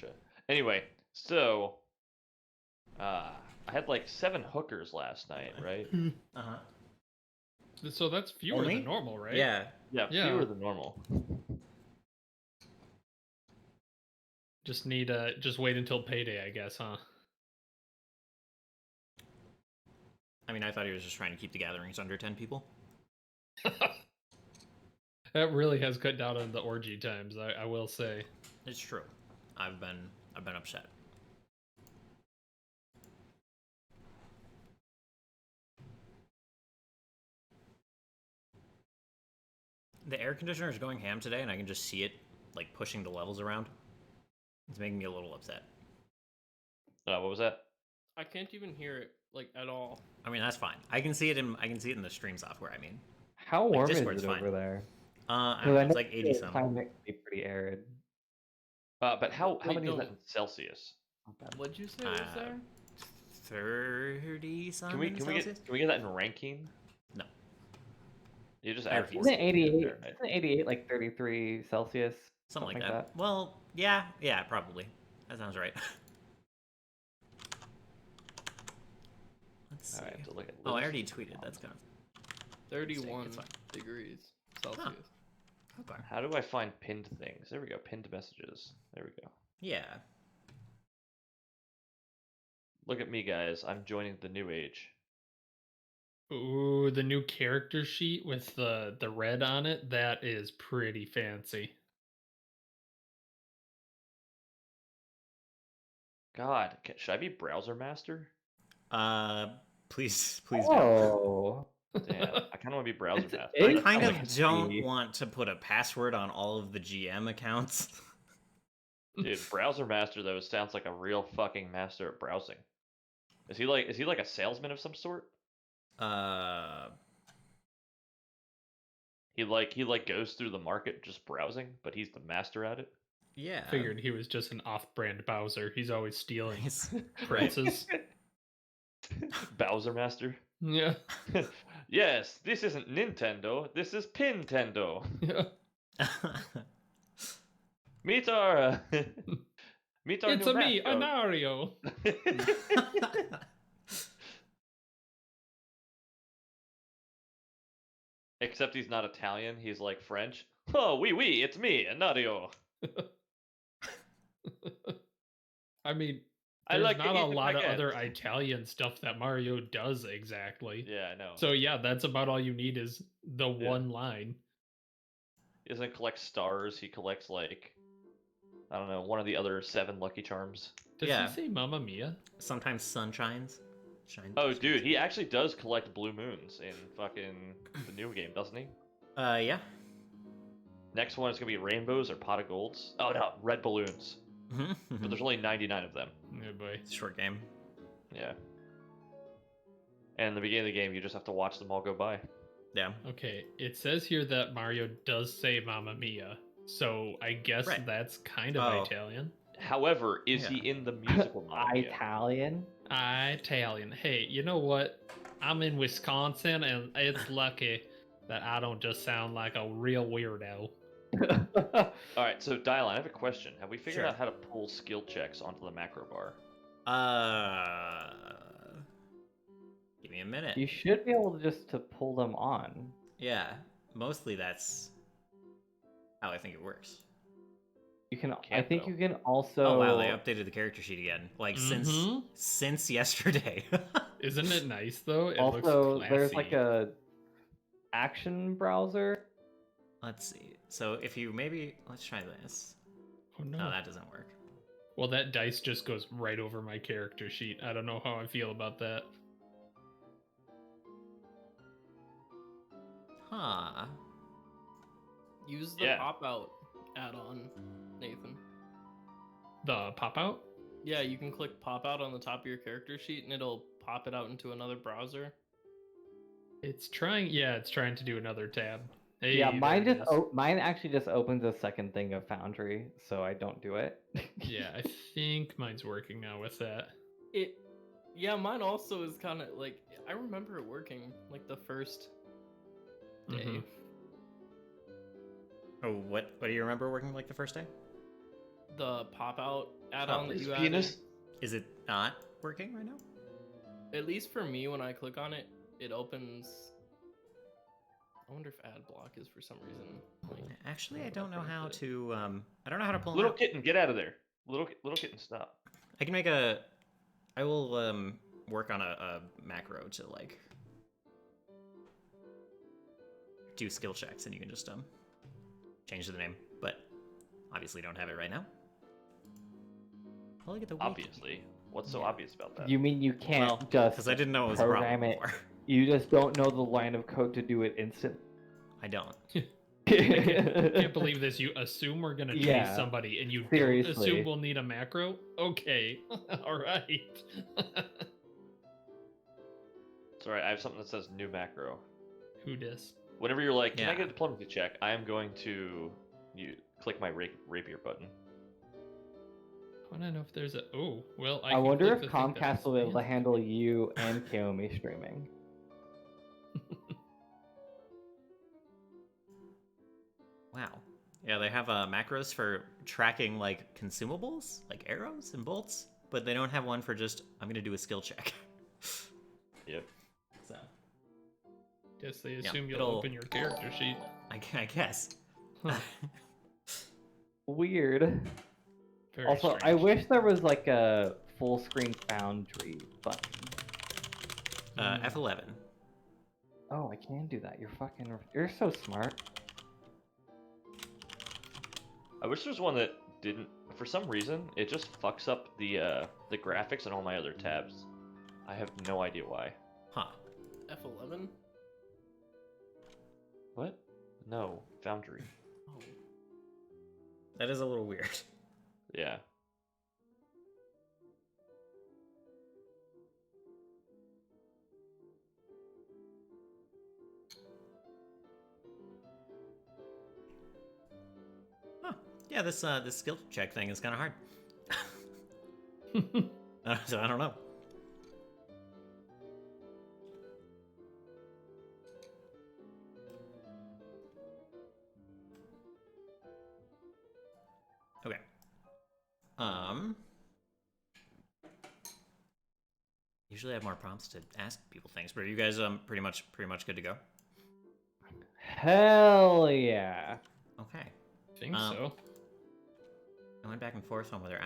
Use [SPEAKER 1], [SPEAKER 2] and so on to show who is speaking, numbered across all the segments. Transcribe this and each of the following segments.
[SPEAKER 1] Gotcha. Anyway, so I had like 7 hookers last night, right?
[SPEAKER 2] Uh-huh.
[SPEAKER 3] So that's fewer
[SPEAKER 2] Only?
[SPEAKER 3] than normal, right?
[SPEAKER 2] Yeah.
[SPEAKER 1] Yeah,
[SPEAKER 3] Yeah.
[SPEAKER 1] fewer than normal.
[SPEAKER 3] Just wait until payday, I guess, huh?
[SPEAKER 2] I mean, I thought he was just trying to keep the gatherings under 10 people.
[SPEAKER 3] That really has cut down on the orgy times, I will say.
[SPEAKER 2] It's true. I've been upset. The air conditioner is going ham today, and I can just see it like pushing the levels around. It's making me a little upset.
[SPEAKER 1] What was that?
[SPEAKER 4] I can't even hear it like at all.
[SPEAKER 2] I mean, that's fine. I can see it in the stream software. I mean,
[SPEAKER 5] How
[SPEAKER 2] like,
[SPEAKER 5] warm is
[SPEAKER 2] Discord's
[SPEAKER 5] it
[SPEAKER 2] fine.
[SPEAKER 5] over there?
[SPEAKER 2] I don't know, it's like 80
[SPEAKER 5] the
[SPEAKER 2] some.
[SPEAKER 5] climate can be pretty arid.
[SPEAKER 1] But how
[SPEAKER 4] Wait,
[SPEAKER 1] many is that
[SPEAKER 4] no.
[SPEAKER 1] in Celsius?
[SPEAKER 5] Not bad.
[SPEAKER 4] What'd you say was there?
[SPEAKER 2] 30 some.
[SPEAKER 1] Can we
[SPEAKER 2] Celsius?
[SPEAKER 1] get that in ranking?
[SPEAKER 2] No.
[SPEAKER 1] You just
[SPEAKER 2] Fair
[SPEAKER 1] add
[SPEAKER 2] fees.
[SPEAKER 5] Isn't it 88?
[SPEAKER 1] there, right?
[SPEAKER 5] Isn't 88 like 33 Celsius?
[SPEAKER 2] Something like that. Well, yeah, probably. That sounds right. Let's see.
[SPEAKER 1] All right, I have to look at
[SPEAKER 2] Oh, I
[SPEAKER 1] this.
[SPEAKER 2] already tweeted. That's kind of
[SPEAKER 4] 31
[SPEAKER 2] It's fine.
[SPEAKER 4] degrees Celsius.
[SPEAKER 2] okay.
[SPEAKER 1] How do I find pinned things? There we go. Pinned messages. There we go.
[SPEAKER 2] Yeah.
[SPEAKER 1] Look at me, guys. I'm joining the new age.
[SPEAKER 3] Ooh, the new character sheet with the red on it, that is pretty fancy.
[SPEAKER 1] God, should I be browser master?
[SPEAKER 2] Please.
[SPEAKER 5] Oh.
[SPEAKER 1] Damn, I kind of want to be browser master.
[SPEAKER 2] I
[SPEAKER 5] It's
[SPEAKER 2] kind of
[SPEAKER 5] like
[SPEAKER 2] don't
[SPEAKER 5] the-
[SPEAKER 2] want to put a password on all of the GM accounts.
[SPEAKER 1] Dude, browser master though sounds like a real fucking master at browsing. Is he like a salesman of some sort? He goes through the market just browsing, but he's the master at it.
[SPEAKER 2] Yeah.
[SPEAKER 3] Figured he was just an off-brand Bowser. He's always stealing
[SPEAKER 2] He's-
[SPEAKER 3] princes.
[SPEAKER 1] Bowser master.
[SPEAKER 3] Yeah.
[SPEAKER 1] Yes, this isn't Nintendo. This is Pintendo.
[SPEAKER 3] Yeah.
[SPEAKER 1] Meet our
[SPEAKER 3] It's
[SPEAKER 1] new
[SPEAKER 3] a me,
[SPEAKER 1] mascot.
[SPEAKER 3] Anario.
[SPEAKER 1] Except he's not Italian. He's like French. Oh, oui, it's me, Anario.
[SPEAKER 3] I mean,
[SPEAKER 1] I
[SPEAKER 3] there's
[SPEAKER 1] like to
[SPEAKER 3] not a
[SPEAKER 1] eat the
[SPEAKER 3] lot of
[SPEAKER 1] baguette.
[SPEAKER 3] other Italian stuff that Mario does exactly.
[SPEAKER 1] Yeah, I know.
[SPEAKER 3] So yeah, that's about all you need is the one line.
[SPEAKER 1] He doesn't collect stars. He collects like, I don't know, one of the other 7 Lucky Charms.
[SPEAKER 3] Does
[SPEAKER 2] Yeah.
[SPEAKER 3] he say Mamma Mia?
[SPEAKER 2] Sometimes sun shines.
[SPEAKER 1] Oh, dude, he actually does collect blue moons in fucking the new game, doesn't he?
[SPEAKER 2] Yeah.
[SPEAKER 1] Next one is gonna be rainbows or pot of golds. Oh no, red balloons. But there's only 99 of them.
[SPEAKER 3] Oh boy.
[SPEAKER 2] It's a short game.
[SPEAKER 1] Yeah. And in the beginning of the game, you just have to watch them all go by.
[SPEAKER 2] Yeah.
[SPEAKER 3] Okay, it says here that Mario does say Mamma Mia, so I guess
[SPEAKER 2] Right.
[SPEAKER 3] that's kind of
[SPEAKER 2] Oh.
[SPEAKER 3] Italian.
[SPEAKER 1] However, is he in the musical Mamma Mia?
[SPEAKER 5] Italian?
[SPEAKER 3] Italian. Hey, you know what? I'm in Wisconsin, and it's lucky that I don't just sound like a real weirdo.
[SPEAKER 1] All right, so Dylan, I have a question. Have we figured
[SPEAKER 2] Sure.
[SPEAKER 1] out how to pull skill checks onto the macro bar?
[SPEAKER 2] Give me a minute.
[SPEAKER 5] You should be able to just to pull them on.
[SPEAKER 2] Yeah. Mostly that's how I think it works.
[SPEAKER 5] You can. I
[SPEAKER 1] Can't,
[SPEAKER 5] think
[SPEAKER 1] though.
[SPEAKER 5] you can also.
[SPEAKER 2] Oh wow, they updated the character sheet again. Like
[SPEAKER 3] Mhm.
[SPEAKER 2] since yesterday.
[SPEAKER 3] Isn't it nice though? It
[SPEAKER 5] Also,
[SPEAKER 3] looks
[SPEAKER 5] there's
[SPEAKER 3] classy.
[SPEAKER 5] like a action browser.
[SPEAKER 2] Let's see. So if you let's try this.
[SPEAKER 3] Oh no.
[SPEAKER 2] No, that doesn't work.
[SPEAKER 3] Well, that dice just goes right over my character sheet. I don't know how I feel about that.
[SPEAKER 2] Huh.
[SPEAKER 4] Use the
[SPEAKER 1] Yeah.
[SPEAKER 4] pop out add-on, Nathan.
[SPEAKER 3] The pop out?
[SPEAKER 4] Yeah, you can click pop out on the top of your character sheet and it'll pop it out into another browser.
[SPEAKER 3] It's trying. Yeah, it's trying to do another tab. Hey,
[SPEAKER 5] Yeah,
[SPEAKER 3] there
[SPEAKER 5] mine
[SPEAKER 3] it
[SPEAKER 5] just
[SPEAKER 3] is.
[SPEAKER 5] mine actually just opens a second thing of Foundry, so I don't do it.
[SPEAKER 3] Yeah, I think mine's working now with that.
[SPEAKER 4] Yeah, mine also is kind of like, I remember it working like the first day.
[SPEAKER 3] Mhm.
[SPEAKER 2] Oh, what do you remember working like the first day?
[SPEAKER 4] the pop out add-on that
[SPEAKER 1] his
[SPEAKER 4] you
[SPEAKER 1] penis?
[SPEAKER 4] added.
[SPEAKER 2] Is it not working right now?
[SPEAKER 4] At least for me, when I click on it, it opens. I wonder if ad block is for some reason. Like,
[SPEAKER 2] Actually, I
[SPEAKER 4] don't
[SPEAKER 2] don't know how
[SPEAKER 4] put it.
[SPEAKER 2] to. I don't know how to pull. 'em
[SPEAKER 1] Little
[SPEAKER 2] out.
[SPEAKER 1] kitten, get out of there. Little kitten, stop.
[SPEAKER 2] I can make a. I will work on a macro to like do skill checks, and you can just change the name. But obviously, don't have it right now. I'll look at the wiki.
[SPEAKER 1] Obviously. What's so
[SPEAKER 2] Yeah.
[SPEAKER 1] obvious about that?
[SPEAKER 5] You mean you can't
[SPEAKER 2] Well,
[SPEAKER 5] just
[SPEAKER 2] because I didn't know it was a
[SPEAKER 5] program
[SPEAKER 2] problem
[SPEAKER 5] it?
[SPEAKER 2] before.
[SPEAKER 5] You just don't know the line of code to do it instantly.
[SPEAKER 2] I don't.
[SPEAKER 3] Can't believe this. You assume we're gonna chase
[SPEAKER 5] Yeah,
[SPEAKER 3] somebody, and you don't
[SPEAKER 5] seriously.
[SPEAKER 3] assume we'll need a macro. Okay, all right.
[SPEAKER 1] Sorry, I have something that says new macro.
[SPEAKER 3] Who dis?
[SPEAKER 1] Whenever you're like, can I
[SPEAKER 2] Yeah.
[SPEAKER 1] get a diplomacy check? I am going to click my rapier button.
[SPEAKER 3] I want to know if there's a. Oh, well,
[SPEAKER 5] I
[SPEAKER 3] can
[SPEAKER 5] wonder
[SPEAKER 3] click
[SPEAKER 5] if
[SPEAKER 3] the thing that
[SPEAKER 5] Comcast will be able to
[SPEAKER 3] expands.
[SPEAKER 5] handle you and Kiyomi streaming.
[SPEAKER 2] Wow. Yeah, they have macros for tracking like consumables, like arrows and bolts, but they don't have one for just I'm gonna do a skill check.
[SPEAKER 1] Yep.
[SPEAKER 2] So
[SPEAKER 3] Guess they
[SPEAKER 2] Yeah,
[SPEAKER 3] assume you'll
[SPEAKER 2] it'll-
[SPEAKER 3] open your character sheet.
[SPEAKER 2] I guess.
[SPEAKER 3] Huh.
[SPEAKER 5] Weird.
[SPEAKER 3] Very
[SPEAKER 5] Also, I
[SPEAKER 3] strange.
[SPEAKER 5] wish there was like a full screen Foundry button.
[SPEAKER 2] F11.
[SPEAKER 5] Oh, I can do that. You're so smart.
[SPEAKER 1] I wish there was one that didn't. For some reason, it just fucks up the graphics on all my other tabs. I have no idea why.
[SPEAKER 2] Huh.
[SPEAKER 4] F11.
[SPEAKER 1] What? No, Foundry.
[SPEAKER 4] Oh,
[SPEAKER 2] That is a little weird.
[SPEAKER 1] Yeah.
[SPEAKER 2] Huh. Yeah, this skill check thing is kind of hard. So I don't know. Okay. Usually I have more prompts to ask people things, but are you guys pretty much good to go?
[SPEAKER 5] Hell yeah.
[SPEAKER 2] Okay.
[SPEAKER 3] think so.
[SPEAKER 2] I went back and forth on whether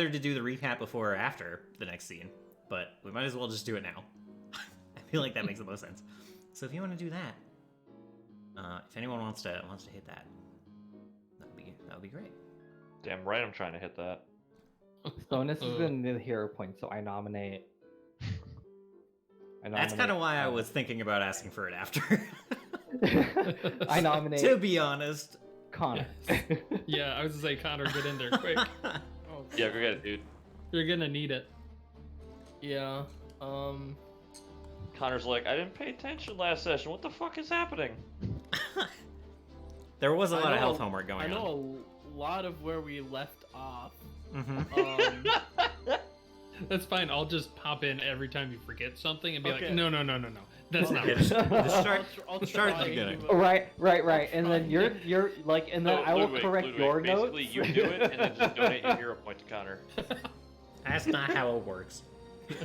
[SPEAKER 2] to do the recap before or after the next scene, but we might as well just do it now. I feel like that makes the most sense. So if you want to do that, if anyone wants to hit that, that would be great.
[SPEAKER 1] Damn right, I'm trying to hit that.
[SPEAKER 5] Bonus is in the hero point, so I nominate.
[SPEAKER 2] That's kind of why I was thinking about asking for it after.
[SPEAKER 5] I nominate
[SPEAKER 2] To be honest.
[SPEAKER 5] Connor.
[SPEAKER 3] Yeah, I was gonna say, Connor, get in there quick.
[SPEAKER 4] oh,
[SPEAKER 1] Yeah, go get it, dude.
[SPEAKER 3] You're gonna need it.
[SPEAKER 4] yeah.
[SPEAKER 1] Connor's like, I didn't pay attention last session. What the fuck is happening?
[SPEAKER 2] There was a
[SPEAKER 4] I
[SPEAKER 2] lot of
[SPEAKER 4] know-
[SPEAKER 2] health homework going
[SPEAKER 4] I
[SPEAKER 2] on.
[SPEAKER 4] know a lot of where we left off.
[SPEAKER 2] Mm-hmm.
[SPEAKER 3] That's fine. I'll just pop in every time you forget something and be
[SPEAKER 4] Okay.
[SPEAKER 3] like, no. That's not
[SPEAKER 2] Yeah,
[SPEAKER 3] it.
[SPEAKER 2] just start
[SPEAKER 4] I'll
[SPEAKER 2] start at
[SPEAKER 4] try
[SPEAKER 2] the beginning.
[SPEAKER 5] Right. And then you're like, and then
[SPEAKER 1] No,
[SPEAKER 5] I will
[SPEAKER 1] Ludwig,
[SPEAKER 5] correct
[SPEAKER 1] Ludwig,
[SPEAKER 5] your notes.
[SPEAKER 1] basically, you do it and then just donate your hero point to Connor.
[SPEAKER 2] That's not how it works.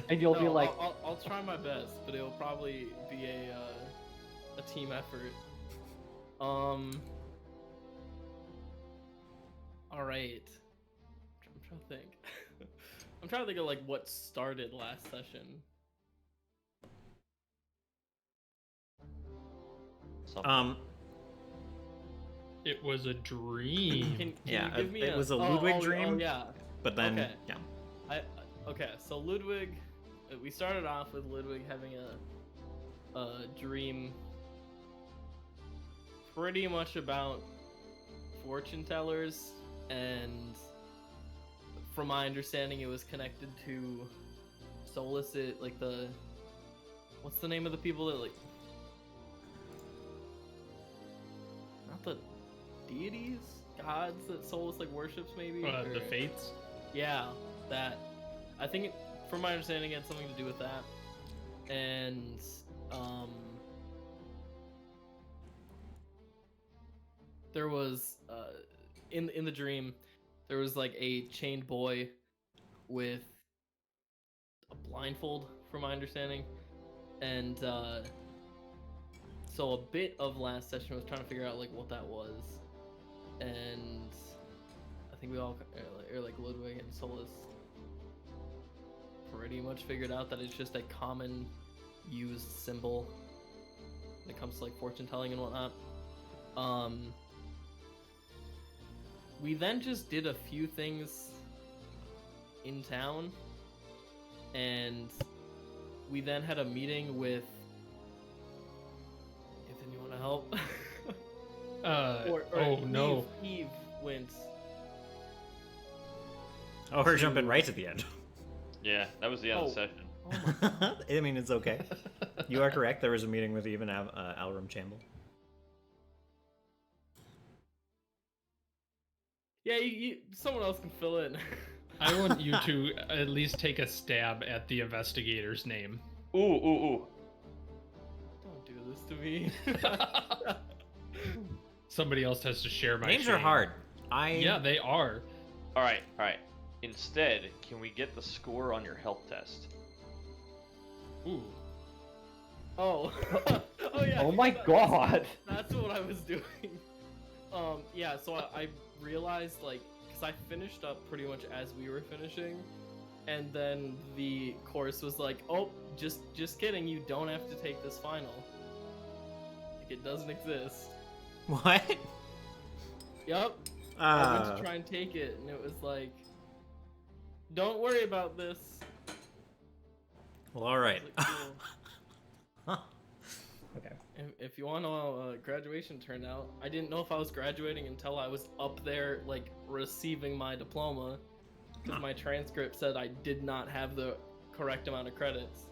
[SPEAKER 5] And you'll be
[SPEAKER 4] No,
[SPEAKER 5] like,
[SPEAKER 4] I'll try my best, but it'll probably be a team effort. All right. I'm trying to think. I'm trying to think of like what started last session.
[SPEAKER 1] Something.
[SPEAKER 3] It was a dream.
[SPEAKER 4] Can
[SPEAKER 2] Yeah,
[SPEAKER 4] you give me
[SPEAKER 2] it was a Ludwig dream.
[SPEAKER 4] Oh yeah.
[SPEAKER 2] But then,
[SPEAKER 4] Okay.
[SPEAKER 2] yeah.
[SPEAKER 4] Okay, so Ludwig, we started off with Ludwig having a dream pretty much about fortune tellers, and from my understanding it was connected to solicit, like what's the name of the people that like, not the deities, gods that Solus like worships maybe?
[SPEAKER 3] The
[SPEAKER 4] or-
[SPEAKER 3] fates.
[SPEAKER 4] Yeah, that. I think, from my understanding, it had something to do with that. And, there was, in the dream, there was like a chained boy with a blindfold, from my understanding, and so a bit of last session was trying to figure out like what that was, and I think we all, or like Ludwig and Solus, pretty much figured out that it's just a common used symbol when it comes to like fortune telling and whatnot. We then just did a few things in town, and we then had a meeting with. Ethan, you want to help?
[SPEAKER 3] Oh no.
[SPEAKER 4] Eve went.
[SPEAKER 2] Oh, we're jumping right to the end.
[SPEAKER 1] Yeah, that was the end of the
[SPEAKER 4] Oh.
[SPEAKER 1] session.
[SPEAKER 4] Oh my.
[SPEAKER 2] I mean, it's okay. You are correct. There was a meeting with even Alrum Chamble.
[SPEAKER 4] Yeah, someone else can fill in.
[SPEAKER 3] I want you to at least take a stab at the investigator's name.
[SPEAKER 1] Ooh.
[SPEAKER 4] Don't do this to me.
[SPEAKER 3] Somebody else has to share my
[SPEAKER 2] Names are
[SPEAKER 3] shame.
[SPEAKER 2] hard.
[SPEAKER 3] Yeah, they are.
[SPEAKER 1] All right. Instead, can we get the score on your health test?
[SPEAKER 3] Ooh.
[SPEAKER 4] Oh. Oh yeah.
[SPEAKER 5] Oh my god!
[SPEAKER 4] That's what I was doing. Yeah, so I realized, like, because I finished up pretty much as we were finishing, and then the course was like, oh, just kidding, you don't have to take this final. Like, it doesn't exist.
[SPEAKER 2] What?
[SPEAKER 4] Yup. I went to try and take it, and it was like, don't worry about this.
[SPEAKER 2] Well, all right.
[SPEAKER 4] I was like, cool.
[SPEAKER 2] Okay.
[SPEAKER 4] If you want to know how graduation turned out, I didn't know if I was graduating until I was up there, like, receiving my diploma, because my transcript said I did not have the correct amount of credits.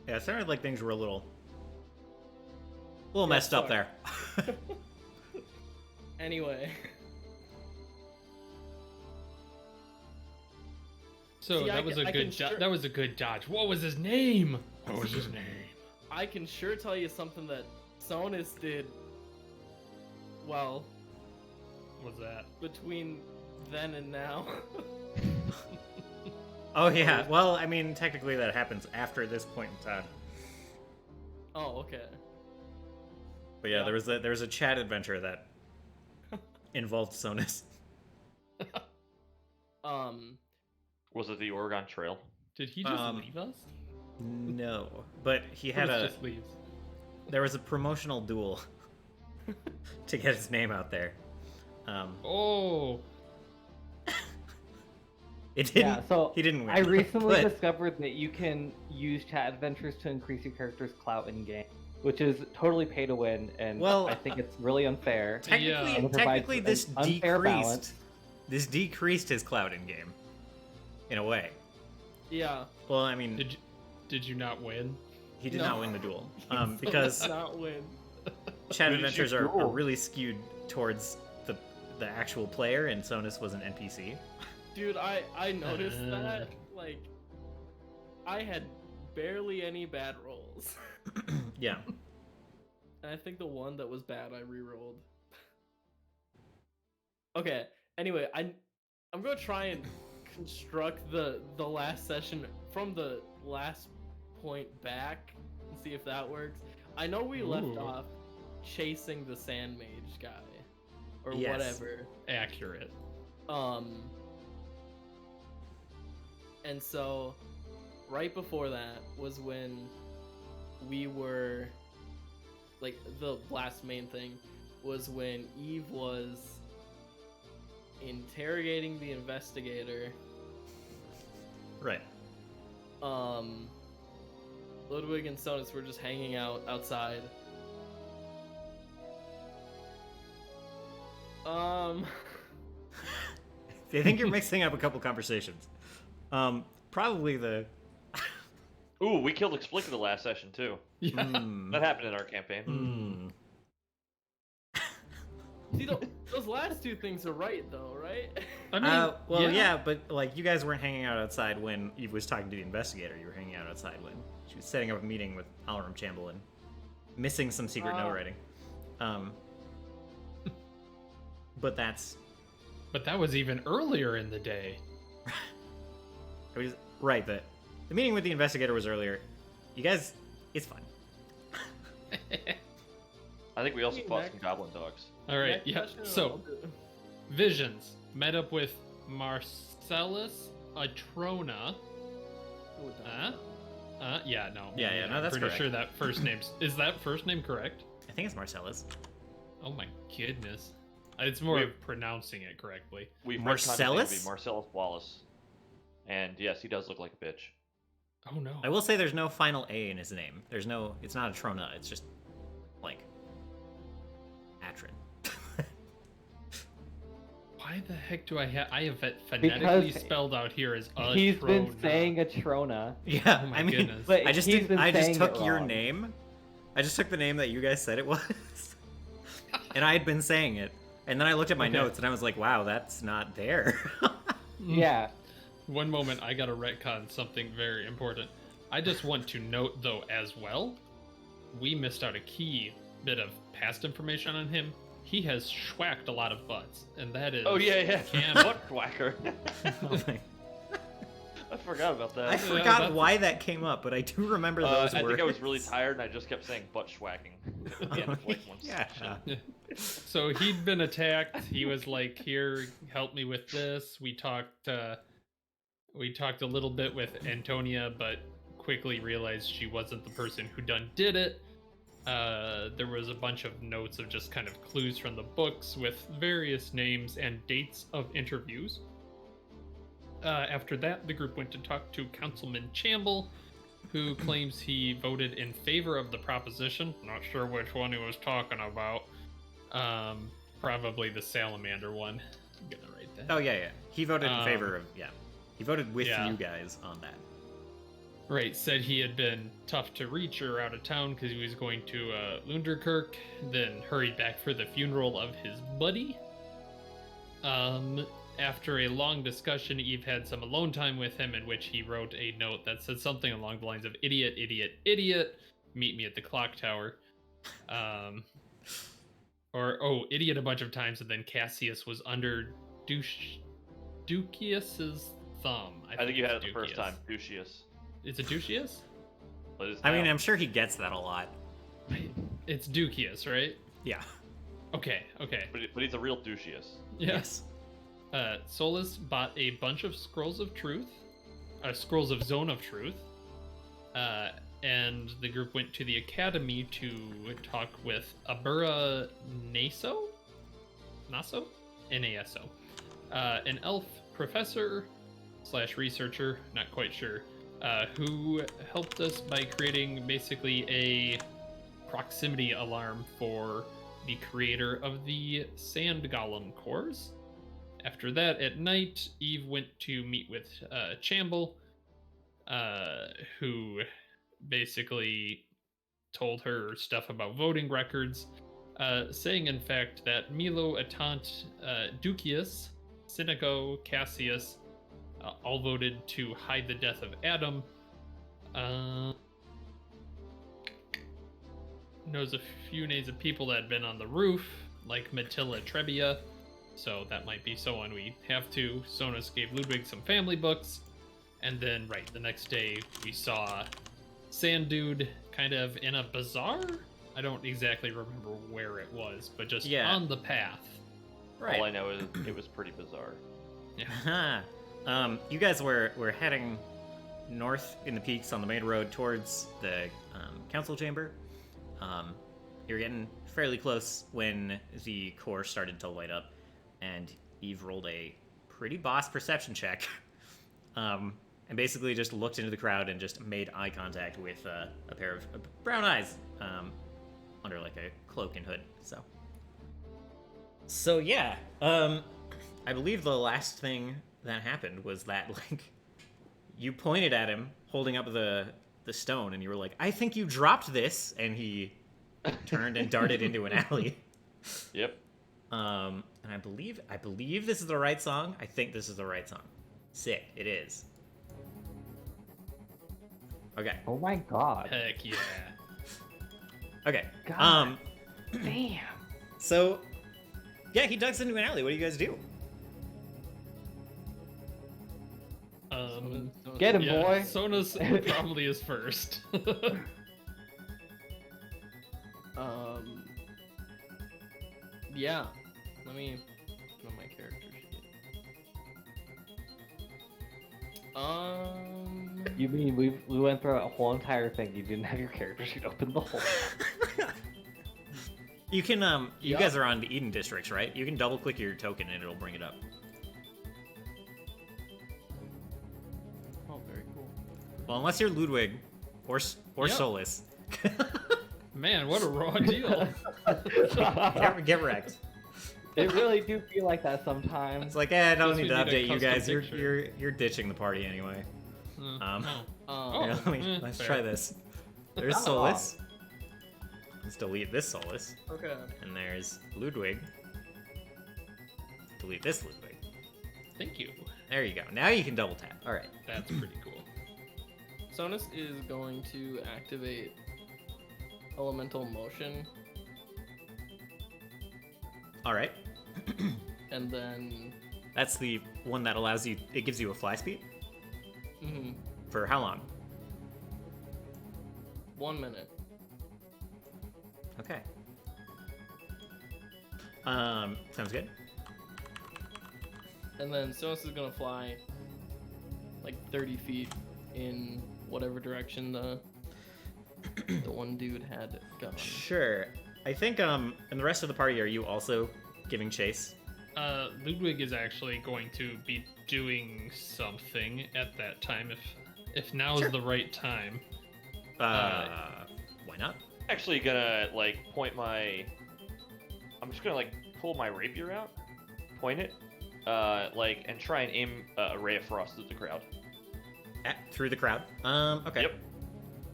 [SPEAKER 2] Yeah, it sounded like things were a little messed up
[SPEAKER 4] sorry.
[SPEAKER 2] there.
[SPEAKER 4] Anyway.
[SPEAKER 3] So
[SPEAKER 4] See,
[SPEAKER 3] that was a
[SPEAKER 4] I
[SPEAKER 3] good
[SPEAKER 4] can sure-
[SPEAKER 3] that was a good dodge. What was his name? What was his name?
[SPEAKER 4] I can sure tell you something that Sonus did well
[SPEAKER 3] What was that?
[SPEAKER 4] between then and now.
[SPEAKER 2] Oh yeah. Well, I mean, technically that happens after this point in time.
[SPEAKER 4] Oh, okay.
[SPEAKER 2] But yeah,
[SPEAKER 4] Yeah.
[SPEAKER 2] there was a chat adventure that involved Sonus.
[SPEAKER 1] Was it the Oregon Trail?
[SPEAKER 3] Did he just
[SPEAKER 2] Um,
[SPEAKER 3] leave us?
[SPEAKER 2] No, but he had
[SPEAKER 3] Bruce
[SPEAKER 2] a.
[SPEAKER 3] just leaves.
[SPEAKER 2] There was a promotional duel to get his name out there.
[SPEAKER 3] Oh,
[SPEAKER 2] It didn't.
[SPEAKER 5] Yeah, so
[SPEAKER 2] he didn't win.
[SPEAKER 5] I recently
[SPEAKER 2] but-
[SPEAKER 5] discovered that you can use chat adventures to increase your character's clout in game, which is totally pay to win, and
[SPEAKER 2] Well,
[SPEAKER 5] I think it's really unfair.
[SPEAKER 2] Technically,
[SPEAKER 3] Yeah.
[SPEAKER 5] And it provides
[SPEAKER 2] technically,
[SPEAKER 5] an
[SPEAKER 2] this
[SPEAKER 5] unfair balance.
[SPEAKER 2] decreased. This decreased his clout in game, in a way.
[SPEAKER 4] Yeah.
[SPEAKER 2] Well, I mean,
[SPEAKER 3] did you not win?
[SPEAKER 2] he did
[SPEAKER 4] No.
[SPEAKER 2] not win the duel,
[SPEAKER 4] Sonus
[SPEAKER 2] because
[SPEAKER 4] did not win.
[SPEAKER 2] chat
[SPEAKER 1] Who did
[SPEAKER 2] adventures
[SPEAKER 1] you
[SPEAKER 2] are
[SPEAKER 1] duel?
[SPEAKER 2] really skewed towards the actual player, and Sonus was an NPC.
[SPEAKER 4] Dude, I noticed that. Like, I had barely any bad rolls.
[SPEAKER 2] Yeah.
[SPEAKER 4] And I think the one that was bad I re-rolled. Okay, anyway, I'm gonna try and construct the last session from the last point back and see if that works. I know we left
[SPEAKER 3] Ooh.
[SPEAKER 4] off chasing the sand mage guy. Or
[SPEAKER 2] Yes.
[SPEAKER 4] whatever.
[SPEAKER 3] Accurate.
[SPEAKER 4] And so, right before that was when we were, like, the last main thing was when Eve was interrogating the investigator.
[SPEAKER 2] Right.
[SPEAKER 4] Ludwig and Sonus were just hanging out outside.
[SPEAKER 2] I think you're mixing up a couple conversations. Probably the.
[SPEAKER 1] Ooh, we killed Explica the last session too.
[SPEAKER 3] Yeah.
[SPEAKER 2] Hmm.
[SPEAKER 1] That happened in our campaign.
[SPEAKER 2] Hmm.
[SPEAKER 4] See, those last two things are right, though, right?
[SPEAKER 3] I mean,
[SPEAKER 2] Well, yeah, but like you guys weren't hanging out outside when Eve was talking to the investigator. You were hanging out outside when she was setting up a meeting with Alrum Chamberlain, missing some secret note writing. but that's
[SPEAKER 3] But that was even earlier in the day.
[SPEAKER 2] it was right. The meeting with the investigator was earlier. You guys, it's fun.
[SPEAKER 1] I think we also
[SPEAKER 4] Hey,
[SPEAKER 1] fought
[SPEAKER 4] Mac.
[SPEAKER 1] some goblin dogs.
[SPEAKER 3] All right,
[SPEAKER 4] Next
[SPEAKER 3] yeah.
[SPEAKER 4] question,
[SPEAKER 3] So,
[SPEAKER 4] I'll do it.
[SPEAKER 3] Visions met up with Marcellus Atrona.
[SPEAKER 4] What the
[SPEAKER 3] Huh? Yeah, no.
[SPEAKER 2] Yeah, no,
[SPEAKER 3] I'm
[SPEAKER 2] that's
[SPEAKER 3] pretty
[SPEAKER 2] correct.
[SPEAKER 3] sure that first name's is that first name correct?
[SPEAKER 2] I think it's Marcellus.
[SPEAKER 3] Oh my goodness. It's more
[SPEAKER 1] We-
[SPEAKER 3] of pronouncing it correctly.
[SPEAKER 1] We've
[SPEAKER 2] Marcellus?
[SPEAKER 1] retconned it to be Marcellus Wallace. And yes, he does look like a bitch.
[SPEAKER 3] Oh no.
[SPEAKER 2] I will say there's no final A in his name. There's no. It's not a Trona. It's just like Atron.
[SPEAKER 3] Why the heck do I have it phonetically
[SPEAKER 5] Because
[SPEAKER 3] spelled out here as
[SPEAKER 5] He's been
[SPEAKER 3] Atrona?
[SPEAKER 5] saying a Trona.
[SPEAKER 2] Yeah,
[SPEAKER 3] Oh my
[SPEAKER 2] I mean,
[SPEAKER 3] goodness.
[SPEAKER 5] But
[SPEAKER 2] I just
[SPEAKER 5] he's
[SPEAKER 2] didn't.
[SPEAKER 5] been
[SPEAKER 2] I just
[SPEAKER 5] saying
[SPEAKER 2] took
[SPEAKER 5] it
[SPEAKER 2] your
[SPEAKER 5] wrong.
[SPEAKER 2] name. I just took the name that you guys said it was, and I had been saying it. And then I looked at my
[SPEAKER 3] Okay.
[SPEAKER 2] notes, and I was like, "Wow, that's not there."
[SPEAKER 5] Yeah.
[SPEAKER 3] One moment, I gotta retcon something very important. I just want to note, though, as well, we missed out a key bit of past information on him. He has schwacked a lot of butts, and that is...
[SPEAKER 1] Oh yeah.
[SPEAKER 3] canon.
[SPEAKER 1] Butt whacker.
[SPEAKER 2] Oh my-
[SPEAKER 1] I forgot about that.
[SPEAKER 2] I
[SPEAKER 3] Yeah,
[SPEAKER 2] forgot
[SPEAKER 3] that's-
[SPEAKER 2] why that came up, but I do remember those
[SPEAKER 1] I
[SPEAKER 2] words.
[SPEAKER 1] think I was really tired and I just kept saying butt schwacking at the end of like one
[SPEAKER 2] Yeah.
[SPEAKER 1] section.
[SPEAKER 3] So he'd been attacked. He was like, "Here, help me with this." We talked a little bit with Antonia, but quickly realized she wasn't the person who did it. There was a bunch of notes of just kind of clues from the books with various names and dates of interviews. After that, the group went to talk to Councilman Chamble, who claims he voted in favor of the proposition. Not sure which one he was talking about. Probably the salamander one. I'm gonna write that.
[SPEAKER 2] Oh yeah. He voted in
[SPEAKER 3] Um,
[SPEAKER 2] favor of He voted with
[SPEAKER 3] yeah.
[SPEAKER 2] you guys on that.
[SPEAKER 3] Right, said he had been tough to reach or out of town because he was going to Lunderkirk, then hurried back for the funeral of his buddy. After a long discussion, Eve had some alone time with him in which he wrote a note that said something along the lines of "Idiot, idiot, idiot, meet me at the clock tower." Idiot a bunch of times, and then Cassius was under Ducius's thumb.
[SPEAKER 1] I think you had it
[SPEAKER 3] it's
[SPEAKER 1] the first
[SPEAKER 3] Ducius.
[SPEAKER 1] time, Lucius.
[SPEAKER 3] Is it Ducius?
[SPEAKER 1] But it's
[SPEAKER 2] I mean,
[SPEAKER 1] now.
[SPEAKER 2] I'm sure he gets that a lot.
[SPEAKER 3] It's Ducius, right?
[SPEAKER 2] Yeah.
[SPEAKER 3] Okay.
[SPEAKER 1] But he's a real Ducius.
[SPEAKER 2] Yes.
[SPEAKER 3] Solus bought a bunch of scrolls of truth, scrolls of Zone of Truth, and the group went to the academy to talk with Abura Naso? N-A-S-O. An elf professor / researcher, not quite sure, who helped us by creating basically a proximity alarm for the creator of the Sand Golem cores. After that, at night, Eve went to meet with Chamble, who basically told her stuff about voting records, saying, in fact, that Milo, Atant, Ducius, Sinico, Cassius all voted to hide the death of Adam. Knows a few names of people that had been on the roof, like Matilda Trebia. So that might be someone we have to. Sonus gave Ludwig some family books. And then, right, the next day we saw Sand Dude kind of in a bazaar. I don't exactly remember where it was, but just on the path.
[SPEAKER 2] Right.
[SPEAKER 1] All I know is it was pretty bizarre.
[SPEAKER 2] Yeah. You guys were heading north in the peaks on the main road towards the council chamber. You were getting fairly close when the core started to light up, and Eve rolled a pretty boss perception check, and basically just looked into the crowd and just made eye contact with a pair of brown eyes under like a cloak and hood. So yeah, I believe the last thing that happened was that like you pointed at him holding up the stone, and you were like, "I think you dropped this," and he turned and darted into an alley.
[SPEAKER 1] Yep.
[SPEAKER 2] And I believe this is the right song. I think this is the right song. Sick, it is. Okay.
[SPEAKER 5] Oh my god.
[SPEAKER 3] Heck yeah.
[SPEAKER 2] Okay.
[SPEAKER 5] God.
[SPEAKER 2] Um,
[SPEAKER 5] Damn.
[SPEAKER 2] so Yeah, he ducks into an alley. What do you guys do?
[SPEAKER 5] Get him,
[SPEAKER 3] yeah,
[SPEAKER 5] boy.
[SPEAKER 3] Sonus probably is first.
[SPEAKER 4] Yeah. Let me put on my character sheet.
[SPEAKER 5] You mean we went through a whole entire thing? You didn't have your character sheet open the whole time.
[SPEAKER 2] You can you
[SPEAKER 4] Yeah.
[SPEAKER 2] guys are on the Eden districts, right? You can double click your token and it'll bring it up.
[SPEAKER 4] Oh, very cool.
[SPEAKER 2] Well, unless you're Ludwig or
[SPEAKER 3] Yep.
[SPEAKER 2] Solus.
[SPEAKER 3] Man, what a raw deal.
[SPEAKER 2] get wrecked.
[SPEAKER 5] They really do feel like that sometimes.
[SPEAKER 2] It's like, I don't
[SPEAKER 3] Guess
[SPEAKER 2] need
[SPEAKER 3] we
[SPEAKER 2] to
[SPEAKER 3] need a
[SPEAKER 2] update you
[SPEAKER 3] custom
[SPEAKER 2] guys.
[SPEAKER 3] picture.
[SPEAKER 2] You're ditching the party anyway.
[SPEAKER 3] Oh.
[SPEAKER 4] Oh.
[SPEAKER 2] Here, let's
[SPEAKER 3] fair.
[SPEAKER 2] try this. There's
[SPEAKER 5] Not
[SPEAKER 2] Solus. Let's delete this Solus.
[SPEAKER 4] Okay.
[SPEAKER 2] And there's Ludwig. Delete this Ludwig.
[SPEAKER 3] Thank you.
[SPEAKER 2] There you go. Now you can double tap. All right.
[SPEAKER 3] That's pretty cool.
[SPEAKER 4] Sonus is going to activate elemental motion,
[SPEAKER 2] All right.
[SPEAKER 4] and then
[SPEAKER 2] That's the one that allows you. It gives you a fly speed
[SPEAKER 4] mhm,
[SPEAKER 2] for how long?
[SPEAKER 4] 1 minute.
[SPEAKER 2] Okay. Sounds good.
[SPEAKER 4] And then Sonus is gonna fly like 30 feet in whatever direction the one dude had gone.
[SPEAKER 2] Sure. I think and the rest of the party, are you also giving chase?
[SPEAKER 3] Ludwig is actually going to be doing something at that time if now is the right time.
[SPEAKER 2] Why not?
[SPEAKER 1] Actually gonna like point my. I'm just gonna like pull my rapier out, point it, like and try and aim a ray of frost through the crowd.
[SPEAKER 2] Through the crowd. Okay.
[SPEAKER 1] Yep.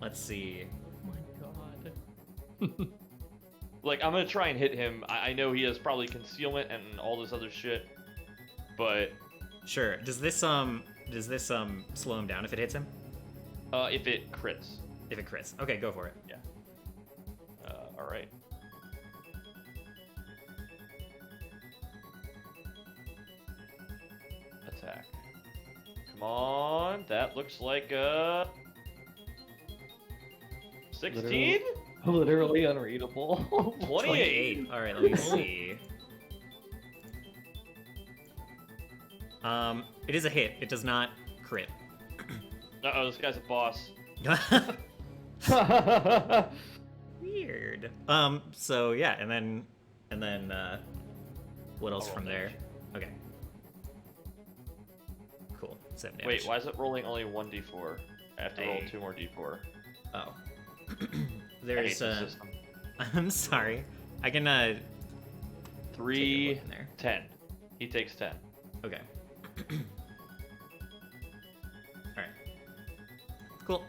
[SPEAKER 2] Let's see.
[SPEAKER 4] Oh my god.
[SPEAKER 1] Like I'm gonna try and hit him. I know he has probably concealment and all this other shit, but
[SPEAKER 2] Sure. Does this slow him down if it hits him?
[SPEAKER 1] if it crits,
[SPEAKER 2] If it crits. Okay, go for it.
[SPEAKER 1] all right. Attack. Come on, that looks like a 16,
[SPEAKER 5] Literally unreadable.
[SPEAKER 1] 28.
[SPEAKER 2] All right, let me see. It is a hit. It does not crit.
[SPEAKER 1] Uh-oh, this guy's a boss.
[SPEAKER 2] Weird. So yeah, and then what else
[SPEAKER 1] I'll
[SPEAKER 2] from
[SPEAKER 1] roll
[SPEAKER 2] there?
[SPEAKER 1] damage.
[SPEAKER 2] Okay. Cool. 7 damage.
[SPEAKER 1] Wait, why is it rolling only 1d4? I have to roll
[SPEAKER 2] Hey.
[SPEAKER 1] 2 more d4.
[SPEAKER 2] Oh.
[SPEAKER 1] I hate
[SPEAKER 2] There's
[SPEAKER 1] the system.
[SPEAKER 2] I'm sorry. I can take a
[SPEAKER 1] 3,
[SPEAKER 2] look in there.
[SPEAKER 1] 10. He takes 10.
[SPEAKER 2] Okay. Alright. Cool.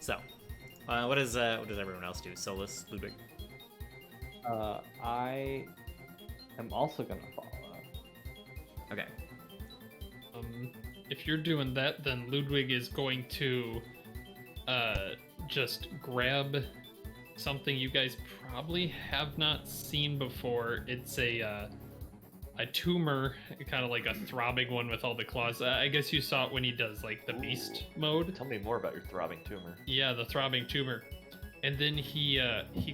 [SPEAKER 2] So, what does everyone else do? Solus, Ludwig.
[SPEAKER 5] I am also gonna follow.
[SPEAKER 2] Okay.
[SPEAKER 3] If you're doing that, then Ludwig is going to just grab something you guys probably have not seen before. It's a tumor, kind of like a throbbing one with all the claws. I guess you saw it when he does like the beast mode.
[SPEAKER 1] Tell me more about your throbbing tumor.
[SPEAKER 3] Yeah, the throbbing tumor. And then he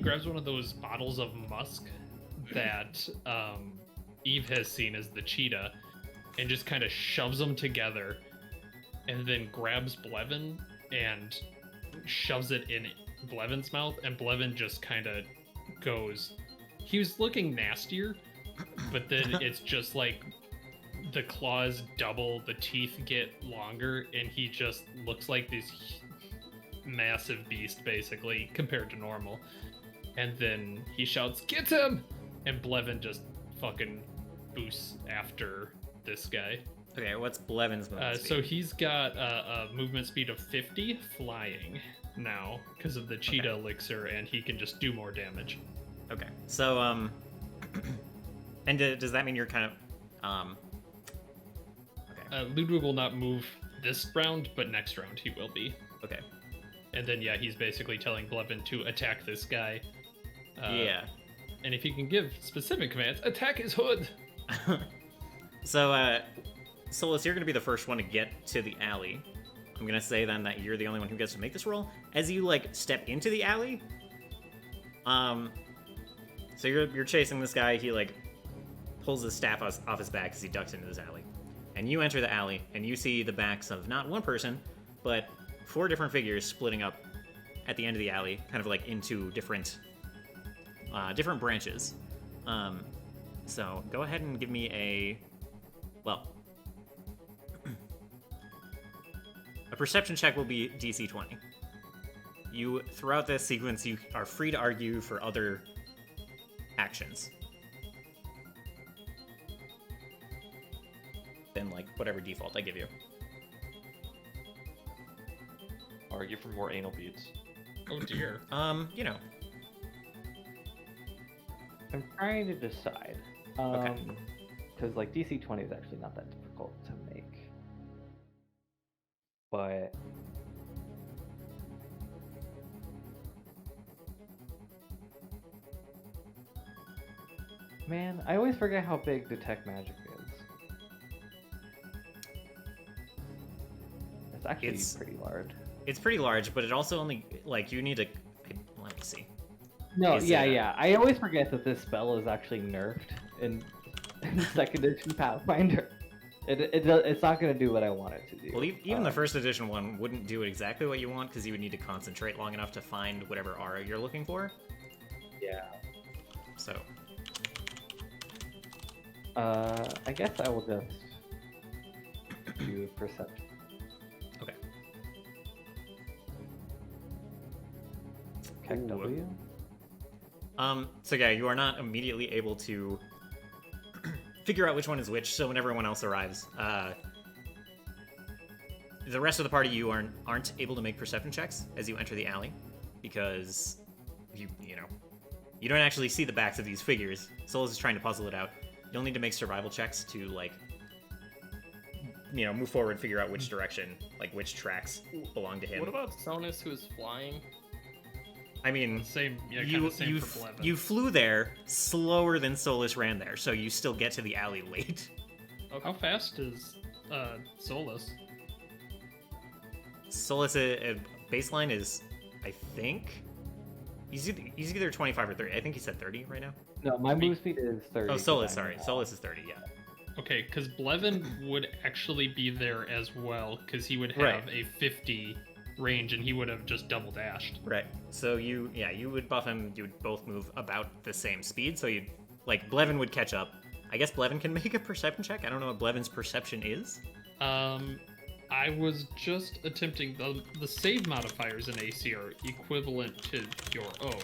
[SPEAKER 3] grabs one of those bottles of musk that Eve has seen as the cheetah, and just kind of shoves them together, and then grabs Blevin and shoves it in Blevin's mouth, and Blevin just kind of goes. He was looking nastier, but then it's just like the claws double, the teeth get longer, and he just looks like this massive beast basically compared to normal. And then he shouts, "Get him!" And Blevin just fucking boosts after this guy.
[SPEAKER 2] Okay, what's Blevin's movement
[SPEAKER 3] So
[SPEAKER 2] speed?
[SPEAKER 3] he's got a movement speed of 50 flying now because of the cheetah elixir, and he can just do more damage.
[SPEAKER 2] Okay. So and does that mean you're kind of okay.
[SPEAKER 3] Ludwig will not move this round, but next round he will be.
[SPEAKER 2] Okay.
[SPEAKER 3] And then yeah, he's basically telling Blevin to attack this guy.
[SPEAKER 2] Yeah.
[SPEAKER 3] And if you can give specific commands, attack his hood.
[SPEAKER 2] So, Solus, you're going to be the first one to get to the alley. I'm going to say then that you're the only one who gets to make this roll. As you, like, step into the alley, so you're chasing this guy. He, like, pulls his staff off his back as he ducks into this alley. And you enter the alley, and you see the backs of not one person, but 4 different figures splitting up at the end of the alley, kind of like into different branches. So go ahead and give me a perception check will be DC 20. Throughout this sequence, you are free to argue for other actions. Than like whatever default I give you.
[SPEAKER 1] Argue for more anal beads.
[SPEAKER 3] Oh dear.
[SPEAKER 2] You know.
[SPEAKER 5] I'm trying to decide.
[SPEAKER 2] Okay.
[SPEAKER 5] Because like DC 20 is actually not that difficult to make. But man, I always forget how big detect magic is. It's actually pretty large.
[SPEAKER 2] It's pretty large, but it also only like you need to. Let me see.
[SPEAKER 5] No,
[SPEAKER 2] Is
[SPEAKER 5] yeah,
[SPEAKER 2] it,
[SPEAKER 5] yeah. I always forget that this spell is actually nerfed in second edition Pathfinder. It's not going to do what I want it to do.
[SPEAKER 2] Well, even the first edition one wouldn't do exactly what you want because you would need to concentrate long enough to find whatever aura you're looking for.
[SPEAKER 5] Yeah.
[SPEAKER 2] So.
[SPEAKER 5] I guess I will just do perception.
[SPEAKER 2] Okay.
[SPEAKER 5] Check
[SPEAKER 2] Ooh.
[SPEAKER 5] W.
[SPEAKER 2] So yeah, you are not immediately able to figure out which one is which. So when everyone else arrives, the rest of the party you aren't able to make perception checks as you enter the alley because you don't actually see the backs of these figures. Solus is trying to puzzle it out. You'll need to make survival checks to like move forward and figure out which direction, like which tracks belong to him.
[SPEAKER 4] What about Sonus, who is flying?
[SPEAKER 2] I mean,
[SPEAKER 3] Same, yeah, kind of same for Blevin.
[SPEAKER 2] you flew there slower than Solus ran there, so you still get to the alley late.
[SPEAKER 3] How fast is Solus?
[SPEAKER 2] Solus' baseline is, I think, he's either 25 or 30. I think he said 30 right now.
[SPEAKER 5] No, my move speed is 30.
[SPEAKER 2] Oh, Solus, sorry. Solus is 30, yeah.
[SPEAKER 3] Okay, because Blevin would actually be there as well, because he would have
[SPEAKER 2] Right.
[SPEAKER 3] a 50 range, and he would have just double dashed.
[SPEAKER 2] Right. So you would buff him. You would both move about the same speed. So you'd like Blevin would catch up. I guess Blevin can make a perception check. I don't know what Blevin's perception is.
[SPEAKER 3] I was just attempting the save modifiers in AC are equivalent to your own.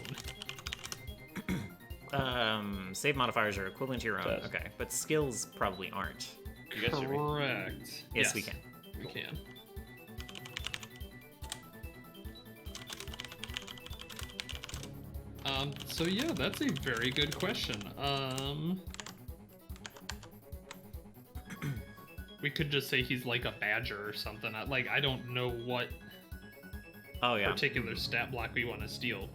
[SPEAKER 2] Save modifiers are equivalent to your own.
[SPEAKER 1] Does.
[SPEAKER 2] Okay, but skills probably aren't.
[SPEAKER 1] You guys hear me?
[SPEAKER 3] Correct.
[SPEAKER 2] Yes, we can.
[SPEAKER 3] We can. So yeah, that's a very good question. We could just say he's like a badger or something. I don't know what
[SPEAKER 2] Oh yeah.
[SPEAKER 3] particular stat block we want to steal.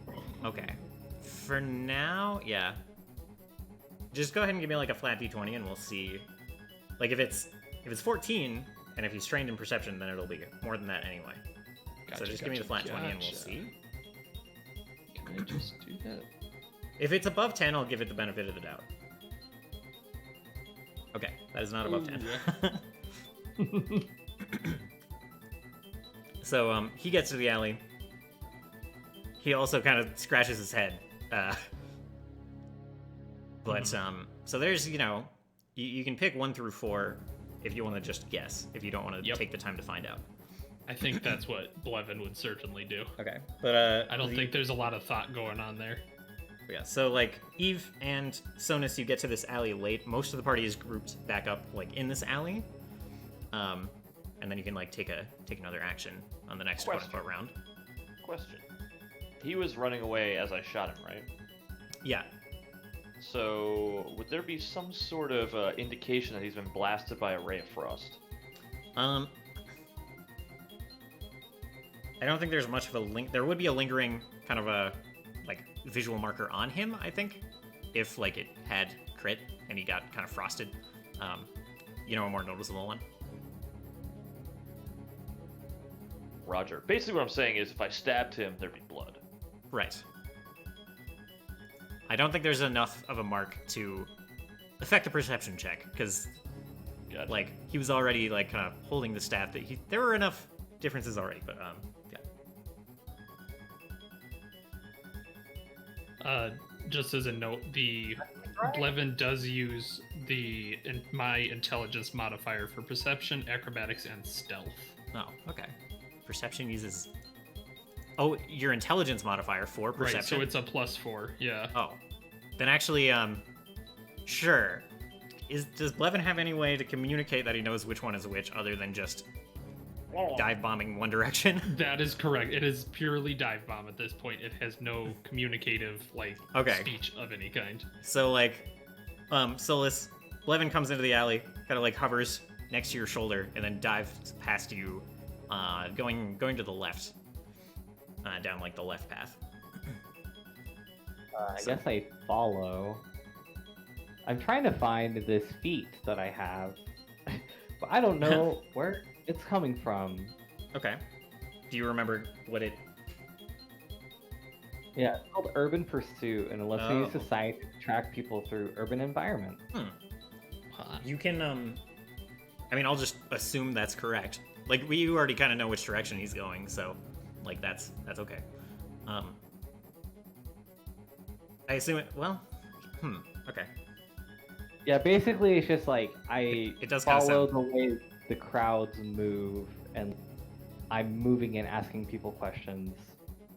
[SPEAKER 2] Okay. For now, yeah. Just go ahead and give me like a flat d20 and we'll see. Like if it's 14 and if he's trained in perception, then it'll be more than that anyway. So just give me the flat 20 and we'll see.
[SPEAKER 3] Can I just do that?
[SPEAKER 2] If it's above 10, I'll give it the benefit of the doubt. Okay, that is not above 10. So he gets to the alley. He also kind of scratches his head. But so there's you can pick 1 through 4 if you want to just guess. If you don't want to
[SPEAKER 3] Yep.
[SPEAKER 2] take the time to find out.
[SPEAKER 3] I think that's what Blevin would certainly do.
[SPEAKER 2] Okay, but
[SPEAKER 3] I don't think there's a lot of thought going on there.
[SPEAKER 2] Yeah, so like Eve and Sonus, you get to this alley late. Most of the party is grouped back up like in this alley, and then you can like take another action on the next
[SPEAKER 1] Question.
[SPEAKER 2] quote-unquote round.
[SPEAKER 1] Question. He was running away as I shot him, right?
[SPEAKER 2] Yeah,
[SPEAKER 1] So, would there be some sort of indication that he's been blasted by a ray of frost?
[SPEAKER 2] I don't think there's much of a link. There would be a lingering kind of a like visual marker on him, I think, if like it had crit and he got kind of frosted. A more noticeable one.
[SPEAKER 1] Roger. Basically, what I'm saying is, if I stabbed him, there'd be blood.
[SPEAKER 2] Right. I don't think there's enough of a mark to affect a perception check, because
[SPEAKER 1] Gotcha.
[SPEAKER 2] like he was already like kind of holding the staff that there were enough differences already, but yeah.
[SPEAKER 3] Just as a note, the Blevin does use my intelligence modifier for perception, acrobatics, and stealth.
[SPEAKER 2] Oh, okay. Perception uses. Oh, your intelligence modifier for perception.
[SPEAKER 3] Right, so it's a +4. Yeah.
[SPEAKER 2] Oh, then actually, sure. Does Blevin have any way to communicate that he knows which one is which, other than just dive bombing one direction?
[SPEAKER 3] That is correct. It is purely dive bomb at this point. It has no communicative speech of any kind.
[SPEAKER 2] So Solus, Blevin comes into the alley, kind of like hovers next to your shoulder, and then dives past you, going to the left, down like the left path.
[SPEAKER 5] I guess I follow. I'm trying to find this feat that I have, but I don't know where it's coming from.
[SPEAKER 2] Okay. Do you remember what it?
[SPEAKER 5] Yeah, it's called Urban Pursuit, and it lets me use
[SPEAKER 2] Oh.
[SPEAKER 5] society to track people through urban environment.
[SPEAKER 2] You can, I'll just assume that's correct. Like, you already kind of know which direction he's going, so, like, that's okay. I assume okay.
[SPEAKER 5] Yeah, basically it's just like
[SPEAKER 2] It does kinda
[SPEAKER 5] follow the way the crowds move, and I'm moving and asking people questions.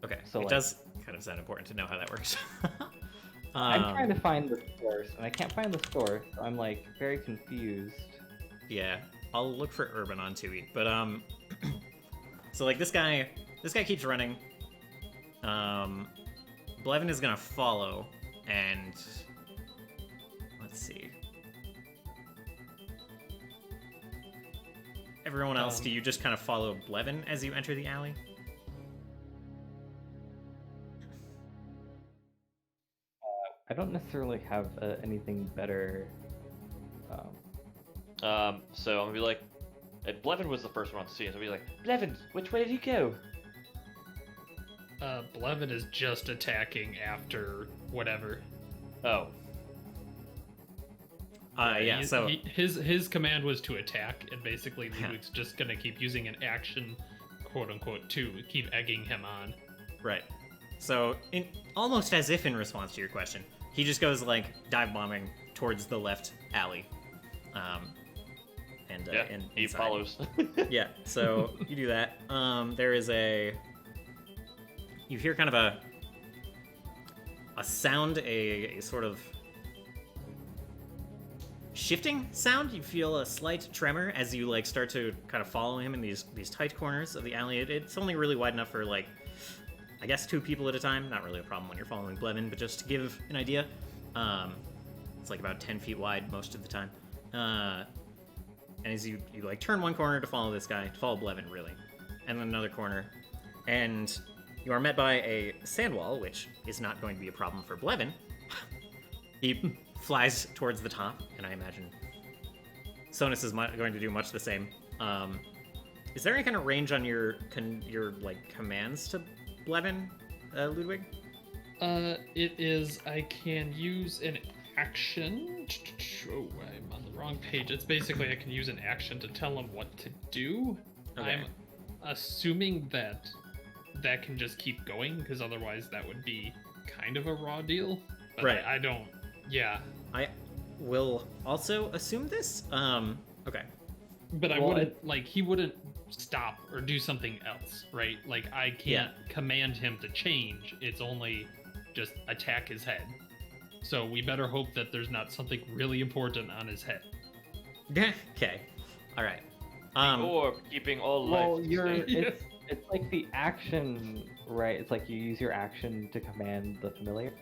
[SPEAKER 2] Okay,
[SPEAKER 5] So,
[SPEAKER 2] it
[SPEAKER 5] like-
[SPEAKER 2] does kind of sound important to know how that works.
[SPEAKER 5] I'm trying to find the source, and I can't find the source, so I'm, like, very confused.
[SPEAKER 2] Yeah, I'll look for Urban on Tui, but, so, like, this guy keeps running. Blevin is gonna follow, and let's see. Everyone else, do you just kind of follow Blevin as you enter the alley?
[SPEAKER 5] I don't necessarily have anything better.
[SPEAKER 1] So I'm gonna be like, Blevin was the first one on scene, so I'll be like, Blevin, which way did he go?
[SPEAKER 3] Blevin is just attacking after whatever.
[SPEAKER 1] Oh,
[SPEAKER 2] Yeah, so...
[SPEAKER 3] his command was to attack, and basically
[SPEAKER 2] Yeah.
[SPEAKER 3] Ludwig's just gonna keep using an action, quote unquote, to keep egging him on.
[SPEAKER 2] Right. So, almost as if in response to your question, he just goes, like, dive bombing towards the left alley.
[SPEAKER 1] yeah,
[SPEAKER 2] and
[SPEAKER 1] he
[SPEAKER 2] inside.
[SPEAKER 1] follows.
[SPEAKER 2] Yeah, so you do that. There is you hear kind of a sound, a sort of shifting sound. You feel a slight tremor as you like start to kind of follow him in these tight corners of the alley. It's only really wide enough for like, I guess 2 people at a time. Not really a problem when you're following Blevin, but just to give an idea, it's like about 10 feet wide most of the time. And as you like turn one corner to follow this guy, to follow Blevin really, and then another corner, and you are met by a sand wall, which is not going to be a problem for Blevin. He flies towards the top, and I imagine Sonus is going to do much the same. Is there any kind of range on your like commands to Blevin, Ludwig?
[SPEAKER 3] It is. I can use an action. Oh, I'm on the wrong page. It's basically I can use an action to tell him what to do.
[SPEAKER 2] Okay.
[SPEAKER 3] I'm assuming that can just keep going, because otherwise that would be kind of a raw deal. But
[SPEAKER 2] Right.
[SPEAKER 3] I don't. Yeah.
[SPEAKER 2] I will also assume this. Okay.
[SPEAKER 3] But I
[SPEAKER 5] Well,
[SPEAKER 3] wouldn't he wouldn't stop or do something else, right? Like I can't command him to change. It's only just attack his head. So we better hope that there's not something really important on his head.
[SPEAKER 2] Okay. All right.
[SPEAKER 1] Or keeping all
[SPEAKER 5] Well,
[SPEAKER 1] life.
[SPEAKER 5] it's like the action, right? It's like you use your action to command the familiar.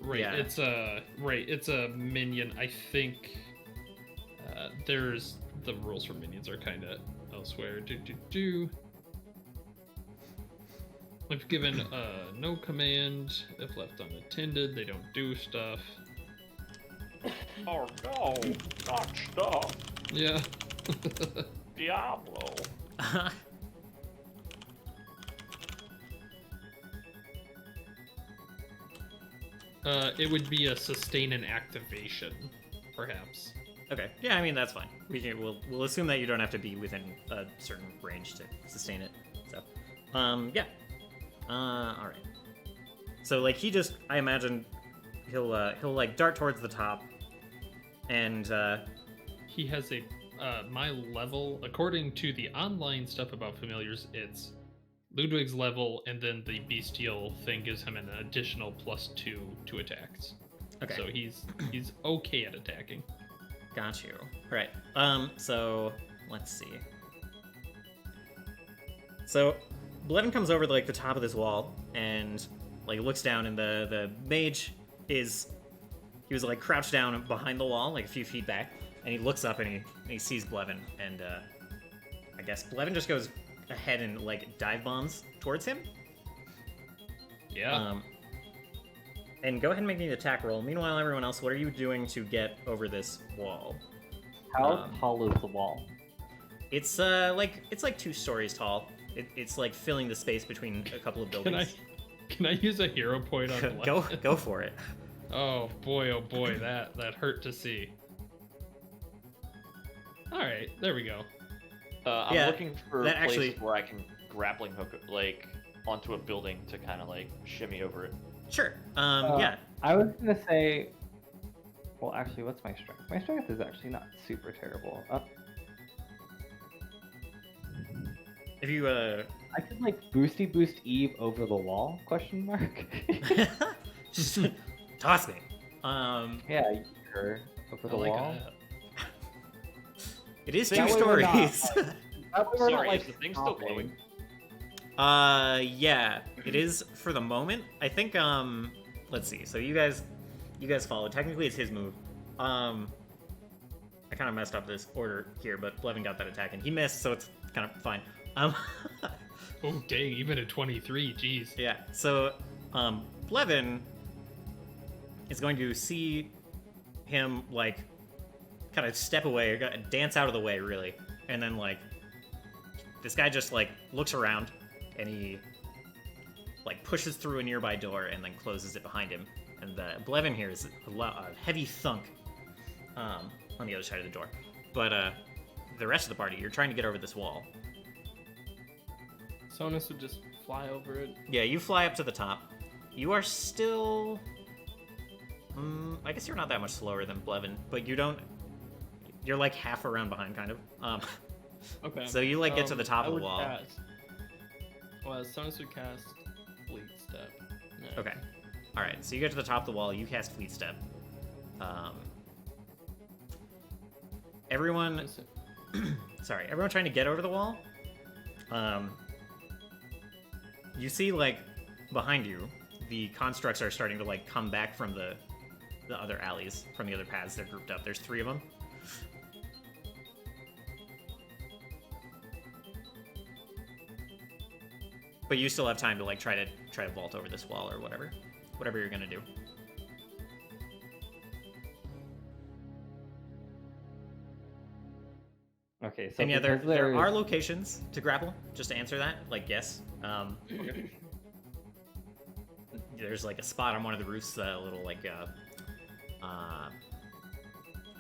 [SPEAKER 3] Right.
[SPEAKER 2] Yeah.
[SPEAKER 3] It's a minion. I think there's the rules for minions are kind of elsewhere. If given no command, if left unattended, they don't do stuff.
[SPEAKER 1] Oh no, not stuff.
[SPEAKER 3] Yeah.
[SPEAKER 1] Diablo.
[SPEAKER 3] It would be a sustain and activation, perhaps.
[SPEAKER 2] Okay. Yeah, I mean that's fine. We'll assume that you don't have to be within a certain range to sustain it. So, yeah. All right. So like I imagine he'll like dart towards the top, and
[SPEAKER 3] He has a my level according to the online stuff about familiars. It's Ludwig's level, and then the bestial thing gives him an additional +2 to attacks.
[SPEAKER 2] okay.
[SPEAKER 3] So he's okay at attacking.
[SPEAKER 2] Got you. Right. So let's see. So Blevin comes over to like the top of this wall and like looks down, and the mage he was like crouched down behind the wall, like a few feet back, and he looks up and he sees Blevin, and I guess Blevin just goes ahead and like dive bombs towards him.
[SPEAKER 3] Yeah.
[SPEAKER 2] And go ahead and make me an attack roll. Meanwhile, everyone else, what are you doing to get over this wall?
[SPEAKER 5] How tall is the wall?
[SPEAKER 2] It's like 2 stories tall. It's like filling the space between a couple of buildings.
[SPEAKER 3] Can I use a hero point on the
[SPEAKER 2] Go for it.
[SPEAKER 3] Oh boy, that hurt to see. All right, there we go.
[SPEAKER 1] I'm
[SPEAKER 2] Yeah,
[SPEAKER 1] looking for
[SPEAKER 2] that
[SPEAKER 1] places
[SPEAKER 2] actually-
[SPEAKER 1] where I can grappling hook like onto a building to kind of like shimmy over it.
[SPEAKER 2] Sure.
[SPEAKER 5] Uh,
[SPEAKER 2] Yeah.
[SPEAKER 5] I was gonna say. Well, actually, what's my strength? My strength is actually not super terrible.
[SPEAKER 2] If you
[SPEAKER 5] I could like boost Eve over the wall? Question mark.
[SPEAKER 2] just toss me.
[SPEAKER 5] Yeah, her over the
[SPEAKER 3] I like
[SPEAKER 5] wall.
[SPEAKER 3] that.
[SPEAKER 2] It is
[SPEAKER 5] That
[SPEAKER 2] 2
[SPEAKER 5] way we're not,
[SPEAKER 2] stories.
[SPEAKER 5] That way we're not,
[SPEAKER 1] Sorry,
[SPEAKER 5] like,
[SPEAKER 1] is the thing still
[SPEAKER 5] stopping.
[SPEAKER 1] glowing?
[SPEAKER 2] Yeah, it is for the moment. I think let's see. So you guys follow. Technically it's his move. I kind of messed up this order here, but Blevin got that attack and he missed, so it's kind of fine.
[SPEAKER 3] Oh dang, even at 23, jeez.
[SPEAKER 2] Yeah. So Blevin is going to see him like kind of step away, or dance out of the way, really, and then like this guy just like looks around and he like pushes through a nearby door and then closes it behind him. And Blevin hears a heavy thunk on the other side of the door. But the rest of the party, you're trying to get over this wall.
[SPEAKER 4] Sonus would just fly over it.
[SPEAKER 2] Yeah, you fly up to the top. You are still... I guess you're not that much slower than Blevin, but you don't... You're like half around behind, kind of.
[SPEAKER 4] Okay.
[SPEAKER 2] So you like get to the top
[SPEAKER 4] I
[SPEAKER 2] of the
[SPEAKER 4] would
[SPEAKER 2] wall.
[SPEAKER 4] Cast... Well, Sonus would cast Fleet Step. Yeah.
[SPEAKER 2] Okay. Alright, so you get to the top of the wall, you cast Fleet Step. Everyone... Sorry, everyone trying to get over the wall. You see, like, behind you, the constructs are starting to, like, come back from the other alleys, from the other paths. They're grouped up. There's 3 of them. But you still have time to, like, try to vault over this wall or whatever you're gonna do.
[SPEAKER 5] Okay, so
[SPEAKER 2] And yeah, there
[SPEAKER 5] because
[SPEAKER 2] are locations to grapple. Just to answer that, like, yes. There's like a spot on one of the roofs, a little like of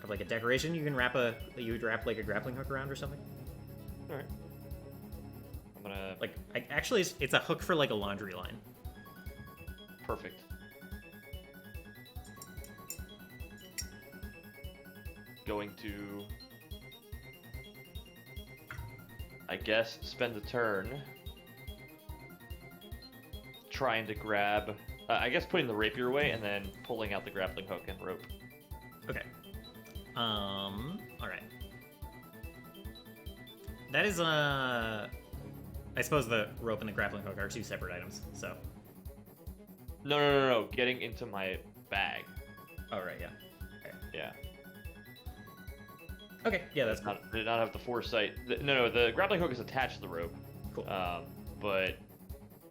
[SPEAKER 2] like a decoration. You would wrap like a grappling hook around or something.
[SPEAKER 1] All right. I'm gonna
[SPEAKER 2] Like, actually, it's a hook for like a laundry line.
[SPEAKER 1] perfect. Going to, I guess, spend a turn trying to grab, I guess putting the rapier away and then pulling out the grappling hook and rope.
[SPEAKER 2] Okay. All right. That is I suppose the rope and the grappling hook are 2 separate items. So.
[SPEAKER 1] No. Getting into my bag.
[SPEAKER 2] Oh right, yeah. Okay.
[SPEAKER 1] Yeah.
[SPEAKER 2] Okay, yeah, that's cool.
[SPEAKER 1] Did not have the foresight. No, the grappling hook is attached to the rope.
[SPEAKER 2] Cool.
[SPEAKER 1] But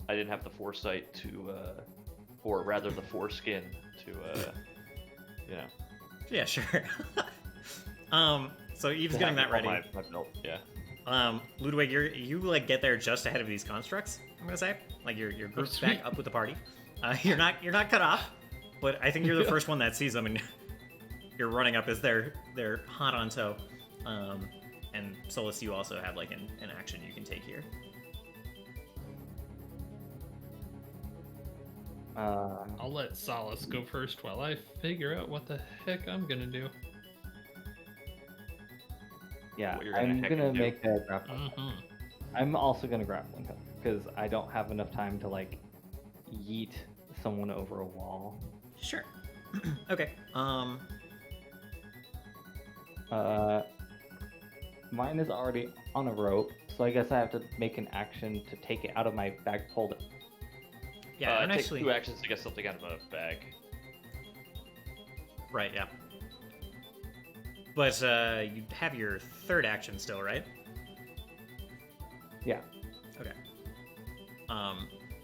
[SPEAKER 1] I didn't have the foresight to, or rather the foreskin to, you know.
[SPEAKER 2] Yeah, sure. So Eve's
[SPEAKER 1] to
[SPEAKER 2] getting
[SPEAKER 1] have
[SPEAKER 2] that
[SPEAKER 1] it on
[SPEAKER 2] ready.
[SPEAKER 1] my belt. Yeah.
[SPEAKER 2] Ludwig, you like get there just ahead of these constructs. I'm gonna say, like your group's back
[SPEAKER 3] sweet.
[SPEAKER 2] up with the party. You're not cut off, but I think you're the first one that sees them, and you're running up as they're hot on tow. And Solus, you also have like an action you can take here.
[SPEAKER 3] I'll let Solace go first while I figure out what the heck I'm gonna do.
[SPEAKER 5] Yeah,
[SPEAKER 1] What you're gonna
[SPEAKER 5] I'm
[SPEAKER 1] heck
[SPEAKER 5] gonna
[SPEAKER 1] do.
[SPEAKER 5] make a grappling.
[SPEAKER 3] Mm-hmm.
[SPEAKER 5] I'm also gonna grappling hook because I don't have enough time to like yeet someone over a wall.
[SPEAKER 2] Sure. Okay.
[SPEAKER 5] Mine is already on a rope, so I guess I have to make an action to take it out of my bag, hold it.
[SPEAKER 2] Yeah,
[SPEAKER 1] It
[SPEAKER 2] I'm
[SPEAKER 1] takes
[SPEAKER 2] actually
[SPEAKER 1] 2 actions to get something out of a bag.
[SPEAKER 2] right. Yeah. But you have your third action still, right?
[SPEAKER 5] Yeah.
[SPEAKER 2] Okay.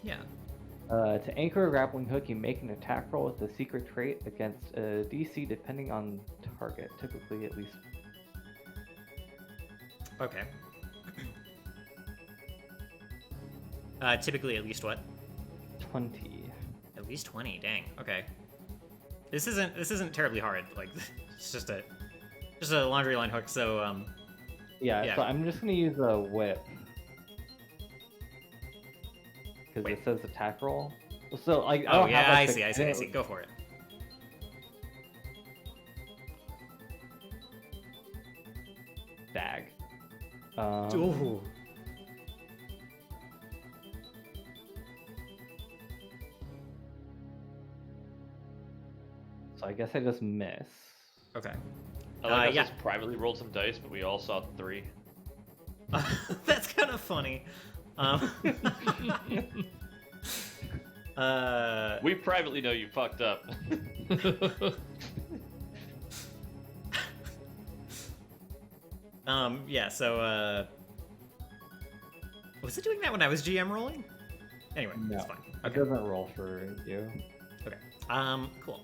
[SPEAKER 2] Yeah.
[SPEAKER 5] To anchor a grappling hook, you make an attack roll with the secret trait against a DC depending on target, typically at least.
[SPEAKER 2] Okay. Typically at least what?
[SPEAKER 5] 20.
[SPEAKER 2] At least 20. Dang. Okay. This isn't terribly hard. Like it's just a laundry line hook. So
[SPEAKER 5] Yeah,
[SPEAKER 2] Yeah.
[SPEAKER 5] so I'm just gonna use a whip. Because
[SPEAKER 2] Wait.
[SPEAKER 5] it says attack roll. So like, I
[SPEAKER 2] oh
[SPEAKER 5] don't
[SPEAKER 2] yeah,
[SPEAKER 5] have,
[SPEAKER 2] I
[SPEAKER 5] like,
[SPEAKER 2] see. I
[SPEAKER 5] the
[SPEAKER 2] see. Go for it.
[SPEAKER 5] bag.
[SPEAKER 2] Ooh.
[SPEAKER 5] So I guess I just miss.
[SPEAKER 2] Okay.
[SPEAKER 1] I like how
[SPEAKER 2] yeah.
[SPEAKER 1] just privately rolled some dice, but we all saw 3.
[SPEAKER 2] That's kind of funny.
[SPEAKER 1] We privately know you fucked up.
[SPEAKER 2] Yeah, so, was it doing that when I was GM rolling? Anyway,
[SPEAKER 5] No,
[SPEAKER 2] it's fine.
[SPEAKER 5] it doesn't roll for you.
[SPEAKER 2] Okay. Cool.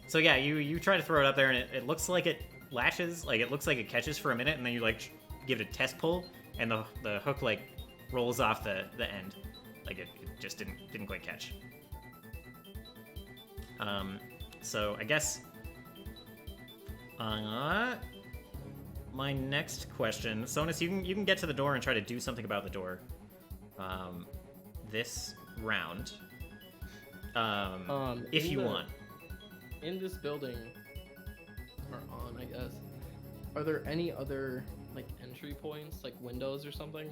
[SPEAKER 2] So yeah, you try to throw it up there, and it looks like it latches, like it looks like it catches for a minute, and then you like give it a test pull, and the hook like rolls off the end, like it just didn't quite catch. So I guess my next question, Sonus, you can get to the door and try to do something about the door. This round. If
[SPEAKER 4] in
[SPEAKER 2] you
[SPEAKER 4] the-
[SPEAKER 2] want.
[SPEAKER 4] In this building, or on, I guess, are there any other like entry points, like windows or something,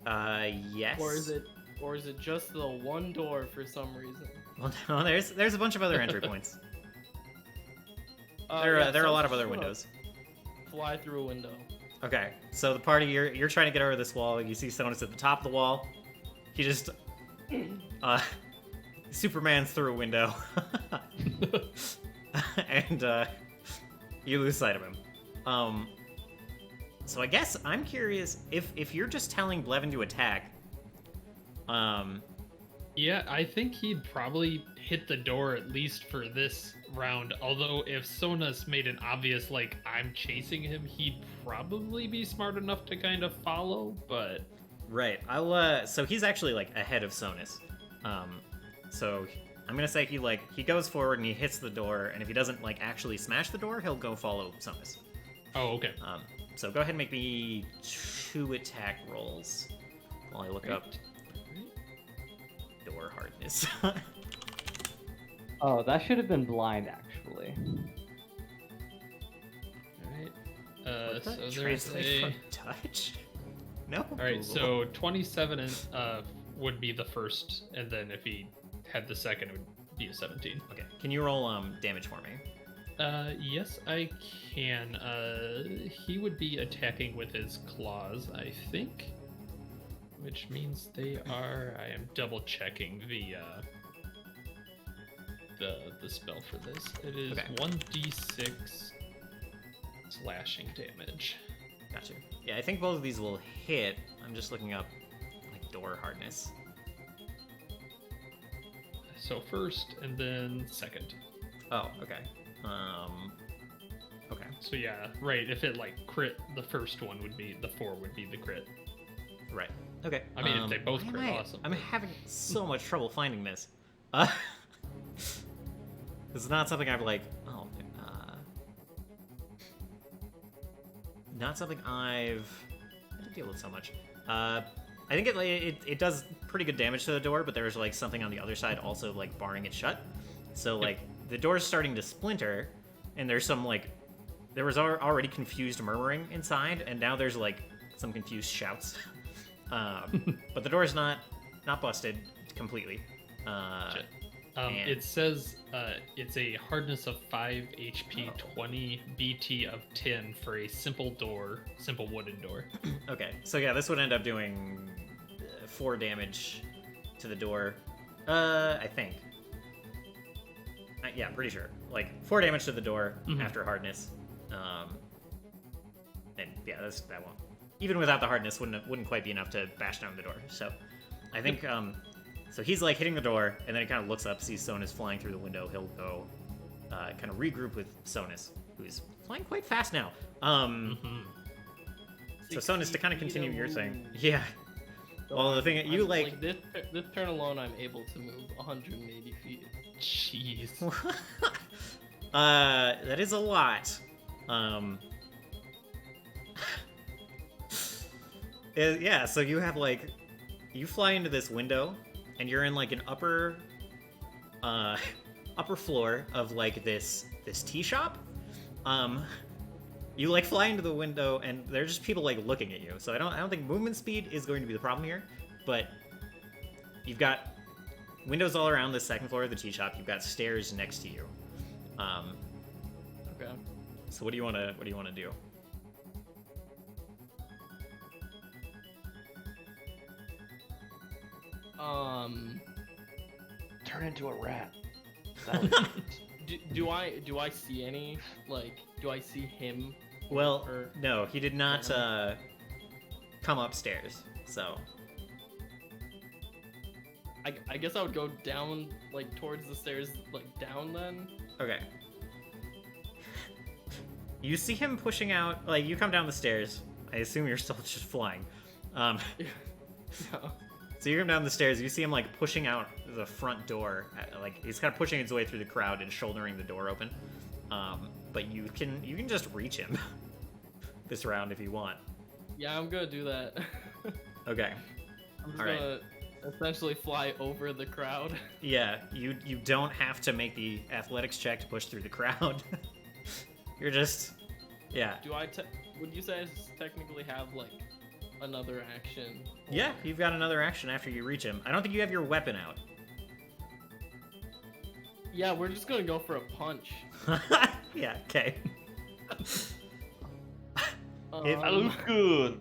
[SPEAKER 2] Yes.
[SPEAKER 4] or is it just the one door for some reason?
[SPEAKER 2] Well, no, there's a bunch of other entry points.
[SPEAKER 4] Yeah,
[SPEAKER 2] There are
[SPEAKER 4] so
[SPEAKER 2] a
[SPEAKER 4] I
[SPEAKER 2] lot
[SPEAKER 4] was
[SPEAKER 2] of other
[SPEAKER 4] just gonna
[SPEAKER 2] windows.
[SPEAKER 4] Fly through a window.
[SPEAKER 2] Okay, so the party, you're trying to get over this wall. You see Sonus at the top of the wall. He just Superman's through a window, and you lose sight of him. So I guess I'm curious if you're just telling Blevin to attack.
[SPEAKER 3] Yeah, I think he'd probably hit the door at least for this round. Although if Sonus made an obvious like I'm chasing him, he'd probably be smart enough to kind of follow. But
[SPEAKER 2] Right. I'll so he's actually like ahead of Sonus. So I'm gonna say he goes forward and he hits the door, and if he doesn't like actually smash the door, he'll go follow Sonus.
[SPEAKER 3] oh, okay.
[SPEAKER 2] So go ahead and make me 2 attack rolls while I look up door hardness.
[SPEAKER 5] Oh, that should have been blind, actually.
[SPEAKER 3] All right.
[SPEAKER 2] Would that
[SPEAKER 3] So there's
[SPEAKER 2] translate
[SPEAKER 3] a.
[SPEAKER 2] from touch? No.
[SPEAKER 3] All right,
[SPEAKER 2] Google.
[SPEAKER 3] so 27 is, would be the first, and then if he had the second, it would be a 17.
[SPEAKER 2] Okay. Can you roll damage for me?
[SPEAKER 3] Yes, I can. He would be attacking with his claws, I think, which means they are. I am double checking the spell for this. It is
[SPEAKER 2] Okay.
[SPEAKER 3] 1d6 slashing damage.
[SPEAKER 2] Gotcha. Yeah, I think both of these will hit. I'm just looking up like door hardness.
[SPEAKER 3] So first and then second.
[SPEAKER 2] Oh, okay. Okay.
[SPEAKER 3] So yeah, right. If it like crit, the first one would be the 4 would be the crit.
[SPEAKER 2] Right. Okay.
[SPEAKER 3] I mean, if they both
[SPEAKER 2] why
[SPEAKER 3] crit,
[SPEAKER 2] am
[SPEAKER 3] awesome.
[SPEAKER 2] I'm
[SPEAKER 3] but-
[SPEAKER 2] having so much trouble finding this. This is not something I've like. Oh. Not something I've had to deal with so much. I think it does pretty good damage to the door, but there's like something on the other side also like barring it shut. So like the door's starting to splinter, and there's some like there was already confused murmuring inside, and now there's like some confused shouts. But the door's not busted completely.
[SPEAKER 3] Shit.
[SPEAKER 2] and-
[SPEAKER 3] It says it's a hardness of 5 HP, 20 BT of 10 for a simple wooden door.
[SPEAKER 2] Okay, so yeah, this would end up doing 4 damage to the door. I think. Yeah, I'm pretty sure. Like 4 damage to the door after hardness. And yeah, that won't. Even without the hardness, wouldn't quite be enough to bash down the door. So, I think so he's like hitting the door, and then he kind of looks up, sees Sonus flying through the window. He'll go kind of regroup with Sonus, who's flying quite fast now. So Sonus, to kind of continue your thing, yeah. Well, the thing you like
[SPEAKER 4] this turn alone, I'm able to move 180 feet.
[SPEAKER 3] Jeez.
[SPEAKER 2] that is a lot. Yeah, so you have like you fly into this window and you're in like an upper floor of like this tea shop. You like fly into the window and there's just people like looking at you. So I don't think movement speed is going to be the problem here, but you've got windows all around the second floor of the tea shop. You've got stairs next to you.
[SPEAKER 4] Okay.
[SPEAKER 2] So what do you want to do?
[SPEAKER 1] Turn into a rat.
[SPEAKER 4] Do I see any, like, do I see him?
[SPEAKER 2] Well,
[SPEAKER 4] Or-
[SPEAKER 2] no, he did not come upstairs. So
[SPEAKER 4] I guess I would go down, like, towards the stairs, like, down then.
[SPEAKER 2] okay. You see him pushing out. Like you come down the stairs. I assume you're still just flying.
[SPEAKER 4] Yeah.
[SPEAKER 2] So you come down the stairs. You see him like pushing out the front door. Like he's kind of pushing his way through the crowd and shouldering the door open. But you can just reach him this round if you want.
[SPEAKER 4] Yeah, I'm gonna do that.
[SPEAKER 2] Okay.
[SPEAKER 4] I'm just
[SPEAKER 2] All right.
[SPEAKER 4] gonna essentially fly over the crowd.
[SPEAKER 2] Yeah, you don't have to make the athletics check to push through the crowd. You're just, yeah.
[SPEAKER 4] Would you say I technically have, like, another action?
[SPEAKER 2] Yeah, you've got another action after you reach him. I don't think you have your weapon out.
[SPEAKER 4] Yeah, we're just gonna go for a punch.
[SPEAKER 2] Yeah, okay.
[SPEAKER 1] I look good.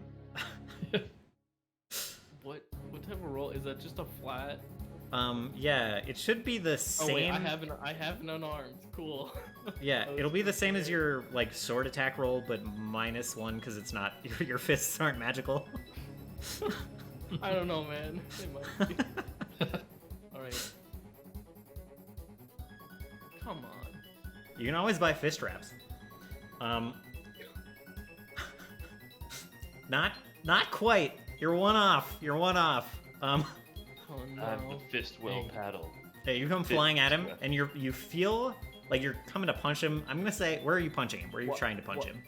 [SPEAKER 4] What type of roll is that? Just a flat?
[SPEAKER 2] Yeah, it should be the same.
[SPEAKER 4] Oh wait, I have an unarmed. Cool.
[SPEAKER 2] Yeah,
[SPEAKER 4] I
[SPEAKER 2] it'll be the
[SPEAKER 4] was
[SPEAKER 2] same as
[SPEAKER 4] scared.
[SPEAKER 2] your like sword attack roll, but -1 because it's not your fists aren't magical.
[SPEAKER 4] I don't know, man. It might be. All right. Come on.
[SPEAKER 2] You can always buy fist wraps. Not quite. You're one off.
[SPEAKER 4] Oh no.
[SPEAKER 1] I have the fist will
[SPEAKER 4] Dang.
[SPEAKER 1] paddle.
[SPEAKER 2] Hey, you come
[SPEAKER 1] Fist
[SPEAKER 2] flying at him,
[SPEAKER 1] wrap.
[SPEAKER 2] and you feel like you're coming to punch him. I'm gonna say, where are you punching him? Where are you
[SPEAKER 4] What-
[SPEAKER 2] trying to punch
[SPEAKER 4] what-
[SPEAKER 2] him?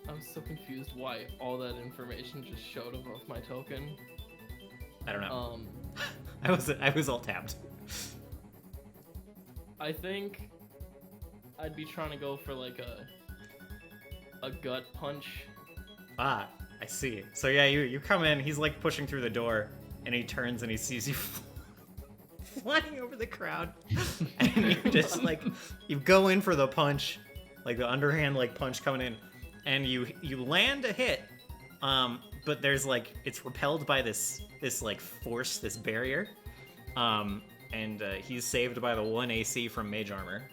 [SPEAKER 4] I'm so confused why all that information just showed above my token.
[SPEAKER 2] I don't know.
[SPEAKER 4] Um,
[SPEAKER 2] I was alt tabbed.
[SPEAKER 4] I think I'd be trying to go for like a gut punch.
[SPEAKER 2] Ah, I see. So yeah, you come in. He's like pushing through the door, and he turns and he sees you flying over the crowd, and you just like you go in for the punch, like the underhand like punch coming in, and you land a hit. But there's like it's repelled by this like force, this barrier. And he's saved by the 1 AC from mage armor.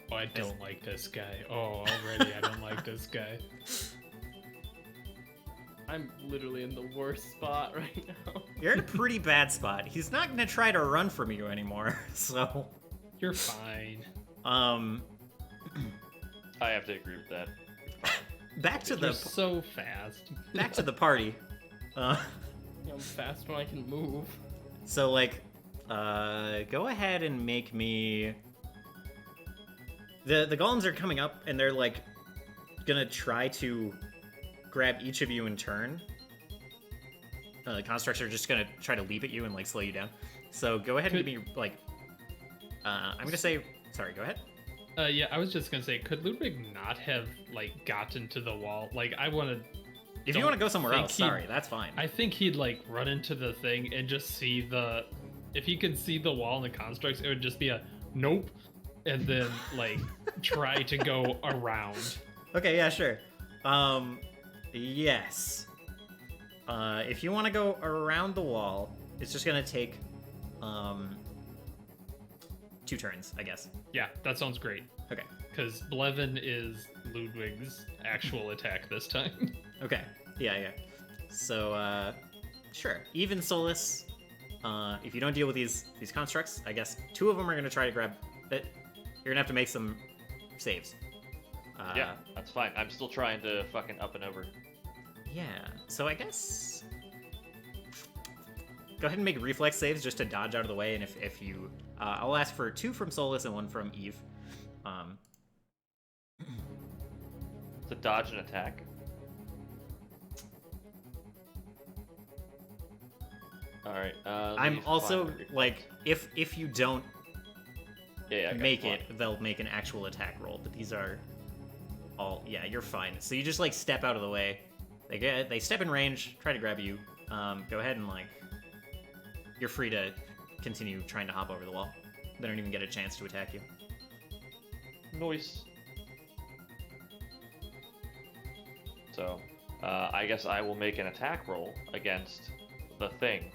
[SPEAKER 3] Oh, I don't like this guy. Oh, already I don't like this guy.
[SPEAKER 4] I'm literally in the worst spot right now.
[SPEAKER 2] You're in a pretty bad spot. He's not gonna try to run from you anymore, so
[SPEAKER 3] You're fine.
[SPEAKER 1] I have to agree with that.
[SPEAKER 2] back to
[SPEAKER 3] You're
[SPEAKER 2] the
[SPEAKER 3] so fast.
[SPEAKER 2] back to the party.
[SPEAKER 4] I'm fast when I can move.
[SPEAKER 2] So like, go ahead and make me. The golems are coming up and they're like gonna try to grab each of you in turn. The constructs are just gonna try to leap at you and like slow you down. So go ahead and give me like. I'm gonna say. Sorry. Go ahead.
[SPEAKER 3] Yeah, I was just gonna say, could Ludwig not have like gotten to the wall? Like, I want to.
[SPEAKER 2] If you want to go somewhere else, sorry, that's fine.
[SPEAKER 3] I think he'd like run into the thing and just see the. If he could see the wall and the constructs, it would just be a nope, and then like try to go around.
[SPEAKER 2] Okay, yeah, sure. Yes. If you want to go around the wall, it's just gonna take 2 turns, I guess.
[SPEAKER 3] Yeah, that sounds great.
[SPEAKER 2] Okay.
[SPEAKER 3] Because Blevin is Ludwig's actual attack this time.
[SPEAKER 2] Okay. Yeah. So, sure. Even Solus. If you don't deal with these constructs, I guess 2 of them are gonna try to grab it. You're gonna have to make some saves.
[SPEAKER 1] Yeah, that's fine. I'm still trying to fucking up and over.
[SPEAKER 2] Yeah. So I guess go ahead and make reflex saves just to dodge out of the way, and if you, I'll ask for 2 from Solus and 1 from Eve.
[SPEAKER 1] To dodge an attack. All right.
[SPEAKER 2] I'm
[SPEAKER 1] leave
[SPEAKER 2] also
[SPEAKER 1] fire.
[SPEAKER 2] like, if you don't
[SPEAKER 1] Yeah, I got
[SPEAKER 2] make
[SPEAKER 1] one.
[SPEAKER 2] it, they'll make an actual attack roll. But these are all, yeah, you're fine. So you just like step out of the way. They step in range, try to grab you. Go ahead and like, you're free to continue trying to hop over the wall. They don't even get a chance to attack you.
[SPEAKER 1] Noise. So, I guess I will make an attack roll against the thing.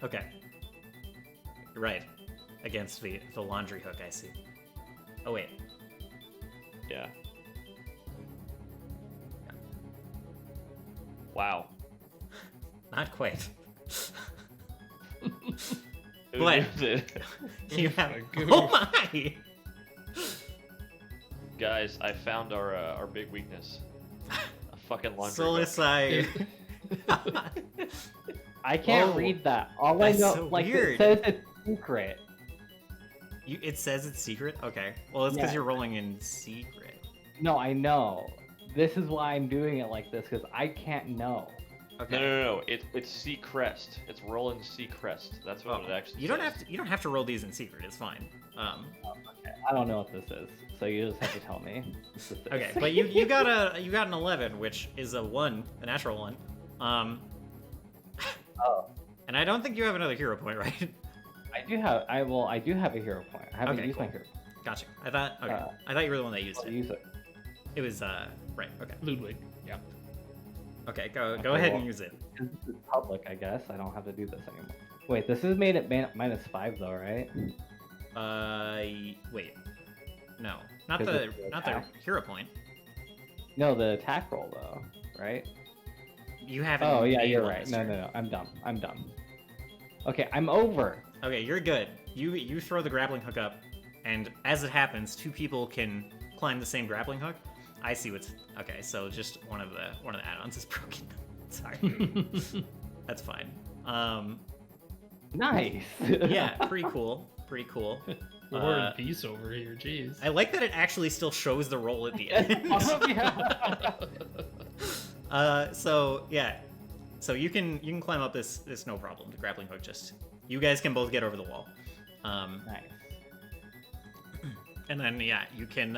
[SPEAKER 2] Okay. Right. Against the laundry hook, I see. Oh, wait.
[SPEAKER 1] Yeah. Wow.
[SPEAKER 2] Not quite.
[SPEAKER 1] Who
[SPEAKER 2] But-
[SPEAKER 1] knew it?
[SPEAKER 2] You have...
[SPEAKER 3] A goof.
[SPEAKER 2] Oh my!
[SPEAKER 1] Guys, I found our big weakness. A fucking laundry
[SPEAKER 2] Solus,
[SPEAKER 1] hook.
[SPEAKER 2] I...
[SPEAKER 5] I can't
[SPEAKER 2] Whoa,
[SPEAKER 5] read that. All I
[SPEAKER 2] that's
[SPEAKER 5] know,
[SPEAKER 2] so
[SPEAKER 5] like,
[SPEAKER 2] weird.
[SPEAKER 5] it says it's secret.
[SPEAKER 2] It says it's secret? Okay. Well, it's because
[SPEAKER 5] Yeah.
[SPEAKER 2] you're rolling in secret.
[SPEAKER 5] No, I know. This is why I'm doing it like this, because I can't know.
[SPEAKER 2] Okay.
[SPEAKER 1] No. It's C crest. It's rolling C crest. That's what it actually
[SPEAKER 2] You don't
[SPEAKER 1] says.
[SPEAKER 2] have to. You don't have to roll these in secret. It's fine.
[SPEAKER 5] I don't know what this is, so you just have to tell me. This is this.
[SPEAKER 2] Okay, but you got an 11, which is a 1, a natural 1.
[SPEAKER 5] Oh,
[SPEAKER 2] And I don't think you have another hero point, right?
[SPEAKER 5] I do have. I do have a hero point. I haven't
[SPEAKER 2] Okay,
[SPEAKER 5] used
[SPEAKER 2] cool.
[SPEAKER 5] my hero.
[SPEAKER 2] Gotcha. I thought. Okay.
[SPEAKER 5] Uh,
[SPEAKER 2] I thought you were the one that used
[SPEAKER 5] I'll
[SPEAKER 2] it.
[SPEAKER 5] use it.
[SPEAKER 2] It was right. Okay.
[SPEAKER 3] Ludwig. Yeah.
[SPEAKER 2] Okay. Go
[SPEAKER 5] Okay,
[SPEAKER 2] ahead
[SPEAKER 5] well-
[SPEAKER 2] and use it.
[SPEAKER 5] This is public, I guess. I don't have to do this anymore. Wait, this is made at -5 though, right?
[SPEAKER 2] Wait. No, not
[SPEAKER 5] Is
[SPEAKER 2] the
[SPEAKER 5] it the
[SPEAKER 2] not the
[SPEAKER 5] attack?
[SPEAKER 2] hero point.
[SPEAKER 5] No, the attack roll though, right?
[SPEAKER 2] You haven't.
[SPEAKER 5] Oh yeah,
[SPEAKER 2] made
[SPEAKER 5] you're
[SPEAKER 2] one
[SPEAKER 5] right.
[SPEAKER 2] this
[SPEAKER 5] No,
[SPEAKER 2] turn.
[SPEAKER 5] no, no. I'm dumb. I'm dumb. Okay, I'm over.
[SPEAKER 2] Okay, you're good. You throw the grappling hook up, and as it happens, 2 people can climb the same grappling hook. I see what's okay. So just one of the add-ons is broken. Sorry, that's fine.
[SPEAKER 5] Nice.
[SPEAKER 2] Yeah, pretty cool. Pretty cool.
[SPEAKER 3] War and peace over here. Jeez.
[SPEAKER 2] I like that it actually still shows the roll at the end. So yeah, so you can climb up this no problem. The grappling hook just you guys can both get over the wall.
[SPEAKER 5] Nice.
[SPEAKER 2] And then yeah, you can.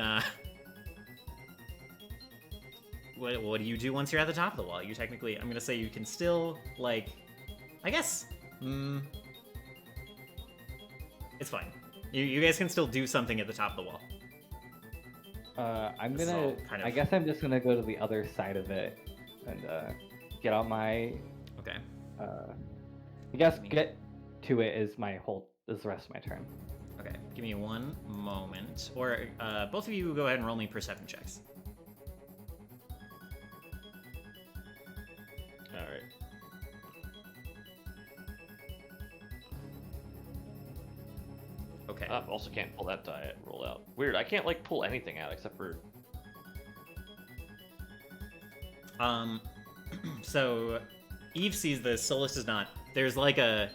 [SPEAKER 2] What do you do once you're at the top of the wall? You technically, I'm gonna say you can still like, I guess. It's fine. You guys can still do something at the top of the wall.
[SPEAKER 5] I'm
[SPEAKER 2] This is
[SPEAKER 5] gonna.
[SPEAKER 2] all kind
[SPEAKER 5] I
[SPEAKER 2] of-
[SPEAKER 5] guess I'm just gonna go to the other side of it and get out my.
[SPEAKER 2] Okay.
[SPEAKER 5] I guess get to it is my whole. Is the rest of my turn.
[SPEAKER 2] Okay. Give me one moment, or both of you go ahead and roll me perception checks. Okay.
[SPEAKER 1] Also can't pull that die roll out. Weird. I can't like pull anything out except for.
[SPEAKER 2] So Eve sees this. Solus does not. There's like the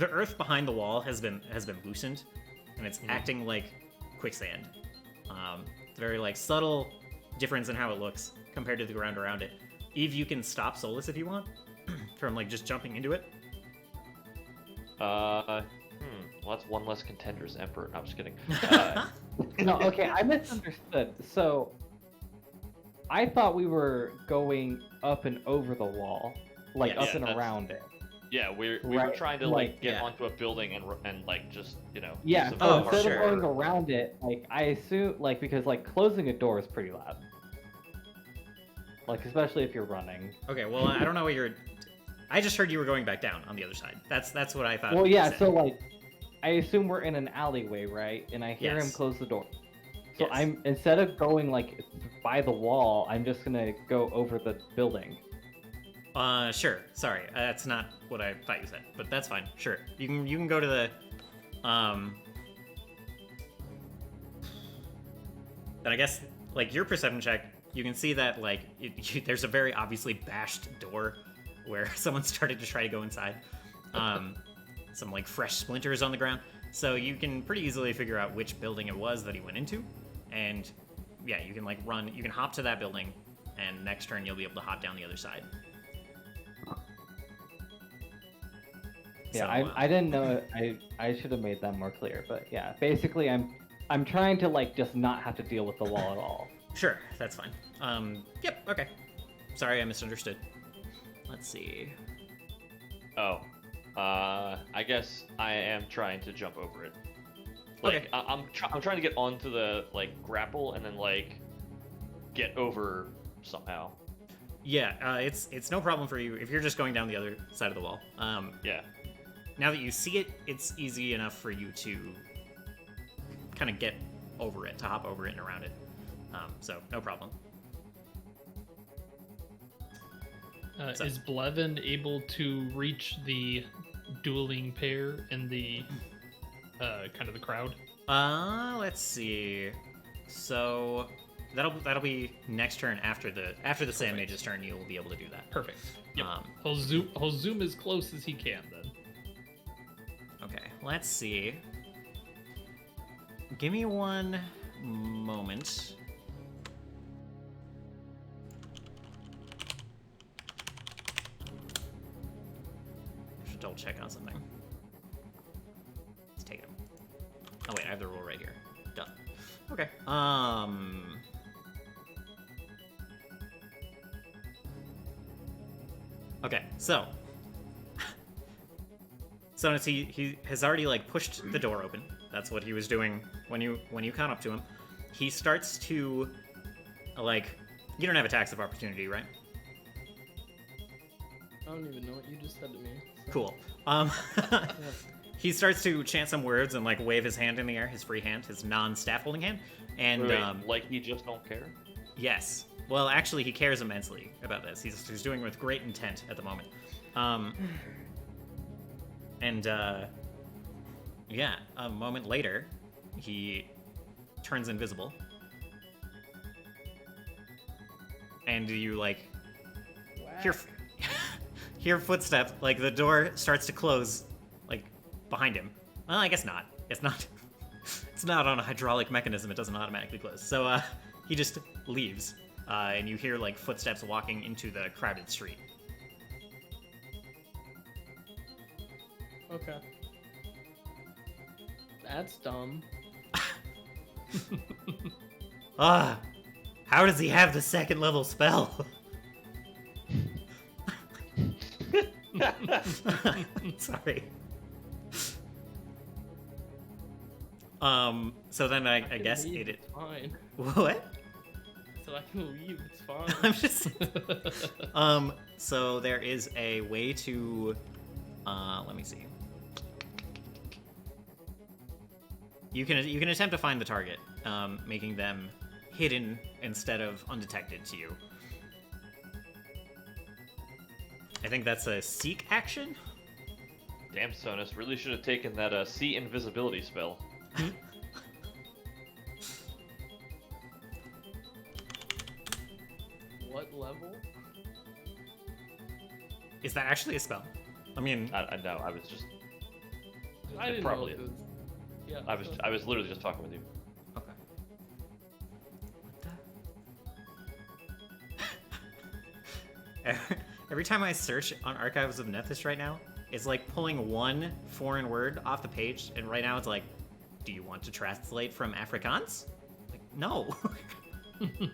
[SPEAKER 2] earth behind the wall has been loosened, and it's acting like quicksand. It's very like subtle difference in how it looks compared to the ground around it. Eve, you can stop Solus if you want from like just jumping into it.
[SPEAKER 1] Well, that's one less contender's emperor. No, I'm just kidding.
[SPEAKER 5] No, okay, I misunderstood. So, I thought we were going up and over the wall, like
[SPEAKER 2] Yes.
[SPEAKER 5] up and
[SPEAKER 1] Yeah,
[SPEAKER 5] around it.
[SPEAKER 1] Yeah, we were
[SPEAKER 5] Right,
[SPEAKER 1] trying to
[SPEAKER 5] like-
[SPEAKER 1] like get
[SPEAKER 2] Yeah.
[SPEAKER 1] onto a building and like just
[SPEAKER 5] Yeah,
[SPEAKER 1] use
[SPEAKER 5] so
[SPEAKER 2] Oh,
[SPEAKER 5] instead
[SPEAKER 2] sure.
[SPEAKER 5] of going around it, like I assume, like because like closing a door is pretty loud. Like especially if you're running.
[SPEAKER 2] Okay, well, I don't know what you're. I just heard you were going back down on the other side. That's what I thought.
[SPEAKER 5] Well,
[SPEAKER 2] you
[SPEAKER 5] yeah,
[SPEAKER 2] said.
[SPEAKER 5] so like, I assume we're in an alleyway, right? And I hear him
[SPEAKER 2] Yes.
[SPEAKER 5] close the door. So
[SPEAKER 2] Yes.
[SPEAKER 5] I'm instead of going like by the wall, I'm just gonna go over the building.
[SPEAKER 2] Sure. Sorry, that's not what I thought you said, but that's fine. Sure, you can go to the, Then I guess like your perception check, you can see that like there's a very obviously bashed door where someone started to try to go inside. Some like fresh splinters on the ground, so you can pretty easily figure out which building it was that he went into, and yeah, you can like run. You can hop to that building, and next turn you'll be able to hop down the other side.
[SPEAKER 5] Yeah,
[SPEAKER 2] So,
[SPEAKER 5] I didn't know. I should have made that more clear. But yeah, basically I'm trying to like just not have to deal with the wall at all.
[SPEAKER 2] Sure, that's fine. Yep, okay. Sorry, I misunderstood. Let's see.
[SPEAKER 1] Oh, I guess I am trying to jump over it. Like,
[SPEAKER 2] Okay.
[SPEAKER 1] I'm trying to get onto the like grapple and then like get over somehow.
[SPEAKER 2] Yeah, it's no problem for you if you're just going down the other side of the wall.
[SPEAKER 1] Yeah.
[SPEAKER 2] Now that you see it, it's easy enough for you to kind of get over it, to hop over it and around it. So no problem. So-
[SPEAKER 3] Is Blevin able to reach the dueling pair in the kind of the crowd?
[SPEAKER 2] Let's see. So that'll be next turn after the Sand
[SPEAKER 3] Perfect.
[SPEAKER 2] Mage's turn. You will be able to do that.
[SPEAKER 3] Perfect. Yep.
[SPEAKER 2] Um,
[SPEAKER 3] He'll zoom as close as he can then.
[SPEAKER 2] Okay, let's see. Give me one moment. I should double check on something. Let's take it. Oh wait, I have the rule right here. Done. Okay. Okay, so he has already like pushed the door open. That's what he was doing when you caught up to him. He starts to like, you don't have attacks of opportunity, right?
[SPEAKER 4] I don't even know what you just said to me. so-
[SPEAKER 2] Cool. He starts to chant some words and like wave his hand in the air, his free hand, his non-staff holding hand, and
[SPEAKER 1] Wait, like you just don't care.
[SPEAKER 2] yes. Well, actually, he cares immensely about this. He's doing it with great intent at the moment. Yeah, a moment later, he turns invisible. And you, like, hear footsteps, like, the door starts to close, like, behind him. Well, I guess not. It's not... It's not on a hydraulic mechanism. It doesn't automatically close. So, he just leaves. And you hear, like, footsteps walking into the crowded street.
[SPEAKER 4] Okay. That's dumb.
[SPEAKER 2] Ah! How does he have the second level spell? Sorry. So then I
[SPEAKER 4] can
[SPEAKER 2] guess
[SPEAKER 4] leave,
[SPEAKER 2] it...
[SPEAKER 4] It's fine.
[SPEAKER 2] What?
[SPEAKER 4] So I can leave. It's fine.
[SPEAKER 2] I'm just... So there is a way to... let me see. You can attempt to find the target, making them hidden instead of undetected to you. I think that's a seek action.
[SPEAKER 1] Damn, Sonus, really should have taken that see invisibility spell.
[SPEAKER 4] What level?
[SPEAKER 2] Is that actually a spell? I mean,
[SPEAKER 1] I know. I was just.
[SPEAKER 4] I didn't
[SPEAKER 1] probably.
[SPEAKER 4] know if it was. Yeah.
[SPEAKER 1] I was literally just talking with you.
[SPEAKER 2] okay. What the? Every time I search on Archives of Nethys right now, it's like pulling one foreign word off the page, and right now it's like, do you want to translate from Afrikaans? Like, no.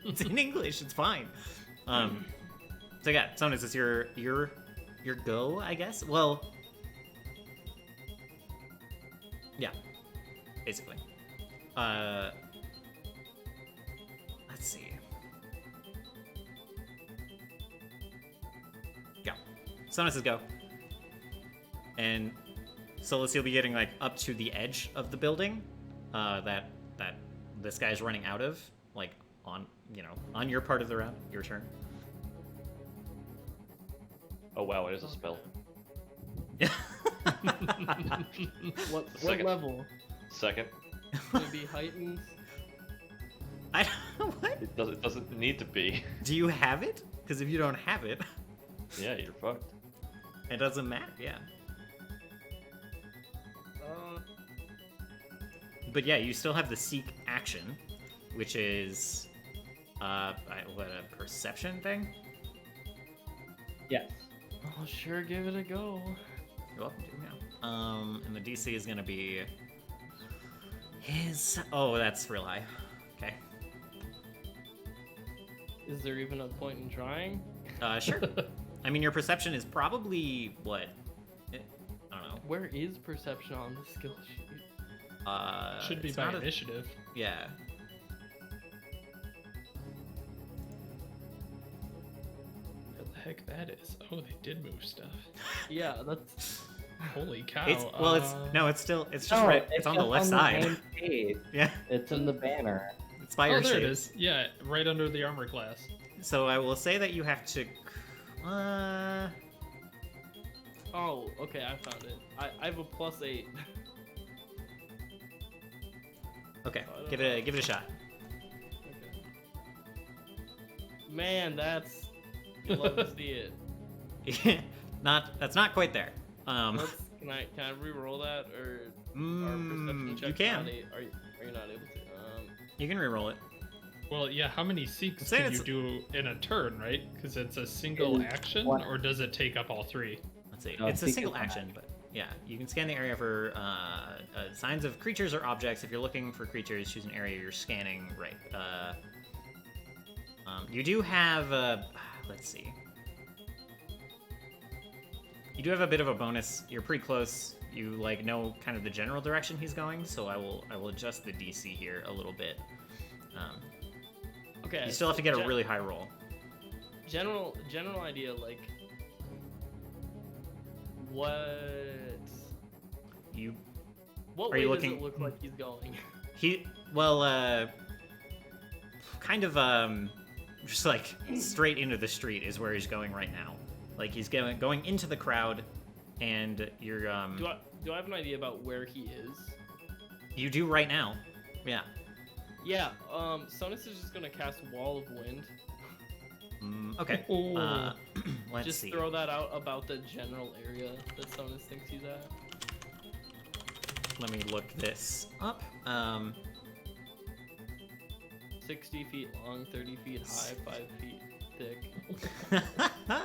[SPEAKER 2] It's in English, it's fine. So yeah, Sonus, it's your go, I guess? Well, yeah, basically. Let's see. Go. Sonus's go. And Solus, you'll be getting like up to the edge of the building that this guy's running out of, like on your part of the round, your turn.
[SPEAKER 1] Oh wow, it is a spell.
[SPEAKER 2] Yeah.
[SPEAKER 4] What
[SPEAKER 1] Second.
[SPEAKER 4] level?
[SPEAKER 1] Second.
[SPEAKER 4] Can it be heightened?
[SPEAKER 2] I don't, what?
[SPEAKER 1] It doesn't need to be.
[SPEAKER 2] Do you have it? Because if you don't have it,
[SPEAKER 1] Yeah, you're fucked.
[SPEAKER 2] it doesn't matter. Yeah. But yeah, you still have the seek action, which is what, a perception thing?
[SPEAKER 5] Yes.
[SPEAKER 4] Oh, sure, give it a go.
[SPEAKER 2] You're welcome to, yeah. And the DC is gonna be his. Oh, that's real high. Okay.
[SPEAKER 4] Is there even a point in trying?
[SPEAKER 2] Sure. I mean, your perception is probably what? I don't know.
[SPEAKER 4] Where is perception on the skill sheet?
[SPEAKER 3] Should be
[SPEAKER 2] it's
[SPEAKER 3] by
[SPEAKER 2] not
[SPEAKER 3] initiative.
[SPEAKER 2] Yeah.
[SPEAKER 3] What the heck that is? Oh, they did move stuff.
[SPEAKER 4] Yeah, that's.
[SPEAKER 3] Holy cow.
[SPEAKER 2] It's well, it's no, it's just
[SPEAKER 5] No,
[SPEAKER 2] right. It's on the
[SPEAKER 5] just
[SPEAKER 2] left side.
[SPEAKER 5] main page.
[SPEAKER 2] Yeah,
[SPEAKER 5] It's in the banner.
[SPEAKER 2] it's by
[SPEAKER 3] Oh,
[SPEAKER 2] your
[SPEAKER 3] there
[SPEAKER 2] shape.
[SPEAKER 3] it is. Yeah, right under the armor class.
[SPEAKER 2] So I will say that you have to.
[SPEAKER 4] Oh, okay, I found it. I have a +8.
[SPEAKER 2] Okay,
[SPEAKER 4] I don't
[SPEAKER 2] give
[SPEAKER 4] know.
[SPEAKER 2] it a shot.
[SPEAKER 4] Okay. Man, that's. You love to see it.
[SPEAKER 2] That's not quite there.
[SPEAKER 4] Can I re-roll that or are perception
[SPEAKER 2] You
[SPEAKER 4] checks
[SPEAKER 2] can.
[SPEAKER 4] not are you not able to?
[SPEAKER 2] You can re-roll it.
[SPEAKER 3] Well, yeah, how many seeks
[SPEAKER 2] I'm saying
[SPEAKER 3] can you do in a turn, right? Because it's a single
[SPEAKER 5] It's
[SPEAKER 3] action,
[SPEAKER 5] one.
[SPEAKER 3] or does it take up all three?
[SPEAKER 2] Let's see.
[SPEAKER 5] No,
[SPEAKER 2] It's a
[SPEAKER 5] seek
[SPEAKER 2] single
[SPEAKER 5] is one
[SPEAKER 2] action, but yeah, you can scan the area for signs of creatures or objects. If you're looking for creatures, choose an area you're scanning. Right. You do have. Let's see. You do have a bit of a bonus. You're pretty close. You like know kind of the general direction he's going, so I will adjust the DC here a little bit.
[SPEAKER 4] Okay.
[SPEAKER 2] You still have to get a really high roll.
[SPEAKER 4] general idea, like what
[SPEAKER 2] You
[SPEAKER 4] what
[SPEAKER 2] Are
[SPEAKER 4] way
[SPEAKER 2] you
[SPEAKER 4] does
[SPEAKER 2] looking-
[SPEAKER 4] it look like he's going?
[SPEAKER 2] kind of just like straight into the street is where he's going right now. Like he's going into the crowd, and you're
[SPEAKER 4] Do I have an idea about where he is?
[SPEAKER 2] you do right now. Yeah.
[SPEAKER 4] Yeah. Sonus is just gonna cast Wall of Wind.
[SPEAKER 2] Okay.
[SPEAKER 3] Oh.
[SPEAKER 2] Let's
[SPEAKER 4] Just
[SPEAKER 2] see.
[SPEAKER 4] throw that out about the general area that Sonus thinks he's at.
[SPEAKER 2] Let me look this up.
[SPEAKER 4] 60 feet long, 30 feet high, 5 feet thick.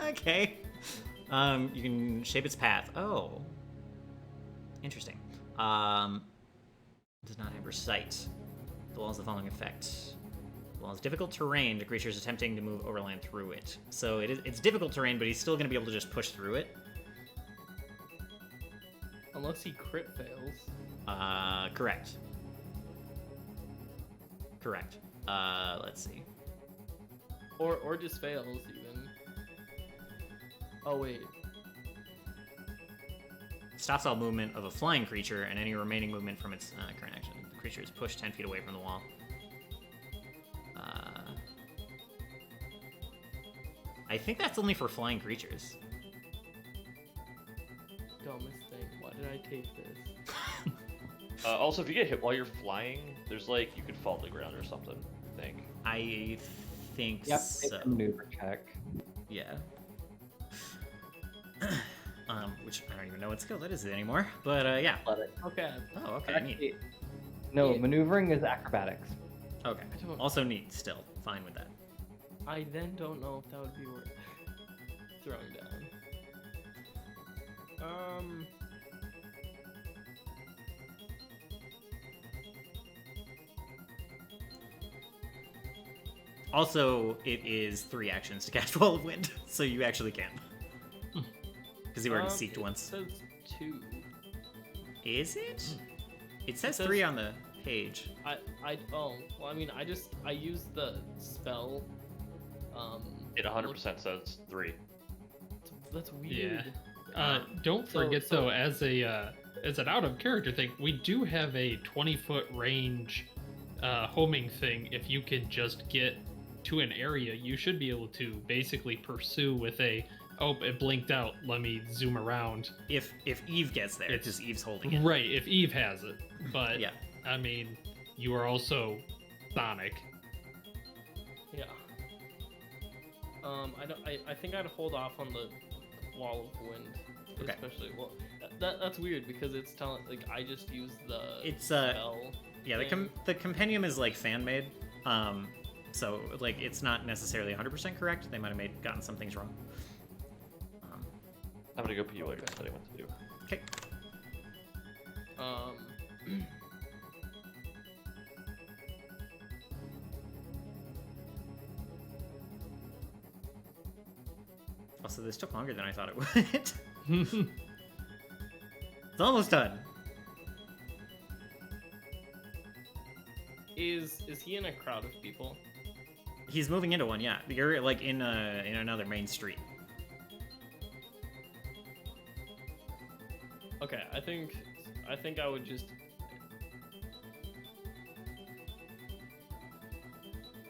[SPEAKER 2] Okay. You can shape its path. Oh. Interesting. Does not have sight. The wall has the following effect. The wall is difficult terrain to creatures attempting to move overland through it. So it's difficult terrain, but he's still going to be able to just push through it.
[SPEAKER 4] Unless he crit fails.
[SPEAKER 2] Correct. Correct. Let's see.
[SPEAKER 4] Or just fails even. Oh wait.
[SPEAKER 2] Stops all movement of a flying creature and any remaining movement from its current action. The creature is pushed 10 feet away from the wall. I think that's only for flying creatures.
[SPEAKER 4] Dumbest thing. What? I take this?
[SPEAKER 1] Also, if you get hit while you're flying, there's like you could fall to the ground or something. I think.
[SPEAKER 2] I think
[SPEAKER 5] Yep,
[SPEAKER 2] so.
[SPEAKER 5] it's a maneuver check.
[SPEAKER 2] Yeah. Which I don't even know what skill that is anymore. But yeah.
[SPEAKER 5] Athletic.
[SPEAKER 4] Okay.
[SPEAKER 2] Oh, okay. Neat.
[SPEAKER 5] Actually, no,
[SPEAKER 4] Yeah.
[SPEAKER 5] maneuvering is acrobatics.
[SPEAKER 2] Okay.
[SPEAKER 4] I don't-
[SPEAKER 2] Also neat. Still fine with that.
[SPEAKER 4] I then don't know if that would be worth throwing down.
[SPEAKER 2] Also, it is 3 actions to cast Wall of Wind, so you actually can. Because you already seeked
[SPEAKER 4] It
[SPEAKER 2] once.
[SPEAKER 4] says 2.
[SPEAKER 2] Is it? It says
[SPEAKER 4] says-
[SPEAKER 2] 3 on the page.
[SPEAKER 4] Well, I mean, I used the spell.
[SPEAKER 1] It 100% says 3.
[SPEAKER 4] That's weird.
[SPEAKER 3] Don't
[SPEAKER 4] So-
[SPEAKER 3] forget
[SPEAKER 4] so-
[SPEAKER 3] though, as an out of character thing, we do have a 20-foot range homing thing. If you can just get to an area, you should be able to basically pursue with a. Oh, it blinked out. Let me zoom around.
[SPEAKER 2] If Eve gets there,
[SPEAKER 3] It's-
[SPEAKER 2] because Eve's holding it.
[SPEAKER 3] Right, if Eve has it. But
[SPEAKER 2] Yeah.
[SPEAKER 3] I mean, you are also Sonic.
[SPEAKER 4] Yeah. I think I'd hold off on the wall of wind.
[SPEAKER 2] Okay.
[SPEAKER 4] Especially that's weird because it's telling like I just used the
[SPEAKER 2] It's,
[SPEAKER 4] spell.
[SPEAKER 2] Yeah,
[SPEAKER 4] thing.
[SPEAKER 2] the compendium is like fan made. So like it's not necessarily 100% correct. They might have gotten some things wrong.
[SPEAKER 1] I'm gonna go pee while you're deciding what to do.
[SPEAKER 2] Okay. Also, this took longer than I thought it would. It's almost done.
[SPEAKER 4] Is he in a crowd of people?
[SPEAKER 2] He's moving into one, yeah. You're like in another main street.
[SPEAKER 4] Okay, I think I would just.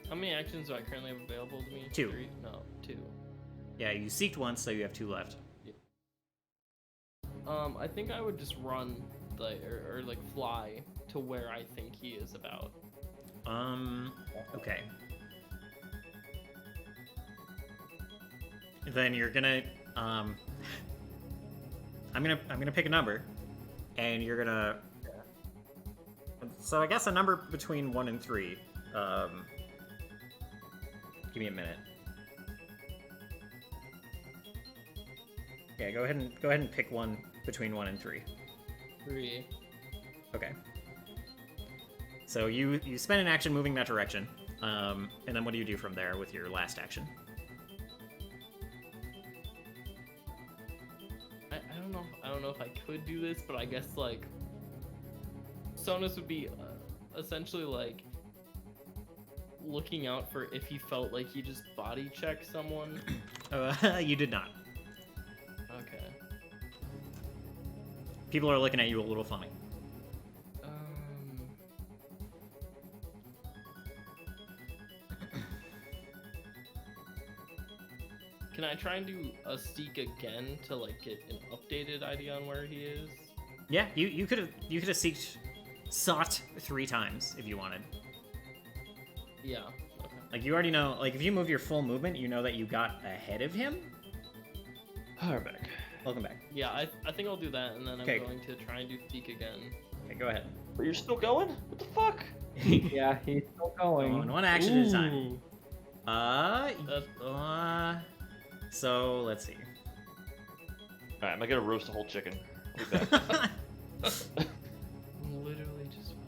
[SPEAKER 4] How many actions do I currently have available to me?
[SPEAKER 2] 2.
[SPEAKER 4] 3? No, 2.
[SPEAKER 2] Yeah, you seeked once, so you have 2 left.
[SPEAKER 4] I think I would just run or like fly to where I think he is about.
[SPEAKER 2] Okay. Then you're gonna, I'm gonna pick a number, and you're gonna. So I guess a number between 1 and 3. Give me a minute. Yeah, go ahead and pick one between 1 and 3.
[SPEAKER 4] 3.
[SPEAKER 2] Okay. So you spend an action moving that direction, and then what do you do from there with your last action?
[SPEAKER 4] I don't know. I don't know if I could do this, but I guess like Sonus would be essentially like looking out for if he felt like he just body checked someone.
[SPEAKER 2] You did not.
[SPEAKER 4] Okay.
[SPEAKER 2] People are looking at you a little funny.
[SPEAKER 4] Can I try and do a seek again to like get an updated idea on where he is?
[SPEAKER 2] Yeah, you could have sought 3 times if you wanted.
[SPEAKER 4] Yeah. Okay.
[SPEAKER 2] Like you already know. Like if you move your full movement, you know that you got ahead of him.
[SPEAKER 1] We're back.
[SPEAKER 2] Welcome back.
[SPEAKER 4] Yeah, I think I'll do that, and then I'm
[SPEAKER 2] Okay.
[SPEAKER 4] going to try and do seek again.
[SPEAKER 2] Okay, go ahead.
[SPEAKER 1] But you're still going? What the fuck?
[SPEAKER 5] Yeah, he's still going.
[SPEAKER 2] Going 1 action at a time.
[SPEAKER 3] Ooh.
[SPEAKER 2] So let's see.
[SPEAKER 1] Alright, I'm gonna roast a whole chicken. I'll be back.
[SPEAKER 4] Literally just went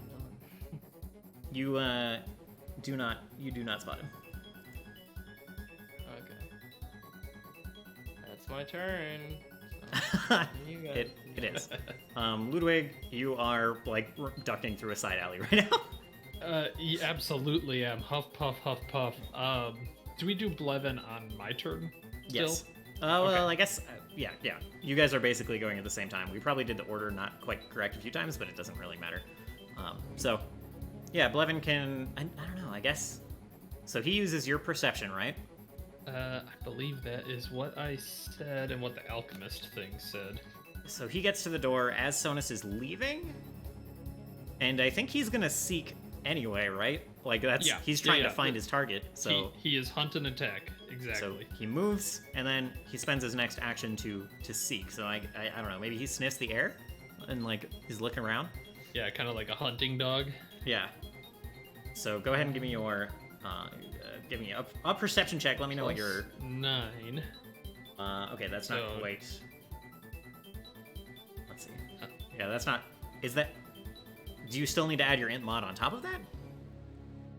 [SPEAKER 4] on.
[SPEAKER 2] You do not spot him.
[SPEAKER 4] Okay. That's my turn. So, you guys.
[SPEAKER 2] It is. Ludwig, you are like ducking through a side alley right now.
[SPEAKER 3] Absolutely am. Huff puff, huff puff. Do we do Blevin on my turn? Still?
[SPEAKER 2] Yes. Well, I guess, yeah. You guys are basically going at the same time. We probably did the order not quite correct a few times, but it doesn't really matter. So, yeah, Blevin can, I don't know, I guess. So he uses your perception, right?
[SPEAKER 3] I believe that is what I said and what the alchemist thing said.
[SPEAKER 2] So he gets to the door as Sonus is leaving, and I think he's gonna seek anyway, right? Like that's
[SPEAKER 3] Yeah,
[SPEAKER 2] he's
[SPEAKER 3] yeah,
[SPEAKER 2] trying
[SPEAKER 3] yeah.
[SPEAKER 2] to find his target. So
[SPEAKER 3] he is hunt and attack.
[SPEAKER 2] so
[SPEAKER 3] Exactly.
[SPEAKER 2] he moves, and then he spends his next action to seek. So I don't know. Maybe he sniffs the air, and like is looking around.
[SPEAKER 3] Yeah, kind of like a hunting dog.
[SPEAKER 2] Yeah. So go ahead and give me your a perception check. Let me know what your.
[SPEAKER 3] Plus 9.
[SPEAKER 2] Okay, that's not
[SPEAKER 3] So-
[SPEAKER 2] quite. Let's see. Yeah, that's not. Is that? Do you still need to add your int mod on top of that?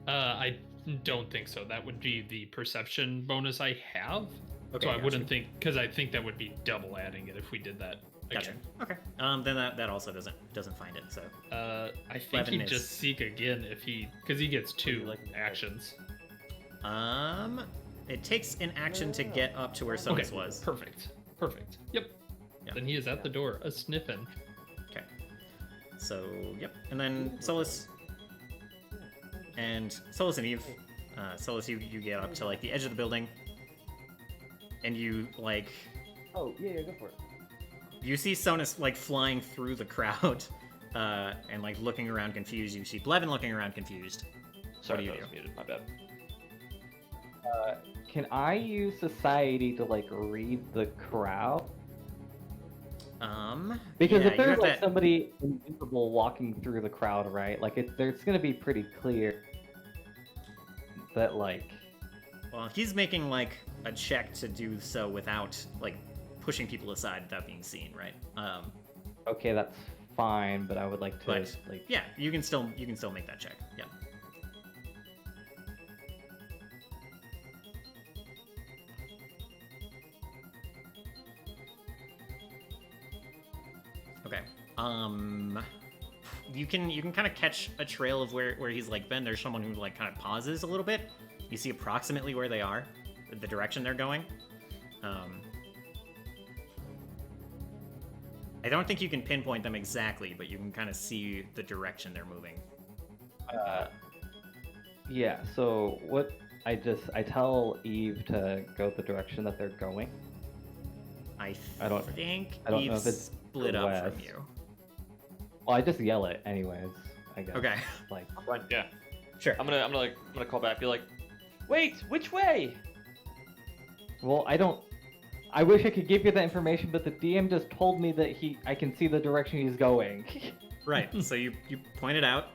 [SPEAKER 3] I don't think so. That would be the perception bonus I have.
[SPEAKER 2] Okay,
[SPEAKER 3] So I
[SPEAKER 2] gotcha.
[SPEAKER 3] wouldn't think, because I think that would be double adding it if we did that
[SPEAKER 2] Gotcha.
[SPEAKER 3] again.
[SPEAKER 2] Okay. Then that also doesn't find it. So
[SPEAKER 3] I think
[SPEAKER 2] 11
[SPEAKER 3] he'd
[SPEAKER 2] is-
[SPEAKER 3] just seek again if because he gets 2
[SPEAKER 5] like-
[SPEAKER 3] actions.
[SPEAKER 2] it takes an action to get up to where Sonus was.
[SPEAKER 3] Perfect. Yep.
[SPEAKER 2] Yeah.
[SPEAKER 3] Then he is at the door, a sniffing.
[SPEAKER 2] Okay. So yep, and then Solus and Eve. Solus, you get up to like the edge of the building, and you like
[SPEAKER 5] Oh, yeah, go for it.
[SPEAKER 2] you see Sonus like flying through the crowd, and like looking around confused. You see Blevin looking around confused.
[SPEAKER 1] Sorry,
[SPEAKER 2] do
[SPEAKER 1] I
[SPEAKER 2] you
[SPEAKER 1] was
[SPEAKER 2] do?
[SPEAKER 1] muted. My bad.
[SPEAKER 5] Can I use society to like read the crowd? Because
[SPEAKER 2] yeah,
[SPEAKER 5] if
[SPEAKER 2] you
[SPEAKER 5] there's
[SPEAKER 2] have
[SPEAKER 5] like
[SPEAKER 2] that-
[SPEAKER 5] somebody invisible walking through the crowd, right? Like there's gonna be pretty clear that like
[SPEAKER 2] Well, he's making like a check to do so without like pushing people aside without being seen, right?
[SPEAKER 5] okay, that's fine, but I would like to
[SPEAKER 2] But
[SPEAKER 5] like
[SPEAKER 2] yeah, you can still make that check. Yeah. Okay. You can kind of catch a trail of where he's like been. There's someone who like kind of pauses a little bit. You see approximately where they are, the direction they're going. I don't think you can pinpoint them exactly, but you can kind of see the direction they're moving.
[SPEAKER 5] yeah. So what I tell Eve to go the direction that they're going.
[SPEAKER 2] I
[SPEAKER 5] don't-
[SPEAKER 2] think
[SPEAKER 5] I don't know
[SPEAKER 2] Eve's
[SPEAKER 5] if it's
[SPEAKER 2] split up from
[SPEAKER 5] west.
[SPEAKER 2] you.
[SPEAKER 5] Well, I just yell it anyways. I guess.
[SPEAKER 2] Okay.
[SPEAKER 5] Like
[SPEAKER 1] Fine. Yeah.
[SPEAKER 2] Sure.
[SPEAKER 1] I'm gonna call back. Be like, wait, which way?
[SPEAKER 5] well, I wish I could give you that information, but the DM just told me that I can see the direction he's going.
[SPEAKER 2] Right. So you point it out.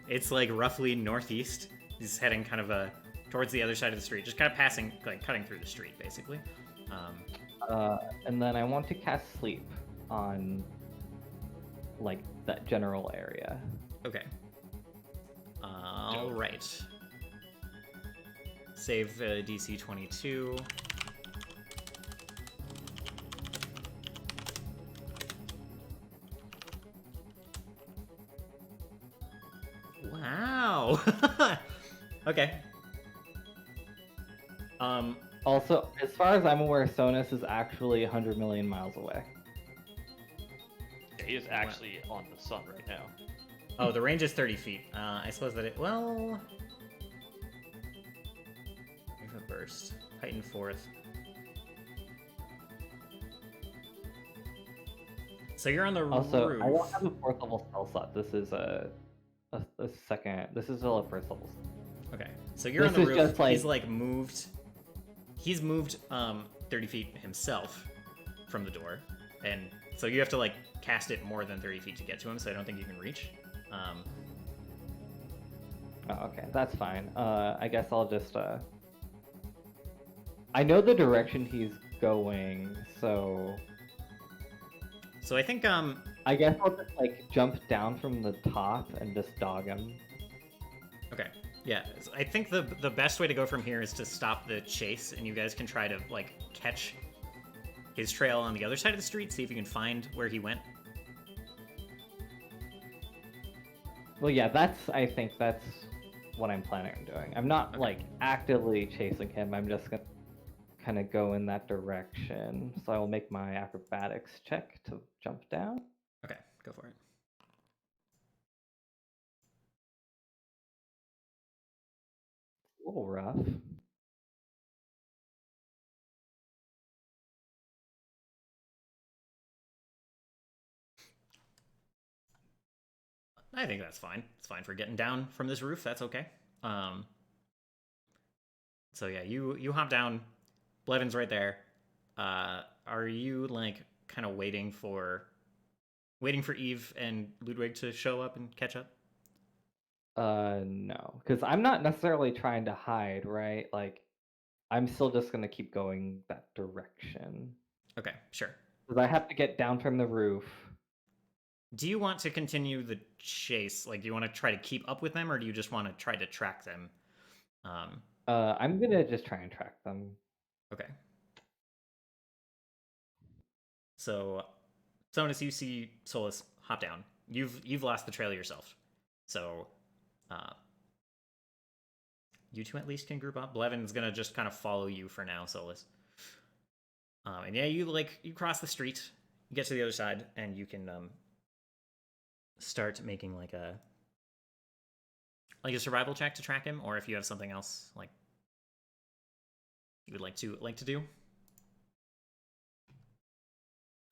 [SPEAKER 2] It's like roughly northeast. He's heading kind of towards the other side of the street, just kind of passing, like cutting through the street, basically.
[SPEAKER 5] And then I want to cast sleep on like that general area.
[SPEAKER 2] Okay. All right. Save DC 22. Wow. Okay.
[SPEAKER 5] Also, as far as I'm aware, Sonus is actually 100 million miles away.
[SPEAKER 1] Yeah, he is actually on the sun right now.
[SPEAKER 2] Oh, the range is 30 feet. I suppose that it. Well. Wave of burst. Heighten fourth. So you're on the
[SPEAKER 5] Also,
[SPEAKER 2] roof.
[SPEAKER 5] I don't have a 4th level spell slot. This is a second. This is still a 1st level.
[SPEAKER 2] Okay. So you're on
[SPEAKER 5] This
[SPEAKER 2] the
[SPEAKER 5] is
[SPEAKER 2] roof.
[SPEAKER 5] just like-
[SPEAKER 2] He's like moved. He's moved 30 feet himself from the door, and so you have to like cast it more than 30 feet to get to him. So I don't think you can reach.
[SPEAKER 5] Oh, okay, that's fine. I guess I'll just. I know the direction he's going, so
[SPEAKER 2] So I think
[SPEAKER 5] I guess I'll just like jump down from the top and just dog him.
[SPEAKER 2] Okay. Yeah, so I think the best way to go from here is to stop the chase, and you guys can try to like catch his trail on the other side of the street, see if you can find where he went.
[SPEAKER 5] Well, yeah, I think that's what I'm planning on doing. I'm not like actively chasing him. I'm just gonna kind of go in that direction. So I will make my acrobatics check to jump down.
[SPEAKER 2] Okay, go for it.
[SPEAKER 5] A little rough.
[SPEAKER 2] I think that's fine. It's fine for getting down from this roof. That's okay. So yeah, you hop down. Blevin's right there. Are you like kind of waiting for Eve and Ludwig to show up and catch up?
[SPEAKER 5] No, because I'm not necessarily trying to hide, right? Like, I'm still just gonna keep going that direction.
[SPEAKER 2] Okay, sure.
[SPEAKER 5] Because I have to get down from the roof.
[SPEAKER 2] Do you want to continue the chase? Like, do you want to try to keep up with them, or do you just want to try to track them?
[SPEAKER 5] I'm gonna just try and track them.
[SPEAKER 2] Okay. So, Sonus, you see Solus hop down. You've lost the trail yourself, so you two at least can group up. Blevin's gonna just kind of follow you for now, Solus. And yeah, you cross the street, you get to the other side, and you can start making like a survival check to track him, or if you have something else like you would like to do.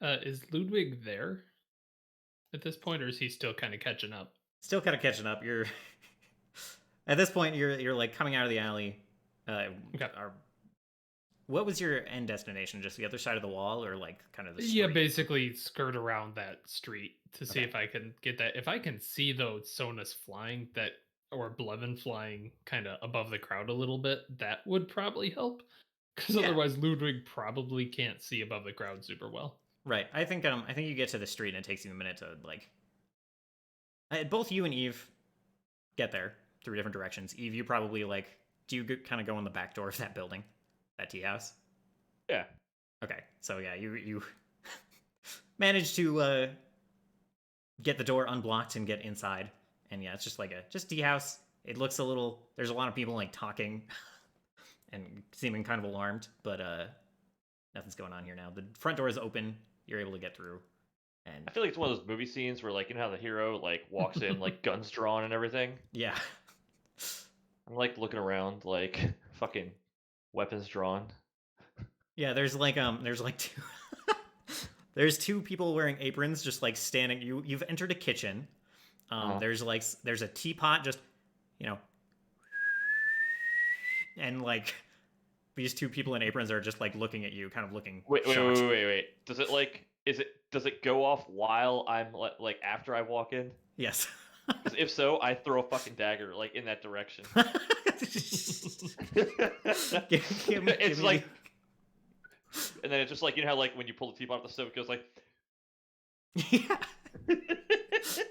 [SPEAKER 3] Is Ludwig there at this point, or is he still kind of catching up?
[SPEAKER 2] Still kind of catching up. You're at this point. You're like coming out of the alley.
[SPEAKER 3] Okay.
[SPEAKER 2] What was your end destination? Just the other side of the wall, or like kind of the street?
[SPEAKER 3] Yeah, basically skirt around that street to see
[SPEAKER 2] Okay.
[SPEAKER 3] if I can get that. If I can see though Sonus flying that or Blevin flying kind of above the crowd a little bit, that would probably help. Because
[SPEAKER 2] Yeah.
[SPEAKER 3] otherwise, Ludwig probably can't see above the crowd super well.
[SPEAKER 2] Right. I think you get to the street and it takes you a minute to like. Both you and Eve get there through different directions. Eve, you probably like. Do you kind of go in the back door of that building, that tea house?
[SPEAKER 1] Yeah.
[SPEAKER 2] Okay. So yeah, you manage to get the door unblocked and get inside. And yeah, it's just like just tea house. It looks a little. There's a lot of people like talking and seeming kind of alarmed, but nothing's going on here now. The front door is open. You're able to get through. And
[SPEAKER 1] I feel like it's one of those movie scenes where, like, you know how the hero like walks in, like guns drawn and everything.
[SPEAKER 2] yeah.
[SPEAKER 1] I'm like looking around, like fucking weapons drawn.
[SPEAKER 2] Yeah, there's like two there's two people wearing aprons just like standing. You've entered a kitchen. There's a teapot just, you know, and like these two people in aprons are just like looking at you, kind of looking shocked.
[SPEAKER 1] Wait. Does it like does it go off while I'm like after I walk in?
[SPEAKER 2] Yes.
[SPEAKER 1] 'Cause if so, I throw a fucking dagger like in that direction. It's like, and then it's just like, you know how like when you pull the teapot off the stove, it goes like.
[SPEAKER 2] Yeah.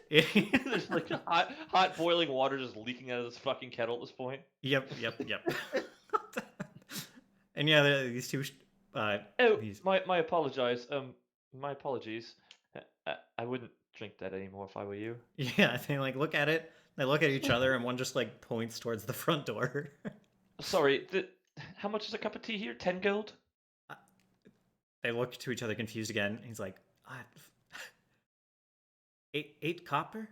[SPEAKER 1] There's like hot boiling water just leaking out of this fucking kettle at this point.
[SPEAKER 2] Yep. And yeah, these two.
[SPEAKER 1] My apologize. My apologies. I wouldn't drink that anymore if I were you.
[SPEAKER 2] Yeah, they like look at it. They look at each other, and one just like points towards the front door.
[SPEAKER 1] Sorry. How much is a cup of tea here? 10 gold.
[SPEAKER 2] They look to each other confused again. He's like, 8 copper?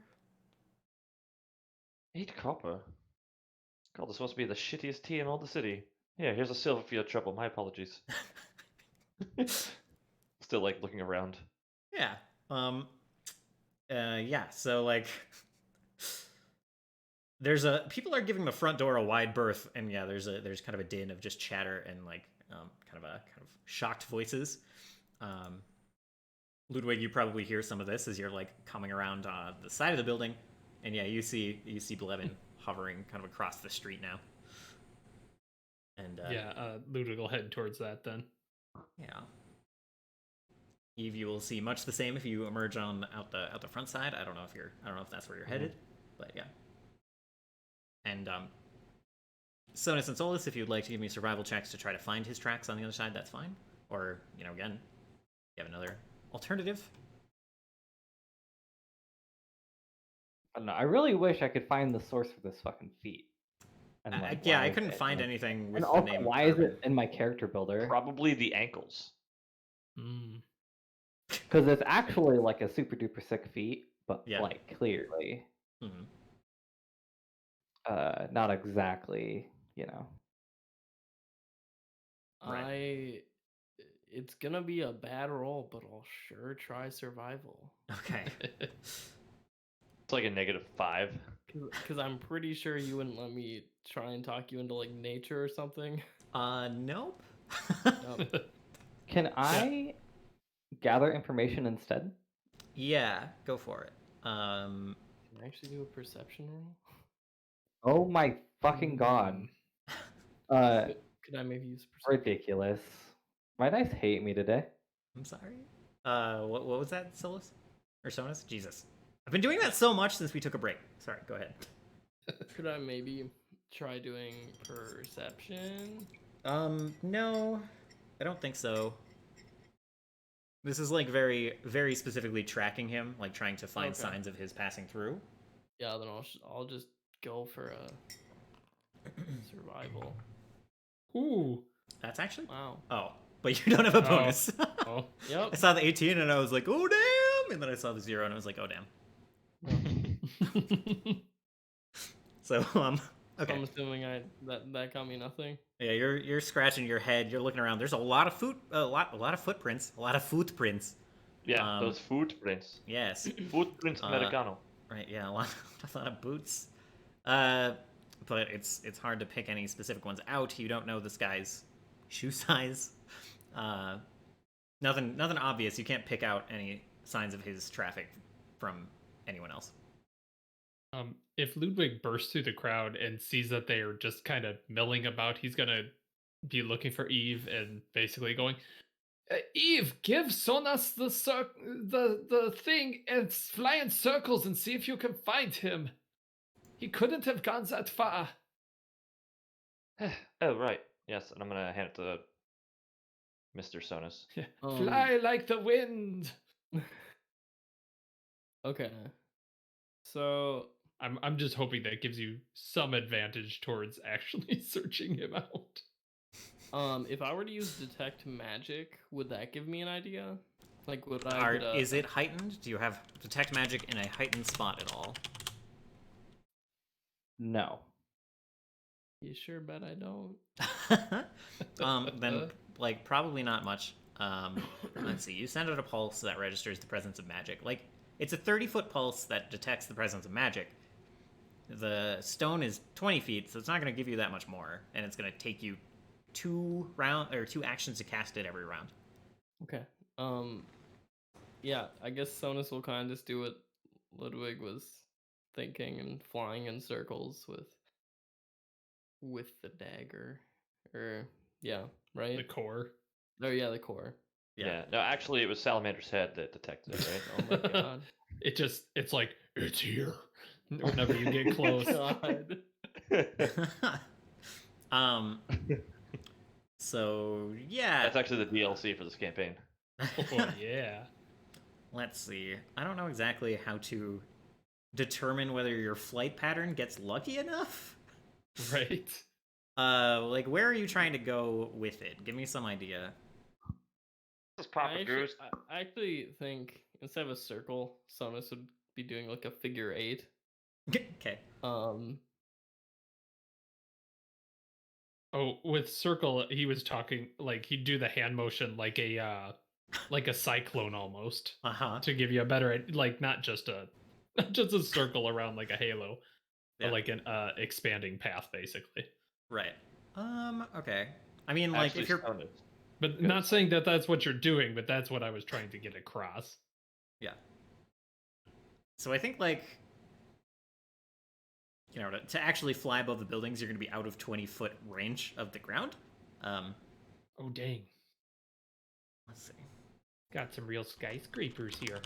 [SPEAKER 1] 8 copper. God, this must be the shittiest tea in all the city. Yeah, here's a silver for your trouble. My apologies. Still like looking around.
[SPEAKER 2] Yeah. Yeah, so like people are giving the front door a wide berth, and yeah, there's kind of a din of just chatter and like kind of shocked voices. Ludwig, you probably hear some of this as you're like coming around the side of the building, and yeah, you see Blevin hovering kind of across the street now. And
[SPEAKER 3] Ludwig will head towards that then.
[SPEAKER 2] Yeah. Eve, you will see much the same if you emerge out the front side. I don't know if that's where you're headed, but yeah. And Sonus and Solus, if you'd like to give me survival checks to try to find his tracks on the other side, that's fine. Or, you know, again, you have another alternative.
[SPEAKER 5] I don't know. I really wish I could find the source for this fucking feat. And
[SPEAKER 2] I couldn't find anything with
[SPEAKER 5] and
[SPEAKER 2] the
[SPEAKER 5] also,
[SPEAKER 2] name.
[SPEAKER 5] why is it in my character builder?
[SPEAKER 1] Probably the ankles.
[SPEAKER 5] Because it's actually like a super duper sick feat, but
[SPEAKER 2] Yeah.
[SPEAKER 5] like clearly,
[SPEAKER 2] Mm-hmm.
[SPEAKER 5] not exactly, you know.
[SPEAKER 2] Right.
[SPEAKER 4] It's gonna be a bad roll, but I'll sure try survival.
[SPEAKER 2] Okay.
[SPEAKER 1] like a -5.
[SPEAKER 4] Because I'm pretty sure you wouldn't let me try and talk you into like nature or something.
[SPEAKER 2] Nope.
[SPEAKER 5] Can I gather information instead?
[SPEAKER 2] Yeah, go for it.
[SPEAKER 4] Can I actually do a perception roll?
[SPEAKER 5] Oh my fucking god.
[SPEAKER 4] Could I maybe use perception?
[SPEAKER 5] Ridiculous. My dice hate me today.
[SPEAKER 2] I'm sorry. What was that, Solus? Or Sonus? Jesus. I've been doing that so much since we took a break. Sorry, go ahead.
[SPEAKER 4] Could I maybe try doing perception?
[SPEAKER 2] No. I don't think so. This is like very, very specifically tracking him, like trying to find
[SPEAKER 4] Okay.
[SPEAKER 2] signs of his passing through.
[SPEAKER 4] Yeah, then I'll just go for a survival.
[SPEAKER 3] Ooh.
[SPEAKER 2] That's actually.
[SPEAKER 4] Wow.
[SPEAKER 2] Oh, but you don't have a
[SPEAKER 3] Oh.
[SPEAKER 2] bonus.
[SPEAKER 3] Oh.
[SPEAKER 4] Yep.
[SPEAKER 2] I saw the 18 and I was like, oh damn! And then I saw the 0 and I was like, oh damn. So
[SPEAKER 4] So
[SPEAKER 2] okay.
[SPEAKER 4] I'm assuming that got me nothing.
[SPEAKER 2] Yeah, you're scratching your head. You're looking around. There's a lot of footprints. A lot of footprints.
[SPEAKER 1] Yeah, those footprints.
[SPEAKER 2] Yes.
[SPEAKER 1] Footprints Americano.
[SPEAKER 2] Right. Yeah, a lot of boots. But it's hard to pick any specific ones out. You don't know this guy's shoe size. Nothing obvious. You can't pick out any signs of his traffic from anyone else.
[SPEAKER 3] If Ludwig bursts through the crowd and sees that they are just kind of milling about, he's gonna be looking for Eve and basically going, Eve, give Sonas the thing and fly in circles and see if you can find him. He couldn't have gone that far.
[SPEAKER 1] Oh, right. Yes, and I'm going to hand it to Mr. Sonus.
[SPEAKER 3] Fly like the wind.
[SPEAKER 4] Okay. So
[SPEAKER 3] I'm just hoping that gives you some advantage towards actually searching him out.
[SPEAKER 4] if I were to use detect magic, would that give me an idea? Like, would I?
[SPEAKER 2] Is it heightened? Do you have detect magic in a heightened spot at all?
[SPEAKER 5] No.
[SPEAKER 4] You sure bet I don't.
[SPEAKER 2] Then like probably not much. Let's see. You send out a pulse that registers the presence of magic. Like it's a 30-foot pulse that detects the presence of magic. The stone is 20 feet, so it's not going to give you that much more, and it's going to take you 2 actions to cast it every round.
[SPEAKER 4] Okay. Yeah, I guess Sonus will kind of just do what Ludwig was thinking and flying in circles with the dagger. Or yeah, right?
[SPEAKER 3] The core.
[SPEAKER 4] Oh yeah, the core.
[SPEAKER 1] Yeah. No, actually, it was Salamander's head that detected it, right?
[SPEAKER 4] Oh my god.
[SPEAKER 3] It's like, it's here. Whenever you get close.
[SPEAKER 4] God.
[SPEAKER 2] So yeah.
[SPEAKER 1] That's actually the DLC for this campaign.
[SPEAKER 3] Oh, yeah.
[SPEAKER 2] Let's see. I don't know exactly how to determine whether your flight pattern gets lucky enough.
[SPEAKER 3] Right.
[SPEAKER 2] Like where are you trying to go with it? Give me some idea.
[SPEAKER 1] This is Papa Goose.
[SPEAKER 4] I actually think instead of a circle, Sonus would be doing like a figure 8.
[SPEAKER 2] Okay.
[SPEAKER 3] Oh, with circle, he was talking like he'd do the hand motion like a cyclone almost
[SPEAKER 2] Uh-huh.
[SPEAKER 3] to give you a better like not just a circle around like a halo,
[SPEAKER 2] Yeah.
[SPEAKER 3] but like an expanding path basically.
[SPEAKER 2] Right. Okay. I mean, like,
[SPEAKER 1] Actually,
[SPEAKER 2] if you're...
[SPEAKER 1] Sonus.
[SPEAKER 3] But not saying that that's what you're doing, but that's what I was trying to get across.
[SPEAKER 2] Yeah. So I think, like, you know, to actually fly above the buildings, you're going to be out of 20-foot range of the ground.
[SPEAKER 3] Oh, dang.
[SPEAKER 2] Let's see.
[SPEAKER 3] Got some real skyscrapers here.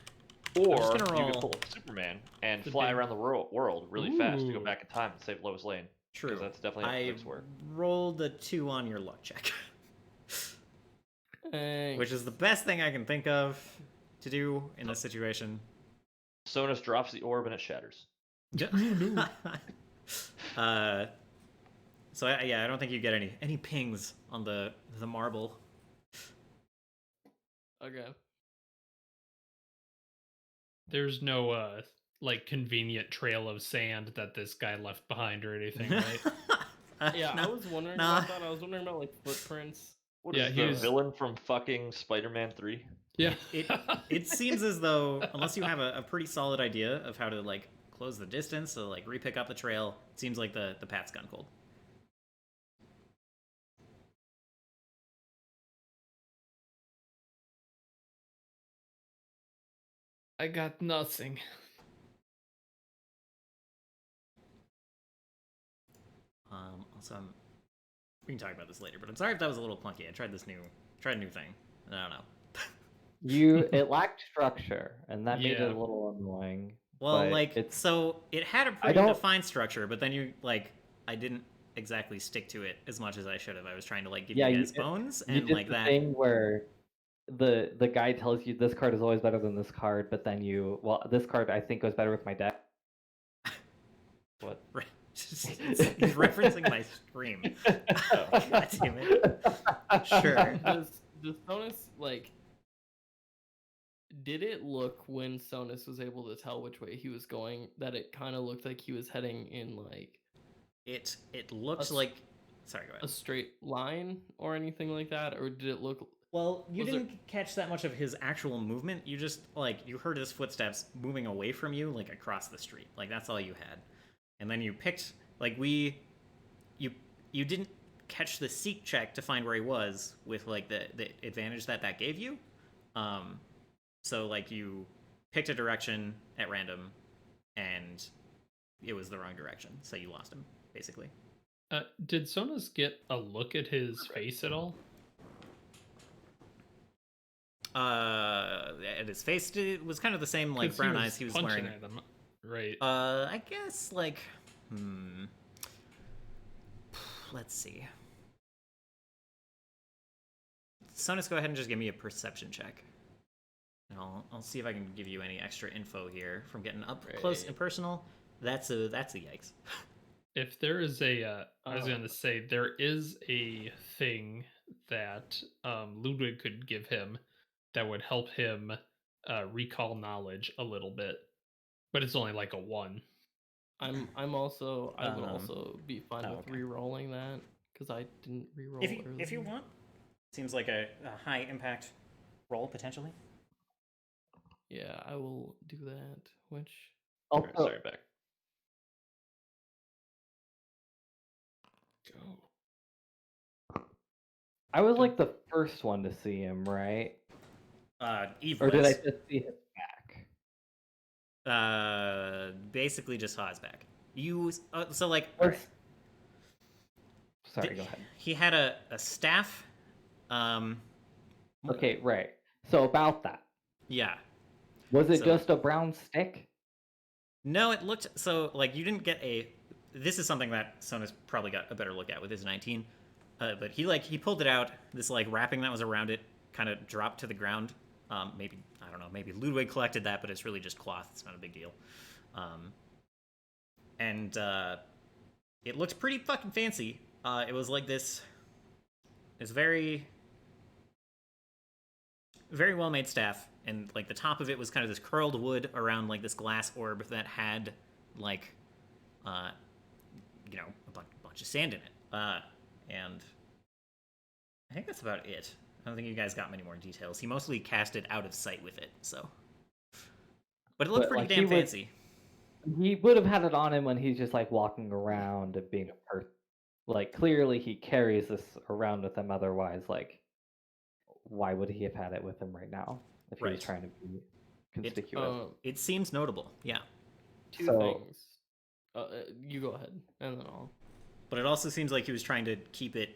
[SPEAKER 1] Or
[SPEAKER 2] just
[SPEAKER 1] you
[SPEAKER 2] gonna roll-
[SPEAKER 1] could pull a Superman and
[SPEAKER 3] The
[SPEAKER 1] fly
[SPEAKER 3] big-
[SPEAKER 1] around the world really fast to go
[SPEAKER 3] Ooh.
[SPEAKER 1] back in time and save Lois Lane.
[SPEAKER 2] True.
[SPEAKER 1] Because that's definitely how
[SPEAKER 2] I
[SPEAKER 1] things work.
[SPEAKER 2] rolled a 2 on your luck check.
[SPEAKER 4] Thanks.
[SPEAKER 2] Which is the best thing I can think of to do in this situation.
[SPEAKER 1] Sonus drops the orb and it shatters.
[SPEAKER 2] So yeah, I don't think you get any pings on the marble.
[SPEAKER 4] Okay.
[SPEAKER 3] There's no like convenient trail of sand that this guy left behind or anything, right?
[SPEAKER 4] Yeah,
[SPEAKER 2] No,
[SPEAKER 4] I was wondering
[SPEAKER 2] nah.
[SPEAKER 4] about that. I was wondering about like footprints.
[SPEAKER 1] What
[SPEAKER 3] Yeah,
[SPEAKER 1] is
[SPEAKER 3] he
[SPEAKER 1] the
[SPEAKER 3] was-
[SPEAKER 1] villain from fucking Spider-Man 3?
[SPEAKER 3] Yeah.
[SPEAKER 2] It seems as though, unless you have a pretty solid idea of how to like close the distance, so like re-pick up the trail. It seems like the path's gone cold.
[SPEAKER 3] I got nothing.
[SPEAKER 2] Also, we can talk about this later, but I'm sorry if that was a little clunky. I tried a new thing. And I don't know.
[SPEAKER 5] It lacked structure, and that made it
[SPEAKER 3] Yeah.
[SPEAKER 5] a little annoying.
[SPEAKER 2] Well,
[SPEAKER 5] but
[SPEAKER 2] like,
[SPEAKER 5] it's
[SPEAKER 2] so it had a
[SPEAKER 5] I
[SPEAKER 2] pretty
[SPEAKER 5] don't-
[SPEAKER 2] defined structure, but then I didn't exactly stick to it as much as I should have. I was trying to like give
[SPEAKER 5] Yeah,
[SPEAKER 2] you
[SPEAKER 5] you
[SPEAKER 2] guys bones
[SPEAKER 5] you
[SPEAKER 2] and
[SPEAKER 5] did
[SPEAKER 2] like
[SPEAKER 5] the
[SPEAKER 2] that.
[SPEAKER 5] thing where the guy tells you this card is always better than this card, but then this card I think goes better with my deck. What?
[SPEAKER 2] Right. He's referencing my stream. God damn it. Sure.
[SPEAKER 4] Does Sonus like? Did it look when Sonus was able to tell which way he was going that it kind of looked like he was heading in like
[SPEAKER 2] It looks
[SPEAKER 4] s-
[SPEAKER 2] like. Sorry, go
[SPEAKER 4] a
[SPEAKER 2] ahead.
[SPEAKER 4] straight line or anything like that, or did it look?
[SPEAKER 2] Well, you
[SPEAKER 4] Was
[SPEAKER 2] didn't catch that much of his actual movement. You just like you heard his footsteps moving away from you, like across the street. Like that's all you had. And then you picked like you didn't catch the seek check to find where he was with like the advantage that gave you. So like you picked a direction at random, and it was the wrong direction, so you lost him basically.
[SPEAKER 3] Did Sonus get a look at his face at all?
[SPEAKER 2] At his face, it was kind of the same like
[SPEAKER 3] 'Cause
[SPEAKER 2] brown eyes he was
[SPEAKER 3] punching
[SPEAKER 2] wearing.
[SPEAKER 3] at him, right?
[SPEAKER 2] I guess like, let's see. Sonus, go ahead and just give me a perception check. And I'll see if I can give you any extra info here from getting up close and personal. That's a yikes.
[SPEAKER 3] If there is I was
[SPEAKER 4] Oh.
[SPEAKER 3] going to say there is a thing that Ludwig could give him that would help him recall knowledge a little bit, but it's only like a 1.
[SPEAKER 4] I would
[SPEAKER 2] Um,
[SPEAKER 4] also be fine with
[SPEAKER 2] okay.
[SPEAKER 4] re-rolling that because I didn't re-roll.
[SPEAKER 2] If you want, seems like a high impact roll potentially.
[SPEAKER 4] Yeah, I will do that. Which
[SPEAKER 5] Also,
[SPEAKER 1] Sorry, back.
[SPEAKER 3] Go.
[SPEAKER 5] I was like the first one to see him, right?
[SPEAKER 2] Eve
[SPEAKER 5] Or did I
[SPEAKER 2] was.
[SPEAKER 5] just see his back?
[SPEAKER 2] Basically just saw his back. You so like.
[SPEAKER 5] Or-
[SPEAKER 2] Alright.
[SPEAKER 5] Sorry, go ahead.
[SPEAKER 2] He had a staff.
[SPEAKER 5] Okay, right. So about that,
[SPEAKER 2] Yeah.
[SPEAKER 5] was it
[SPEAKER 2] So-
[SPEAKER 5] just a brown stick?
[SPEAKER 2] No, it looked so like you didn't get a. This is something that Sonus probably got a better look at with his 19. But he pulled it out. This like wrapping that was around it kind of dropped to the ground. Maybe I don't know. Maybe Ludwig collected that, but it's really just cloth. It's not a big deal. And it looked pretty fucking fancy. It was like this. It's very, very well made staff, and like the top of it was kind of this curled wood around like this glass orb that had like, a bunch of sand in it. And I think that's about it. I don't think you guys got many more details. He mostly cast it out of sight with it, so. But it looked
[SPEAKER 5] But,
[SPEAKER 2] pretty
[SPEAKER 5] like,
[SPEAKER 2] damn fancy.
[SPEAKER 5] He would have had it on him when he's just like walking around and being a person. Like clearly he carries this around with him. Otherwise, like, why would he have had it with him right now if he
[SPEAKER 2] Right.
[SPEAKER 5] was trying to be conspicuous?
[SPEAKER 2] It seems notable, yeah.
[SPEAKER 4] two
[SPEAKER 5] So-
[SPEAKER 4] things. You go ahead, and then I'll.
[SPEAKER 2] But it also seems like he was trying to keep it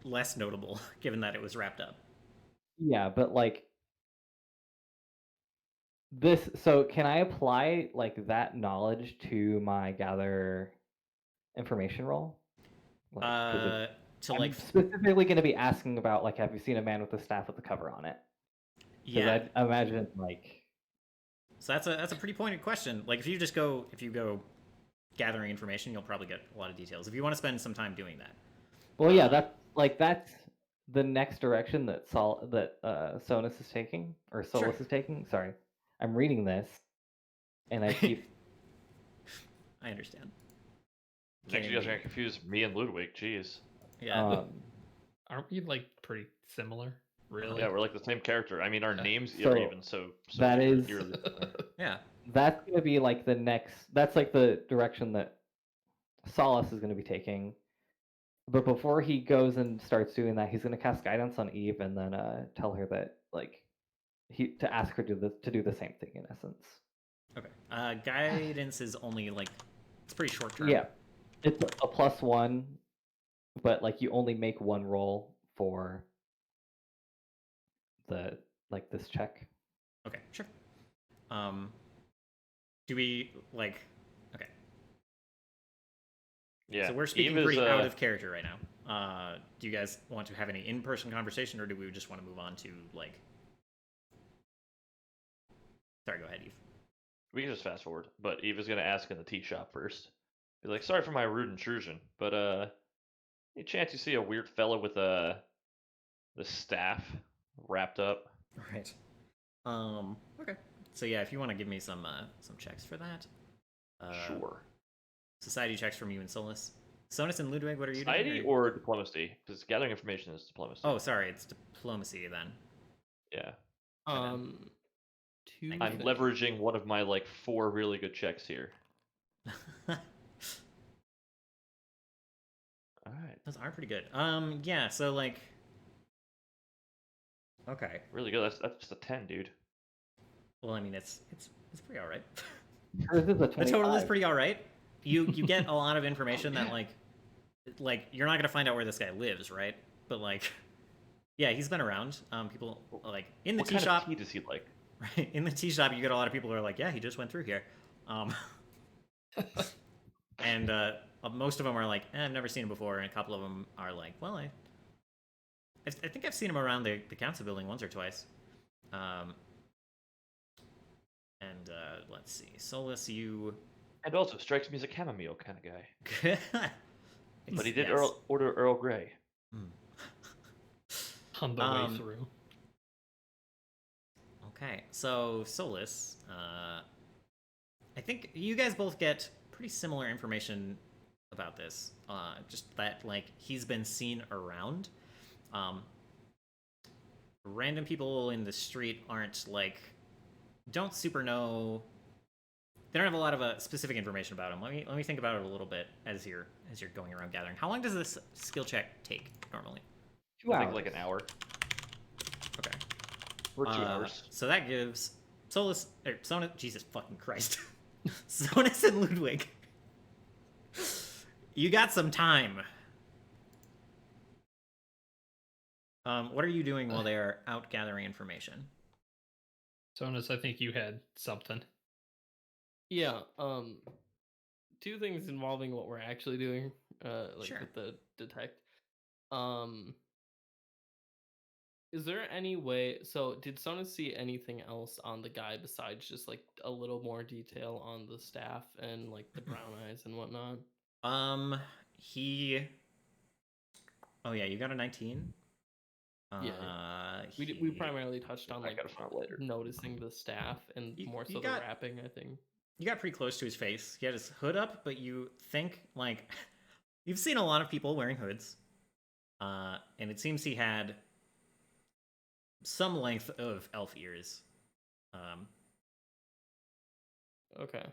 [SPEAKER 2] less notable, given that it was wrapped up.
[SPEAKER 5] Yeah, but like this. So can I apply like that knowledge to my gather information roll? Like, 'cause
[SPEAKER 2] To
[SPEAKER 5] I'm
[SPEAKER 2] like,
[SPEAKER 5] specifically going to be asking about like, have you seen a man with a staff with the cover on it? 'Cause
[SPEAKER 2] yeah.
[SPEAKER 5] I imagine like.
[SPEAKER 2] So that's a pretty pointed question. Like, if you go gathering information, you'll probably get a lot of details. If you want to spend some time doing that.
[SPEAKER 5] Well, yeah, that's the next direction that Sonus is taking or Solus is taking. Sorry, I'm reading this, and I keep.
[SPEAKER 2] I understand.
[SPEAKER 1] Next, you guys are gonna confuse me and Ludwig. Jeez.
[SPEAKER 2] Yeah.
[SPEAKER 3] Aren't we like pretty similar? Really?
[SPEAKER 1] Yeah, we're like the same character. I mean, our names
[SPEAKER 5] So,
[SPEAKER 1] are even so
[SPEAKER 5] that is-
[SPEAKER 1] eerily similar.
[SPEAKER 2] Yeah.
[SPEAKER 5] that's gonna be like the next. That's like the direction that Solace is gonna be taking. But before he goes and starts doing that, he's gonna cast guidance on Eve and then tell her that like to ask her to do the same thing in essence.
[SPEAKER 2] Okay. Guidance is only like it's pretty short term.
[SPEAKER 5] Yeah, it's a +1, but like you only make one roll for the like this check.
[SPEAKER 2] Okay, sure. Do we like? Okay.
[SPEAKER 1] Yeah.
[SPEAKER 2] So we're speaking
[SPEAKER 1] Eve
[SPEAKER 2] pretty
[SPEAKER 1] is,
[SPEAKER 2] out of character right now. Do you guys want to have any in-person conversation, or do we just want to move on to like? Sorry, go ahead, Eve.
[SPEAKER 1] We can just fast forward, but Eve is gonna ask in the tea shop first. Be like, sorry for my rude intrusion, but any chance you see a weird fella with the staff wrapped up?
[SPEAKER 2] Right. Okay. So yeah, if you want to give me some checks for that.
[SPEAKER 1] Sure.
[SPEAKER 2] Society checks from you and Solus. Sonus and Ludwig, what are you
[SPEAKER 1] Society
[SPEAKER 2] doing?
[SPEAKER 1] or diplomacy? Because gathering information is diplomacy.
[SPEAKER 2] Oh, sorry, it's diplomacy then.
[SPEAKER 1] Yeah.
[SPEAKER 4] Two.
[SPEAKER 1] I'm leveraging one of my like 4 really good checks here. All right.
[SPEAKER 2] Those are pretty good. Yeah. So like. Okay.
[SPEAKER 1] Really good. That's just a 10, dude.
[SPEAKER 2] Well, I mean, it's pretty all right.
[SPEAKER 5] Hers is a
[SPEAKER 2] The
[SPEAKER 5] 25.
[SPEAKER 2] total is pretty all right. You get a lot of information that like you're not gonna find out where this guy lives, right? But like, yeah, he's been around. People like in the
[SPEAKER 1] What
[SPEAKER 2] tea
[SPEAKER 1] kind
[SPEAKER 2] shop.
[SPEAKER 1] of tea does he like?
[SPEAKER 2] Right in the tea shop, you get a lot of people who are like, yeah, he just went through here. And most of them are like, I've never seen him before, and a couple of them are like, well, I think I've seen him around the council building once or twice. And let's see, Solus, you.
[SPEAKER 1] And also strikes me as a chamomile kind of guy. But he did
[SPEAKER 2] Yes.
[SPEAKER 1] order Earl Grey.
[SPEAKER 3] On the way through.
[SPEAKER 2] Okay, so Solus, I think you guys both get pretty similar information about this. Just that like he's been seen around. Random people in the street aren't like don't super know. They don't have a lot of specific information about him. Let me think about it a little bit as you're going around gathering. How long does this skill check take normally?
[SPEAKER 5] 2
[SPEAKER 1] I
[SPEAKER 5] hours.
[SPEAKER 1] think like an hour
[SPEAKER 2] Okay.
[SPEAKER 1] or 2 hours.
[SPEAKER 2] So that gives Solus or Sonus. Jesus fucking Christ, Sonus and Ludwig. You got some time. What are you doing while they are out gathering information?
[SPEAKER 3] Sonus, I think you had something.
[SPEAKER 4] Yeah. Two things involving what we're actually doing. Like
[SPEAKER 2] Sure.
[SPEAKER 4] with the detect. Is there any way? So, did Sonus see anything else on the guy besides just like a little more detail on the staff and like the brown eyes and whatnot?
[SPEAKER 2] He. Oh yeah, you got a 19.
[SPEAKER 4] We primarily touched on
[SPEAKER 1] I
[SPEAKER 4] like
[SPEAKER 1] gotta find it later.
[SPEAKER 4] noticing the staff and more so the wrapping. I think.
[SPEAKER 2] You got pretty close to his face. He had his hood up, but you think like you've seen a lot of people wearing hoods, and it seems he had some length of elf ears.
[SPEAKER 4] Okay.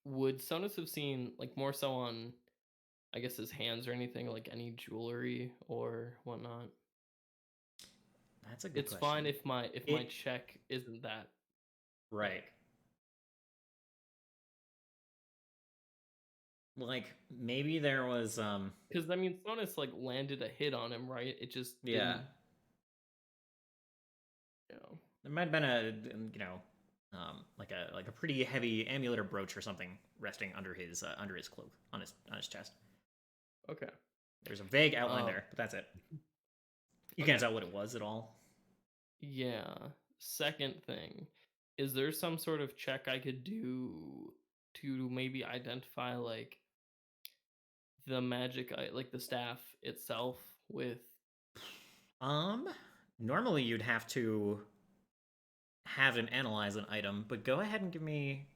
[SPEAKER 4] Would Sonus have seen like more so on, I guess, his hands or anything like any jewelry or whatnot?
[SPEAKER 2] That's a good
[SPEAKER 4] It's
[SPEAKER 2] question.
[SPEAKER 4] fine if my check isn't that
[SPEAKER 2] Right. Like maybe there was
[SPEAKER 4] because I mean Sonus like landed a hit on him, right? It just
[SPEAKER 2] yeah.
[SPEAKER 4] didn't,
[SPEAKER 2] There might have been a like a pretty heavy amulet or brooch or something resting under his cloak on his chest.
[SPEAKER 4] Okay.
[SPEAKER 2] There's a vague outline there, but that's it. You
[SPEAKER 4] Okay.
[SPEAKER 2] can't tell what it was at all.
[SPEAKER 4] Yeah. Second thing, is there some sort of check I could do to maybe identify like the magic, like the staff itself with?
[SPEAKER 2] Normally you'd have to have and analyze an item, but go ahead and give me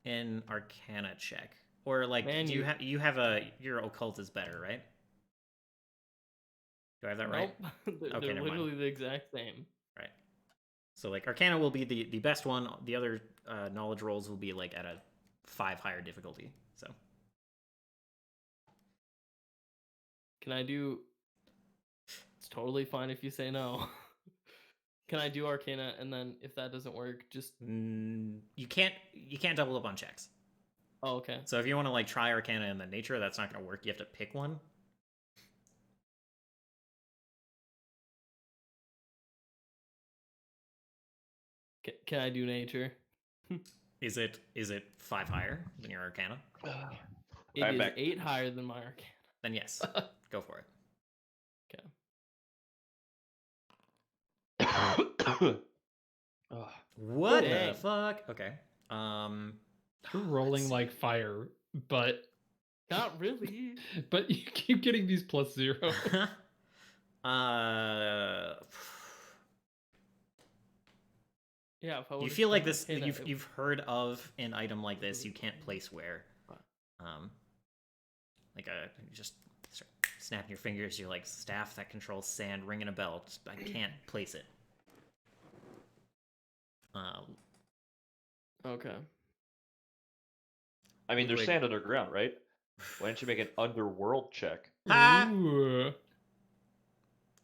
[SPEAKER 2] an Arcana check, or like
[SPEAKER 4] Man,
[SPEAKER 2] do you have your occult is better, right? Do I have that right?
[SPEAKER 4] Nope. They're
[SPEAKER 2] Okay, never mind.
[SPEAKER 4] literally the exact same.
[SPEAKER 2] Right. So like Arcana will be the best one. The other knowledge rolls will be like at a 5 higher difficulty. So
[SPEAKER 4] Can I do? It's totally fine if you say no. Can I do Arcana and then if that doesn't work, just
[SPEAKER 2] you can't double up on checks.
[SPEAKER 4] oh okay.
[SPEAKER 2] So if you want to like try Arcana and then Nature, that's not going to work. You have to pick one.
[SPEAKER 4] Can I do Nature?
[SPEAKER 2] Is it 5 higher than your Arcana?
[SPEAKER 4] It
[SPEAKER 1] I'm
[SPEAKER 4] is
[SPEAKER 1] back.
[SPEAKER 4] 8 higher than my Arcana.
[SPEAKER 2] Then yes, go for it.
[SPEAKER 1] Ugh.
[SPEAKER 2] What
[SPEAKER 4] Dang.
[SPEAKER 2] the fuck? Okay.
[SPEAKER 3] You're rolling like fire, but
[SPEAKER 4] Not really.
[SPEAKER 3] but you keep getting these +0.
[SPEAKER 4] Yeah. If I
[SPEAKER 2] You
[SPEAKER 4] would've
[SPEAKER 2] feel like
[SPEAKER 4] done
[SPEAKER 2] this?
[SPEAKER 4] Arcana,
[SPEAKER 2] You've heard of an item like this? You can't place where. Like just start snapping your fingers. You're like staff that controls sand, ringing a bell. Just, I can't place it.
[SPEAKER 4] Okay.
[SPEAKER 1] I mean, there's
[SPEAKER 2] Ludwig.
[SPEAKER 1] sand underground, right? Why don't you make an underworld check?
[SPEAKER 2] Ha!
[SPEAKER 3] Ooh.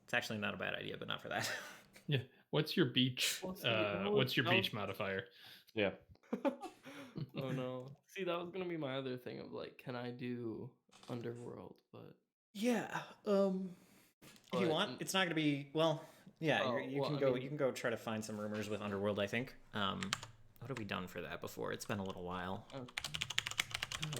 [SPEAKER 2] It's actually not a bad idea, but not for that.
[SPEAKER 3] Yeah. What's your beach?
[SPEAKER 4] Well, see, that was-
[SPEAKER 3] What's your
[SPEAKER 4] that was-
[SPEAKER 3] beach modifier?
[SPEAKER 1] Yeah.
[SPEAKER 4] Oh no. See, that was gonna be my other thing of like, can I do Underworld? But
[SPEAKER 2] Yeah. If you
[SPEAKER 4] But-
[SPEAKER 2] want, it's not gonna be well. Yeah,
[SPEAKER 4] Oh,
[SPEAKER 2] you
[SPEAKER 4] well,
[SPEAKER 2] can
[SPEAKER 4] I
[SPEAKER 2] go.
[SPEAKER 4] mean-
[SPEAKER 2] You can go try to find some rumors with Underworld. I think. What have we done for that before? It's been a little while.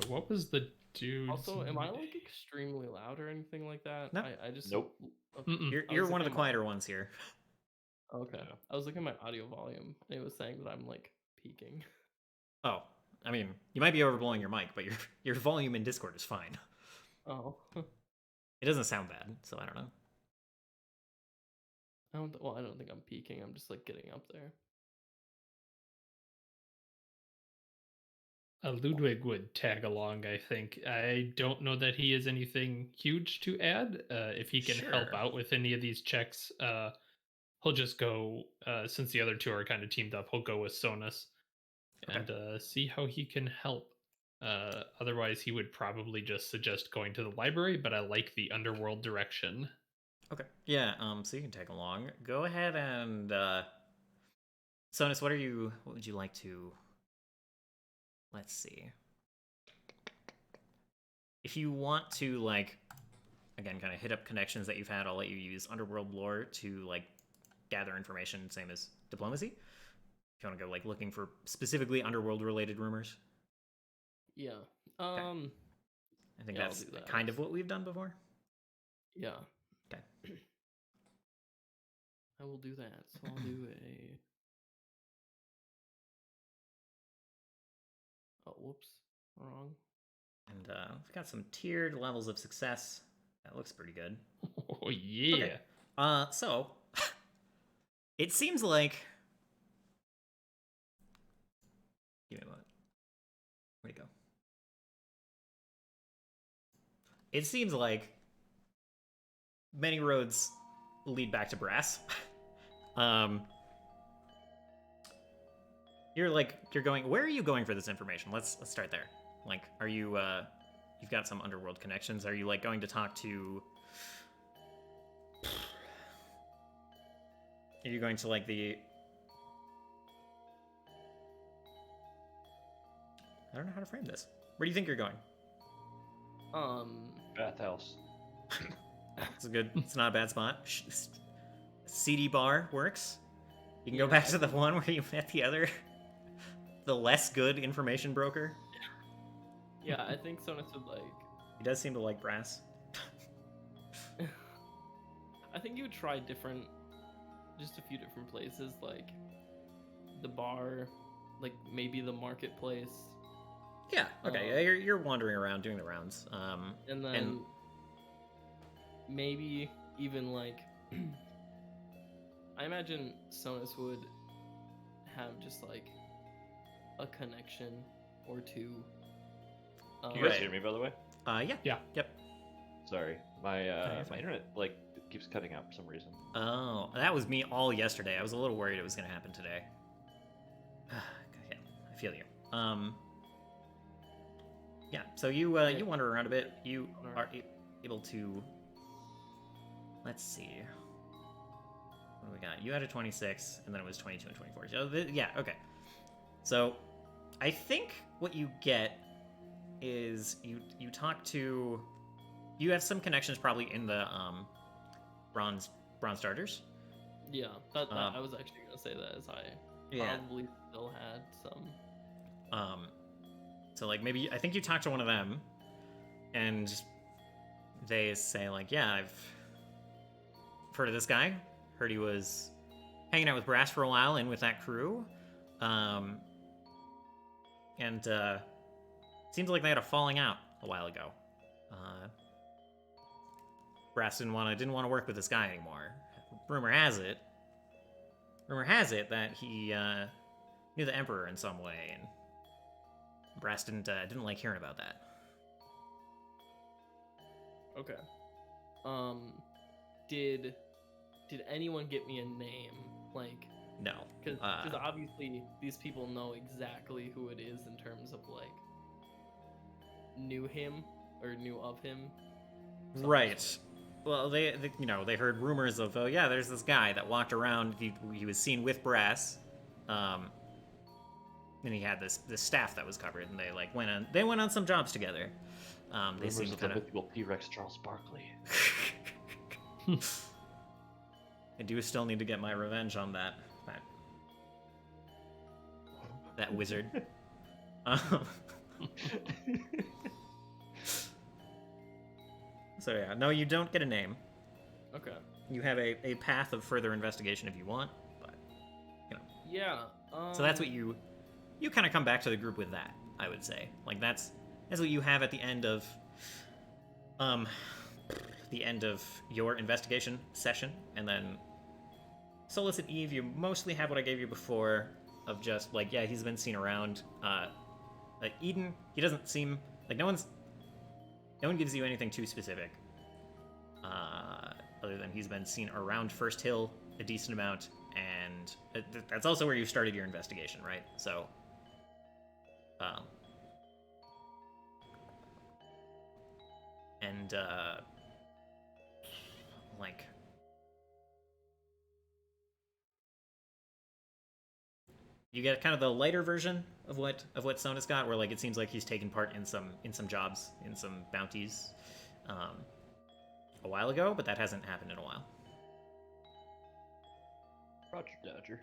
[SPEAKER 3] What was the dude?
[SPEAKER 4] also, am I like extremely loud or anything like that?
[SPEAKER 2] No.
[SPEAKER 4] I just
[SPEAKER 1] Nope.
[SPEAKER 4] Okay.
[SPEAKER 3] Mm-mm.
[SPEAKER 2] You're
[SPEAKER 4] I
[SPEAKER 2] you're
[SPEAKER 4] was
[SPEAKER 2] one of the
[SPEAKER 4] looking at
[SPEAKER 2] quieter ones here.
[SPEAKER 4] Okay.
[SPEAKER 1] Yeah.
[SPEAKER 4] I was looking at my audio volume and it was saying that I'm like peaking.
[SPEAKER 2] Oh, I mean, you might be overblowing your mic, but your volume in Discord is fine.
[SPEAKER 4] Oh.
[SPEAKER 2] It doesn't sound bad, so I don't know.
[SPEAKER 4] I don't think I'm peaking. I'm just like getting up there.
[SPEAKER 3] Ludwig would tag along, I think. I don't know that he has anything huge to add. If he can help
[SPEAKER 2] Sure.
[SPEAKER 3] out with any of these checks, he'll just go, since the other two are kind of teamed up, he'll go with Sonus
[SPEAKER 2] Okay.
[SPEAKER 3] and see how he can help. Otherwise, he would probably just suggest going to the library, but I like the underworld direction.
[SPEAKER 2] Okay. Yeah. So you can tag along. Go ahead and Sonus, what would you like to? Let's see. If you want to like, again, kind of hit up connections that you've had, I'll let you use Underworld lore to like gather information, same as diplomacy. If you want to go like looking for specifically Underworld related rumors,
[SPEAKER 4] Yeah.
[SPEAKER 2] I think
[SPEAKER 4] Yeah, I'll
[SPEAKER 2] that's
[SPEAKER 4] do that.
[SPEAKER 2] kind of what we've done before.
[SPEAKER 4] Yeah.
[SPEAKER 2] Okay.
[SPEAKER 4] I will do that. So I'll do a. Oh, whoops. Wrong.
[SPEAKER 2] And we've got some tiered levels of success. That looks pretty good.
[SPEAKER 3] Oh, yeah.
[SPEAKER 2] Okay. So it seems like. Give me a moment. Where'd it go? It seems like many roads lead back to Brass. You're going. Where are you going for this information? Let's start there. Like, are you? You've got some underworld connections. Are you like going to talk to? Are you going to like the? I don't know how to frame this. Where do you think you're going?
[SPEAKER 1] Bathhouse.
[SPEAKER 2] It's a good. It's not a bad spot. CD bar works. You can go
[SPEAKER 4] Yeah,
[SPEAKER 2] back to the one where you met the less good information broker.
[SPEAKER 4] Yeah, I think Sonus would like.
[SPEAKER 2] He does seem to like Brass.
[SPEAKER 4] I think you would try just a few different places, like the bar, like maybe the marketplace,
[SPEAKER 2] Yeah. Okay. Yeah, you're wandering around doing the rounds.
[SPEAKER 4] and then maybe even like. I imagine Sonus would have just like a connection or two.
[SPEAKER 1] Can you guys
[SPEAKER 2] Right.
[SPEAKER 1] hear me, by the way?
[SPEAKER 2] Yeah.
[SPEAKER 3] Yeah.
[SPEAKER 2] Yep.
[SPEAKER 1] Sorry, my
[SPEAKER 2] you're
[SPEAKER 1] my
[SPEAKER 2] fine.
[SPEAKER 1] internet like keeps cutting out for some reason.
[SPEAKER 2] Oh, that was me all yesterday. I was a little worried it was going to happen today. Yeah, I feel you. Yeah. So you you wander around a bit. You are able to. Let's see. What do we got? You had a 26, and then it was 22 and 24. So yeah, okay. So I think what you get is you talk to. You have some connections probably in the bronze starters.
[SPEAKER 4] Yeah, I was actually gonna say that as I probably still had some.
[SPEAKER 2] So like maybe I think you talk to one of them, and they say like, yeah, I've heard of this guy. Heard he was hanging out with Brass for a while and with that crew, and seems like they had a falling out a while ago. Brass didn't want to work with this guy anymore. Rumor has it that he knew the Emperor in some way, and Brass didn't like hearing about that.
[SPEAKER 4] Okay. Did anyone get me a name? Like,
[SPEAKER 2] No,
[SPEAKER 4] because obviously these people know exactly who it is in terms of like knew him or knew of him.
[SPEAKER 2] right. Well, they they heard rumors of yeah, there's this guy that walked around. He was seen with Brass, and he had this staff that was covered, and they like went on some jobs together. They
[SPEAKER 1] Rumors
[SPEAKER 2] seemed
[SPEAKER 1] of
[SPEAKER 2] kind
[SPEAKER 1] the
[SPEAKER 2] of.
[SPEAKER 1] mythical T-Rex Charles Barkley.
[SPEAKER 2] I do still need to get my revenge on that wizard. So yeah, no, you don't get a name.
[SPEAKER 4] Okay.
[SPEAKER 2] You have a path of further investigation if you want, but
[SPEAKER 4] Yeah.
[SPEAKER 2] So that's what you kind of come back to the group with that. I would say like that's what you have at the end of your investigation session, and then Solus and Eve, you mostly have what I gave you before of just like yeah, he's been seen around. Eden, he doesn't seem like no one gives you anything too specific, other than he's been seen around First Hill a decent amount, and that's also where you started your investigation, right? So, and like you get kind of the lighter version of what Sonus got, where like it seems like he's taken part in some jobs, in some bounties, a while ago, but that hasn't happened in a while.
[SPEAKER 1] Roger Dodger.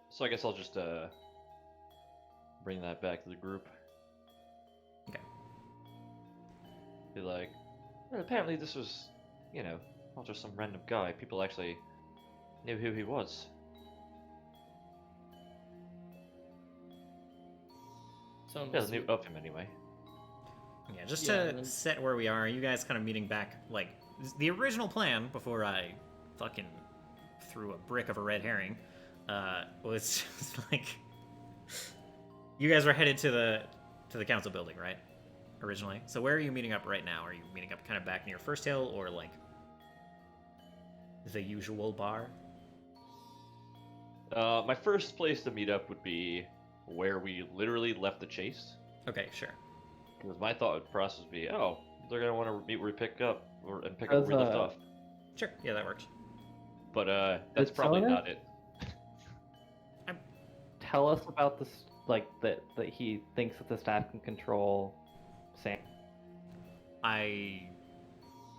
[SPEAKER 1] So I guess I'll just bring that back to the group.
[SPEAKER 2] Okay.
[SPEAKER 1] Be like, well, apparently this was, not just some random guy. People actually knew who he was. Yeah, knew of him anyway.
[SPEAKER 2] Yeah, just to set where we are, you guys kind of meeting back, like, the original plan before I fucking threw a brick of a red herring, was just like, you guys were headed to the council building, right? Originally. So where are you meeting up right now? Are you meeting up kind of back near First Hill, or like the usual bar?
[SPEAKER 1] My first place to meet up would be where we literally left the chase.
[SPEAKER 2] Okay, sure.
[SPEAKER 1] Because my thought process would be, oh, they're gonna want to meet where we pick up where we left off.
[SPEAKER 2] Sure, yeah, that works.
[SPEAKER 1] But that's probably not it.
[SPEAKER 5] Tell us about this, like that he thinks that the staff can control Sam.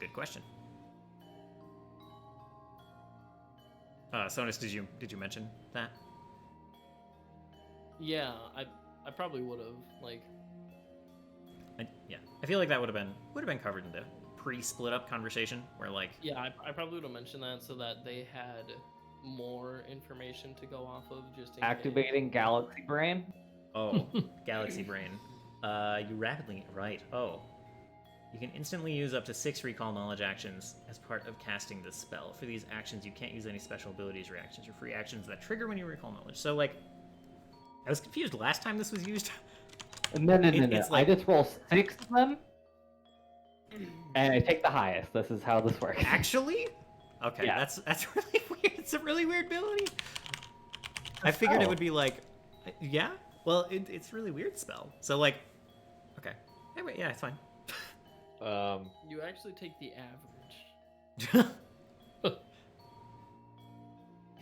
[SPEAKER 2] Good question. Sonus, did you mention that?
[SPEAKER 4] Yeah, I probably would have like.
[SPEAKER 2] Yeah, I feel like that would have been covered in the pre-split up conversation where like.
[SPEAKER 4] Yeah, I probably would have mentioned that so that they had more information to go off of. Just in
[SPEAKER 5] Activating
[SPEAKER 4] case.
[SPEAKER 5] Galaxy Brain.
[SPEAKER 2] Oh, Galaxy Brain. You rapidly right. Oh, you can instantly use up to 6 recall knowledge actions as part of casting this spell. For these actions, you can't use any special abilities, reactions, or free actions that trigger when you recall knowledge. So like, I was confused last time this was used.
[SPEAKER 5] No.
[SPEAKER 2] It's like-
[SPEAKER 5] I just roll 6 of them, and I take the highest. This is how this works.
[SPEAKER 2] Actually? Okay,
[SPEAKER 5] Yeah.
[SPEAKER 2] that's really weird. It's a really weird ability. I figured it would be like, yeah? Well, it's a really weird spell. So, like, okay. Anyway, yeah, it's fine.
[SPEAKER 4] You actually take the average.
[SPEAKER 2] You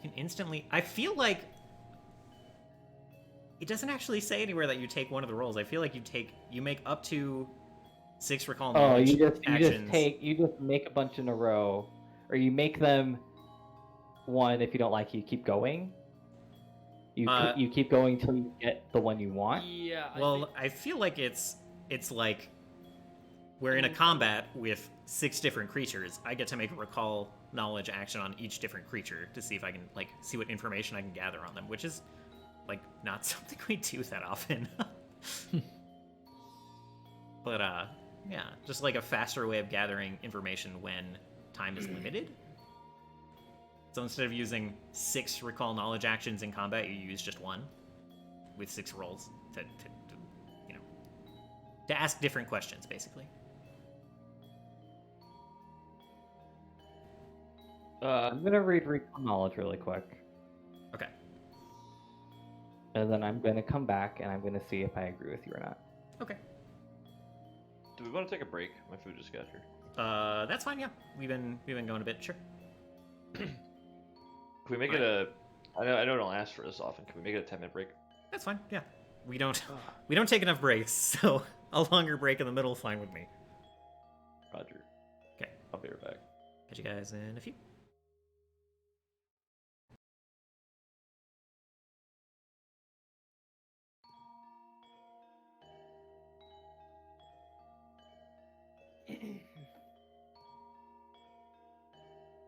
[SPEAKER 2] can instantly... I feel like... It doesn't actually say anywhere that you take one of the rolls. I feel like you make up to 6 recall
[SPEAKER 5] Oh,
[SPEAKER 2] knowledge
[SPEAKER 5] you just
[SPEAKER 2] actions.
[SPEAKER 5] you just make a bunch in a row, or you make them one. If you don't like it, you keep going. You keep going till you get the one you want.
[SPEAKER 4] Yeah.
[SPEAKER 2] Well, I feel like it's like we're in a combat with 6 different creatures. I get to make a recall knowledge action on each different creature to see if I can like see what information I can gather on them, which is like not something we do that often. But yeah, just like a faster way of gathering information when time is limited. So instead of using 6 recall knowledge actions in combat, you use just 1 with 6 rolls to you know, to ask different questions, basically.
[SPEAKER 5] I'm gonna read recall knowledge really quick,
[SPEAKER 2] Okay.
[SPEAKER 5] and then I'm gonna come back and I'm gonna see if I agree with you or not.
[SPEAKER 2] Okay.
[SPEAKER 1] Do we want to take a break? My food just got here.
[SPEAKER 2] That's fine. Yeah, we've been going a bit. Sure.
[SPEAKER 1] Can we make it a? I know I don't ask for this often. Can we make it a 10-minute break?
[SPEAKER 2] That's fine. Yeah, we don't take enough breaks, so a longer break in the middle is fine with me.
[SPEAKER 1] Roger.
[SPEAKER 2] Okay.
[SPEAKER 1] I'll be right back.
[SPEAKER 2] Catch you guys in a few.